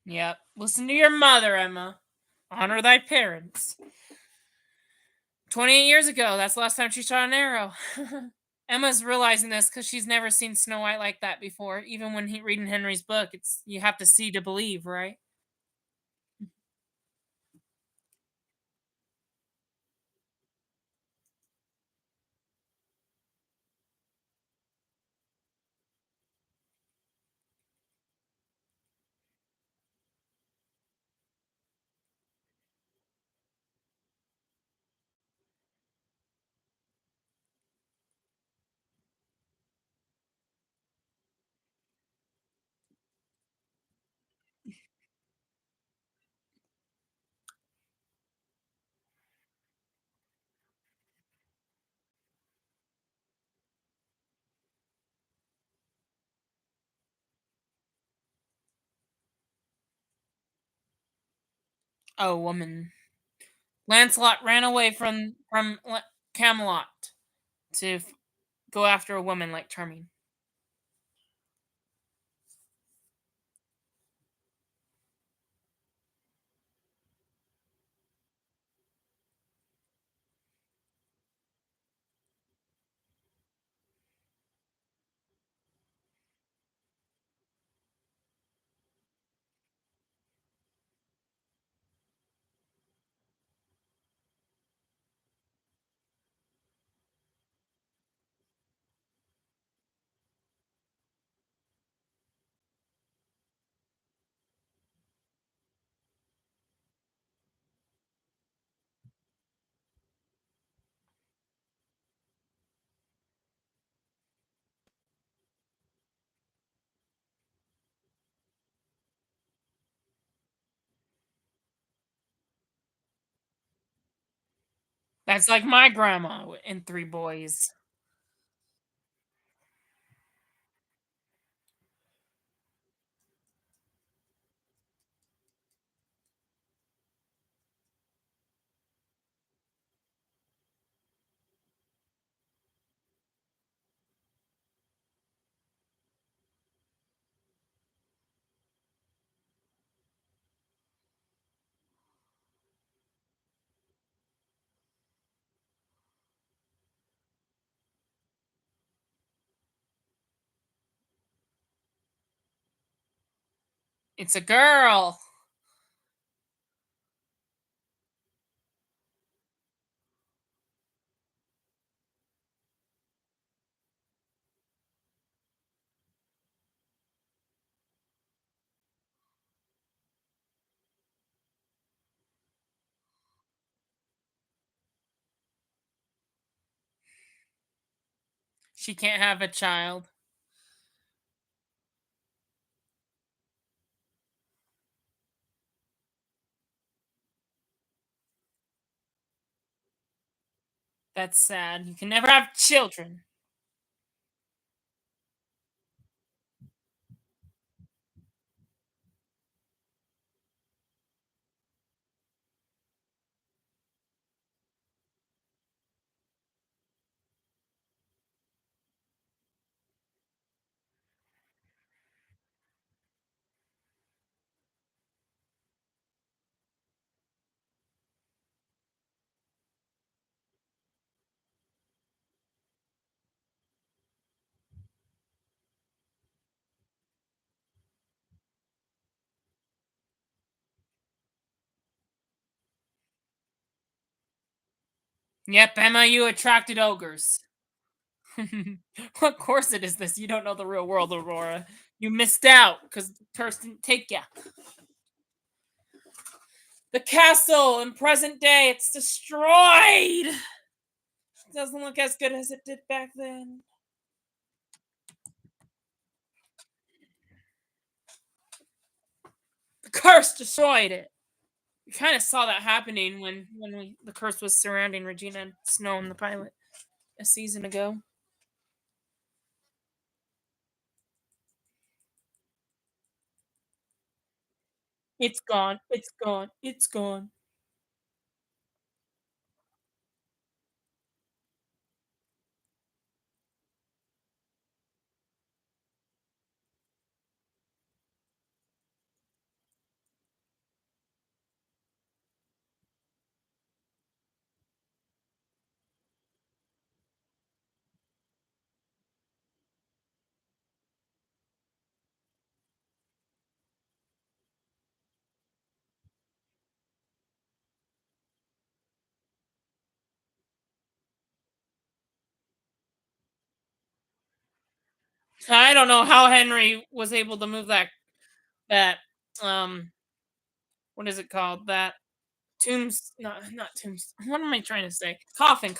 Yep. Listen to your mother, Emma. Honor thy parents. 28 years ago, that's the last time she shot an arrow. Emma's realizing this because she's never seen Snow White like that before. Even when reading Henry's book, it's you have to see to believe, right? Oh, woman. Lancelot ran away from Camelot to go after a woman like Charming. That's like my grandma and three boys. It's a girl. She can't have a child. That's sad. You can never have children. Yep, Emma, you attracted ogres. What corset is this? You don't know the real world, Aurora. You missed out because Curse didn't take ya. The castle in present day, it's destroyed. It doesn't look as good as it did back then. The curse destroyed it. We kind of saw that happening when the curse was surrounding Regina Snow in the pilot a season ago. It's gone. It's gone. It's gone. I don't know how Henry was able to move that um what is it called? That tombs not tombs. What am I trying to say? Coffin.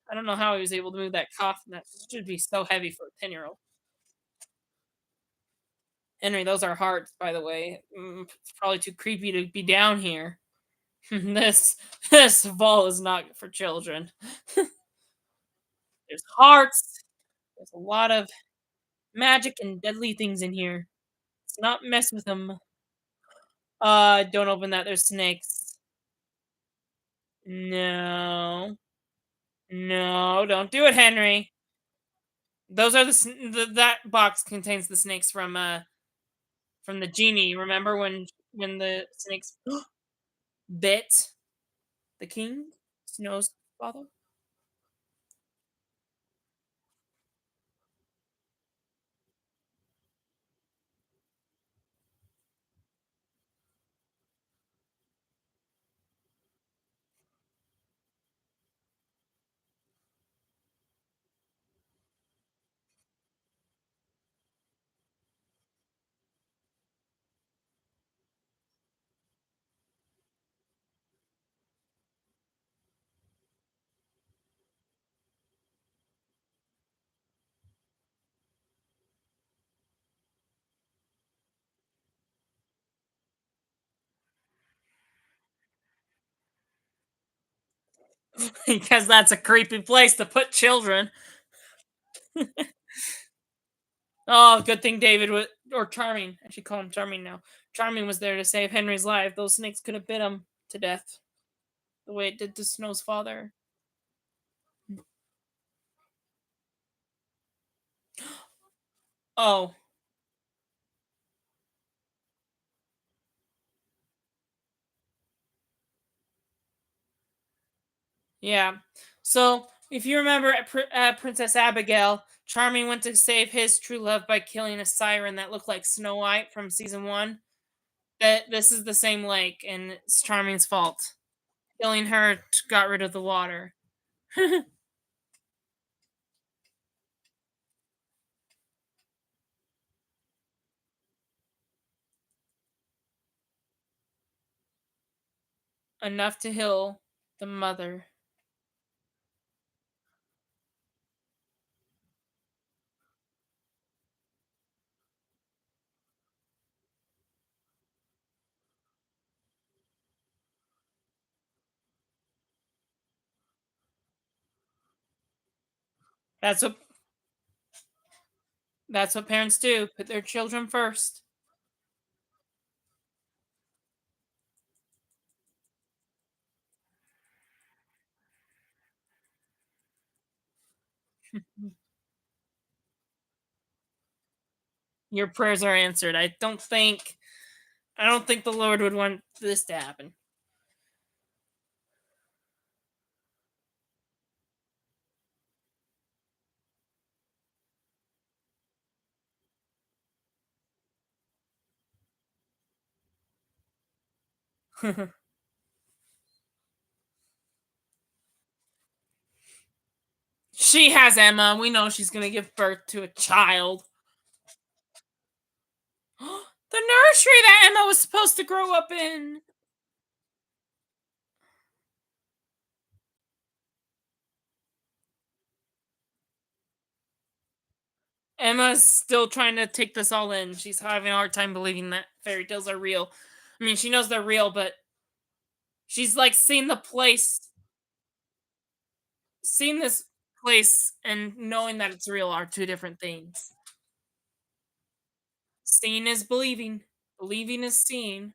I don't know how he was able to move that coffin. That should be so heavy for a 10-year-old. Henry, those are hearts, by the way. It's probably too creepy to be down here. this this vault is not for children. There's hearts. There's a lot of magic and deadly things in here. Let's not mess with them. Don't open that. There's snakes. No. No, don't do it, Henry. Those are that box contains the snakes from the genie. Remember when the snakes bit the king, Snow's father? Because that's a creepy place to put children. Oh, good thing David was, or Charming. I should call him Charming now. Charming was there to save Henry's life. Those snakes could have bit him to death the way it did to Snow's father. Oh, yeah. So, if you remember Princess Abigail, Charming went to save his true love by killing a siren that looked like Snow White from season one. That this is the same lake, and it's Charming's fault. Killing her got rid of the water. Enough to heal the mother. That's what that's what parents do. Put their children first. Your prayers are answered. I don't think the Lord would want this to happen. She has Emma. We know she's gonna give birth to a child. The nursery that Emma was supposed to grow up in. Emma's still trying to take this all in. She's having a hard time believing that fairy tales are real. I mean, she knows they're real, but she's like seeing this place and knowing that it's real are two different things. Seeing is believing. Believing is seeing.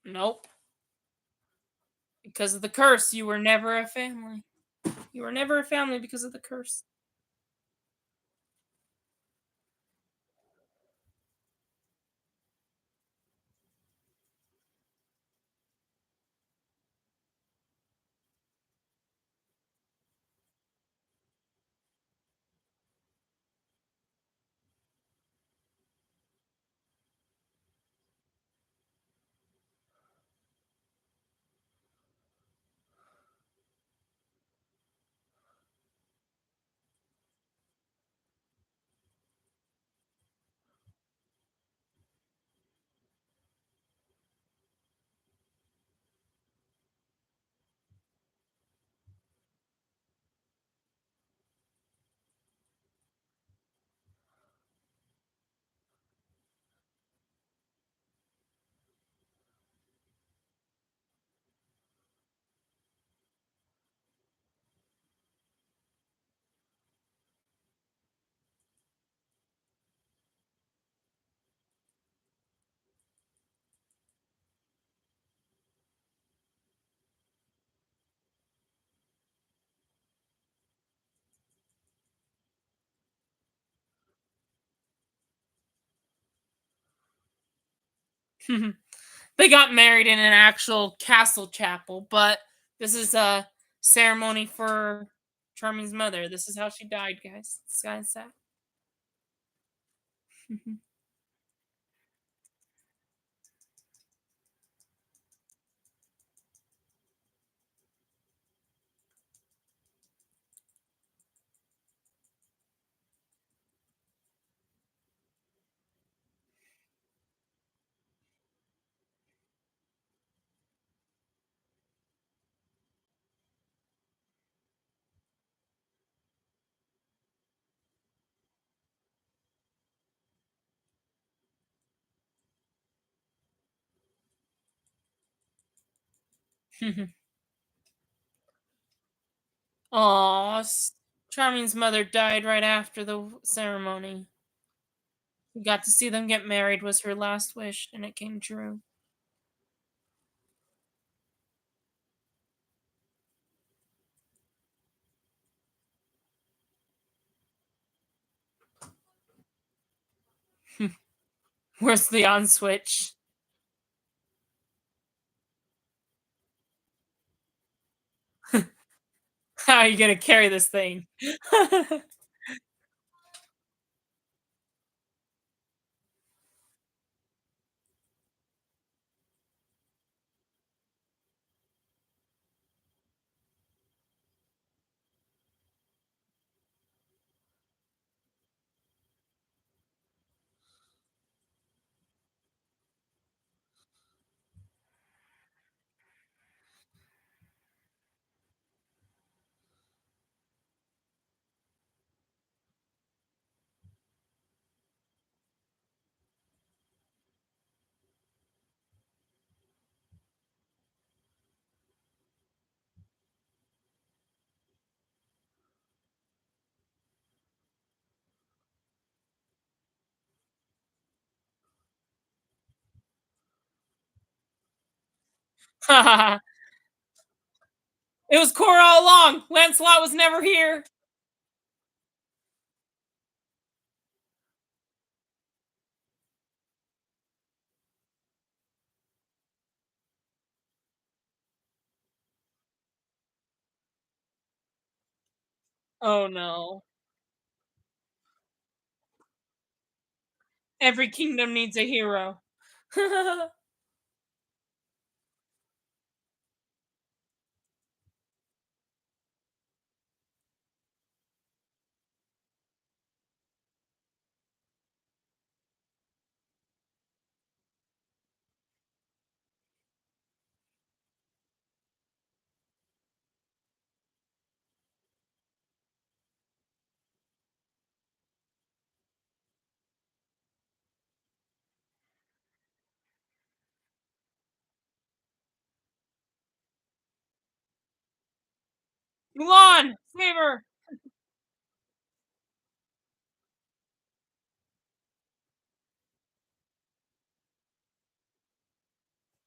Nope. Because of the curse, you were never a family. You were never a family because of the curse. They got married in an actual castle chapel, but this is a ceremony for Charming's mother. This is how she died, guys. It's kind of sad. Aw, Charming's mother died right after the ceremony. We got to see them get married was her last wish, and it came true. Where's the on switch? How are you gonna carry this thing? It was Cora all along. Lancelot was never here. Oh no. Every kingdom needs a hero. Mulan, save her.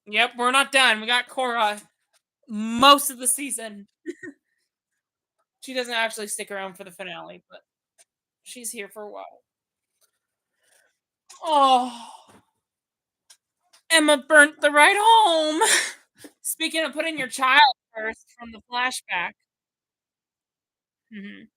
Yep, we're not done. We got Cora most of the season. She doesn't actually stick around for the finale, but she's here for a while. Oh, Emma burnt the ride home. Speaking of putting your child first from the flashback. Mhm.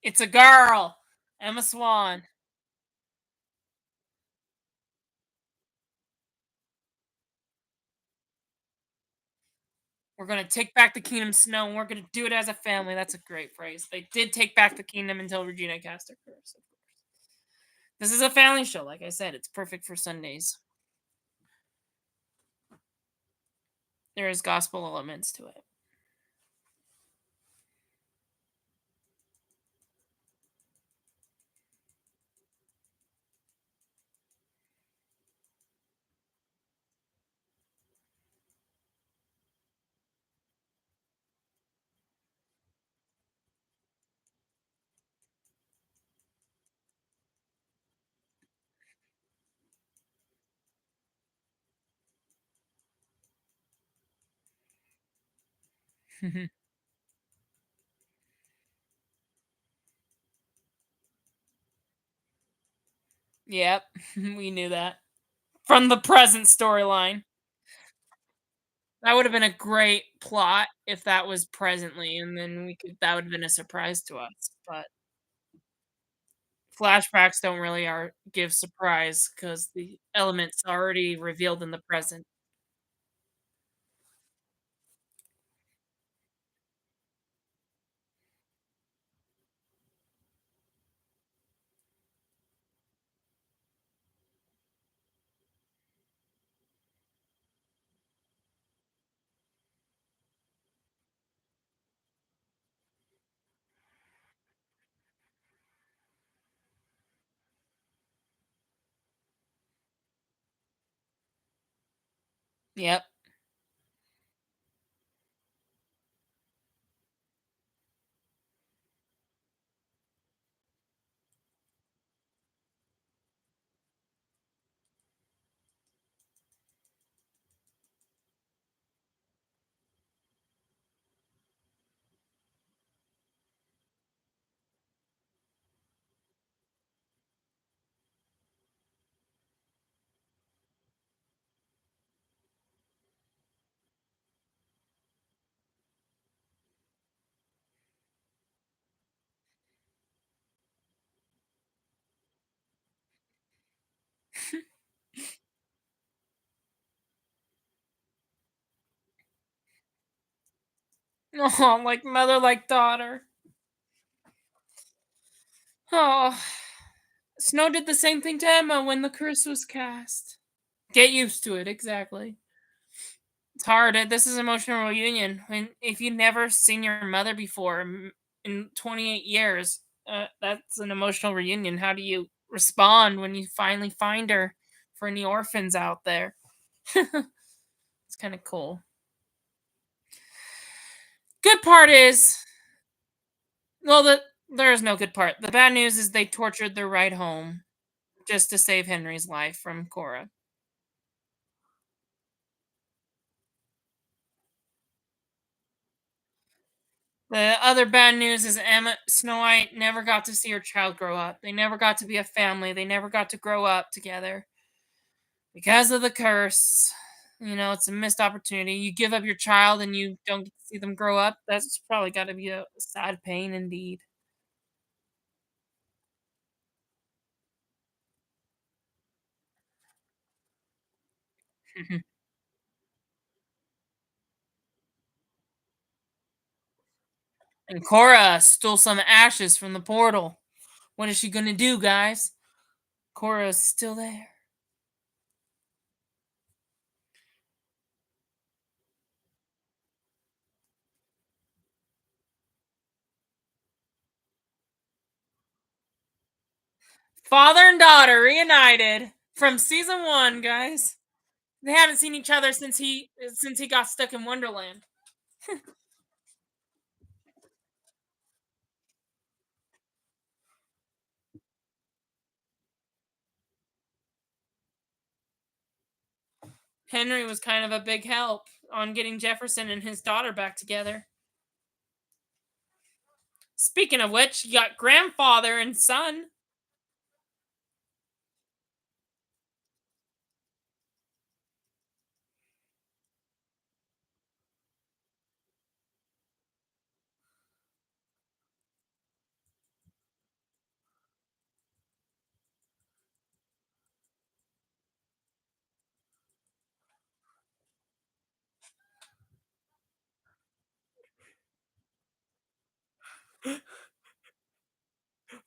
It's a girl. Emma Swan. We're gonna take back the kingdom, Snow, and we're gonna do it as a family. That's a great phrase. They did take back the kingdom until Regina cast her curse. This is a family show, like I said. It's perfect for Sundays. There is gospel elements to it. Yep, we knew that from the present storyline. That would have been a great plot if that was presently, and then we could that would have been a surprise to us. But flashbacks don't really are give surprise because the elements already revealed in the present. Yep. Oh, like mother, like daughter. Oh, Snow did the same thing to Emma when the curse was cast. Get used to it, exactly. It's hard. This is emotional reunion. When if you've never seen your mother before in 28 years, that's an emotional reunion. How do you respond when you finally find her for any orphans out there? It's kind of cool. Good part is, well, there is no good part. The bad news is they tortured their ride home just to save Henry's life from Cora. The other bad news is Emma Snow White never got to see her child grow up. They never got to be a family. They never got to grow up together because of the curse. You know, it's a missed opportunity. You give up your child and you don't get to see them grow up. That's probably got to be a sad pain indeed. And Cora stole some ashes from the portal. What is she gonna do, guys? Cora's still there. Father and daughter reunited from season one, guys. They haven't seen each other since he got stuck in Wonderland. Henry was kind of a big help on getting Jefferson and his daughter back together. Speaking of which, you got grandfather and son.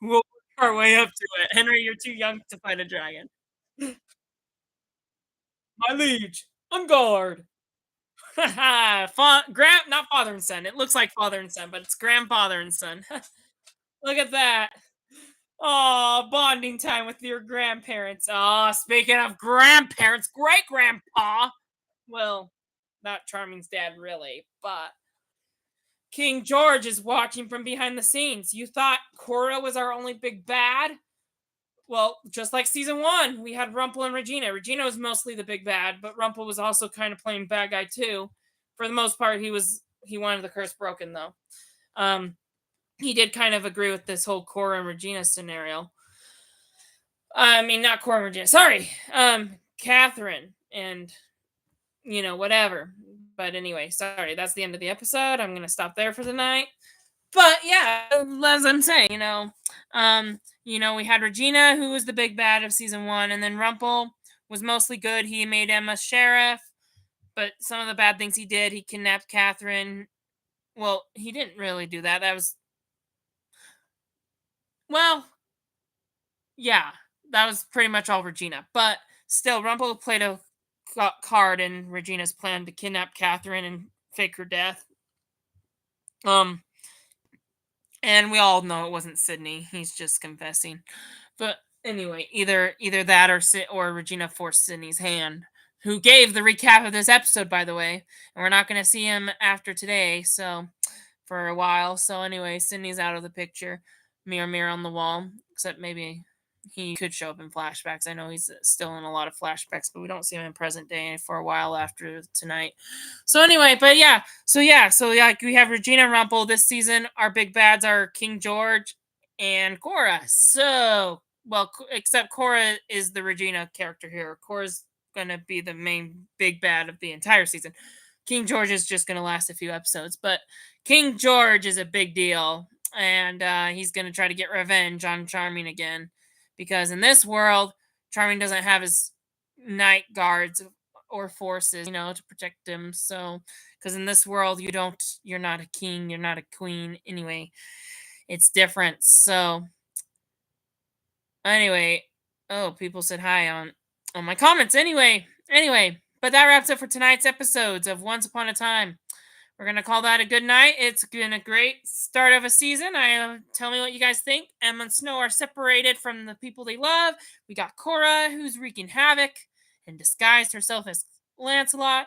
We'll work our way up to it. Henry, you're too young to fight a dragon. My liege, on guard. Not father and son. It looks like father and son, but it's grandfather and son. Look at that. Oh, bonding time with your grandparents. Oh, speaking of grandparents, great grandpa. Well, not Charming's dad, really, but King George is watching from behind the scenes. You thought Cora was our only big bad? Well, just like season one, we had Rumple and Regina. Regina was mostly the big bad, but Rumple was also kind of playing bad guy too. For the most part, he wanted the curse broken though. Um, he did kind of agree with this whole Cora and Regina scenario. I mean, not Cora and Regina. Sorry, Catherine and whatever. But anyway, sorry. That's the end of the episode. I'm gonna stop there for the night. But yeah, as I'm saying, we had Regina, who was the big bad of season one, and then Rumple was mostly good. He made Emma sheriff, but some of the bad things he did, he kidnapped Catherine. Well, he didn't really do that. Yeah, that was pretty much all Regina. But still, Rumple played a card in Regina's plan to kidnap Catherine and fake her death. And we all know it wasn't Sydney. He's just confessing. But anyway, either that or Regina forced Sydney's hand, who gave the recap of this episode, by the way. And we're not going to see him after today, so for a while. So anyway, Sydney's out of the picture. Mirror, mirror on the wall. Except maybe he could show up in flashbacks. I know he's still in a lot of flashbacks, but we don't see him in present day for a while after tonight. So anyway, but yeah, so we have Regina and Rumple this season. Our big bads are King George and Cora. So, well, except Cora is the Regina character here. Cora's gonna be the main big bad of the entire season. King George is just gonna last a few episodes, but King George is a big deal, and he's gonna try to get revenge on Charming again, because in this world, Charming doesn't have his night guards or forces, to protect him. So, because in this world, you're not a king, you're not a queen. Anyway, it's different. So, anyway, oh, people said hi on my comments. Anyway, but that wraps up for tonight's episodes of Once Upon a Time. We're gonna call that a good night. It's been a great start of a season. Tell me what you guys think. Emma and Snow are separated from the people they love. We got Cora, who's wreaking havoc and disguised herself as Lancelot.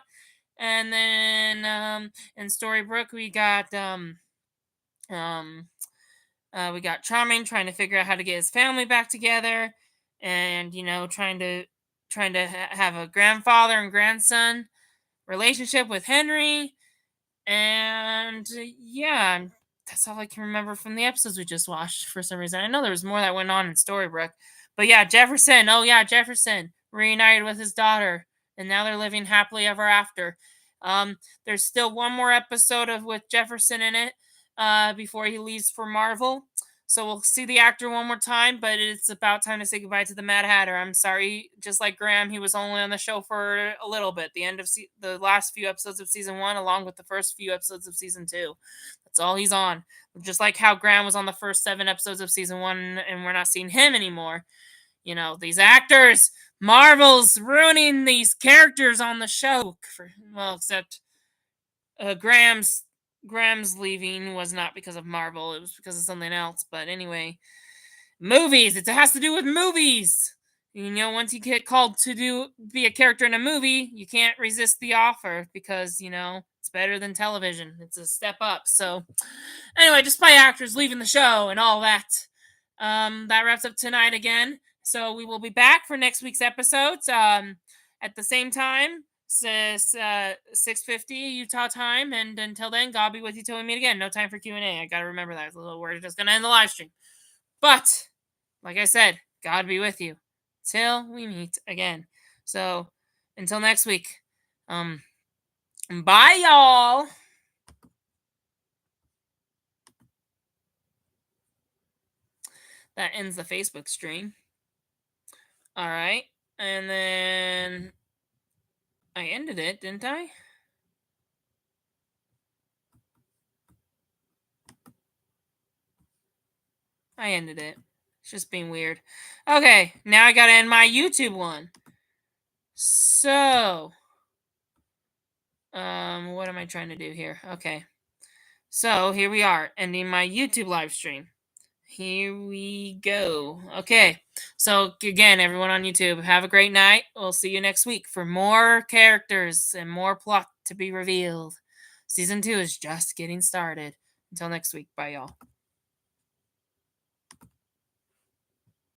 And then in Storybrooke, we got Charming trying to figure out how to get his family back together, and trying to have a grandfather and grandson relationship with Henry. And yeah, that's all I can remember from the episodes we just watched for some reason. I know there was more that went on in Storybrooke. But yeah, Jefferson. Oh yeah, Jefferson reunited with his daughter, and now they're living happily ever after. There's still one more episode with Jefferson in it before he leaves for Marvel. So we'll see the actor one more time, but it's about time to say goodbye to the Mad Hatter. I'm sorry, just like Graham, he was only on the show for a little bit. The end of the last few episodes of season one, along with the first few episodes of season two. That's all he's on. Just like how Graham was on the first 7 episodes of season one, and we're not seeing him anymore. These actors, Marvel's ruining these characters on the show. Except Graham's leaving was not because of Marvel. It was because of something else. But anyway, movies. It has to do with movies. Once you get called to be a character in a movie, you can't resist the offer because, it's better than television. It's a step up. So anyway, despite actors leaving the show and all that, that wraps up tonight again. So we will be back for next week's episodes at the same time. 6:50 Utah time, and until then, God be with you till we meet again. No time for Q&A. I gotta remember that. It's a little word. Just gonna end the live stream. But like I said, God be with you till we meet again. So until next week, bye y'all. That ends the Facebook stream. All right, and then I ended it, didn't I? I ended it. It's just being weird. Okay, now I gotta end my YouTube one. So, what am I trying to do here? Okay. So, here we are, ending my YouTube live stream. Here we go. Okay. So, again, everyone on YouTube, have a great night. We'll see you next week for more characters and more plot to be revealed. Season 2 is just getting started. Until next week. Bye, y'all.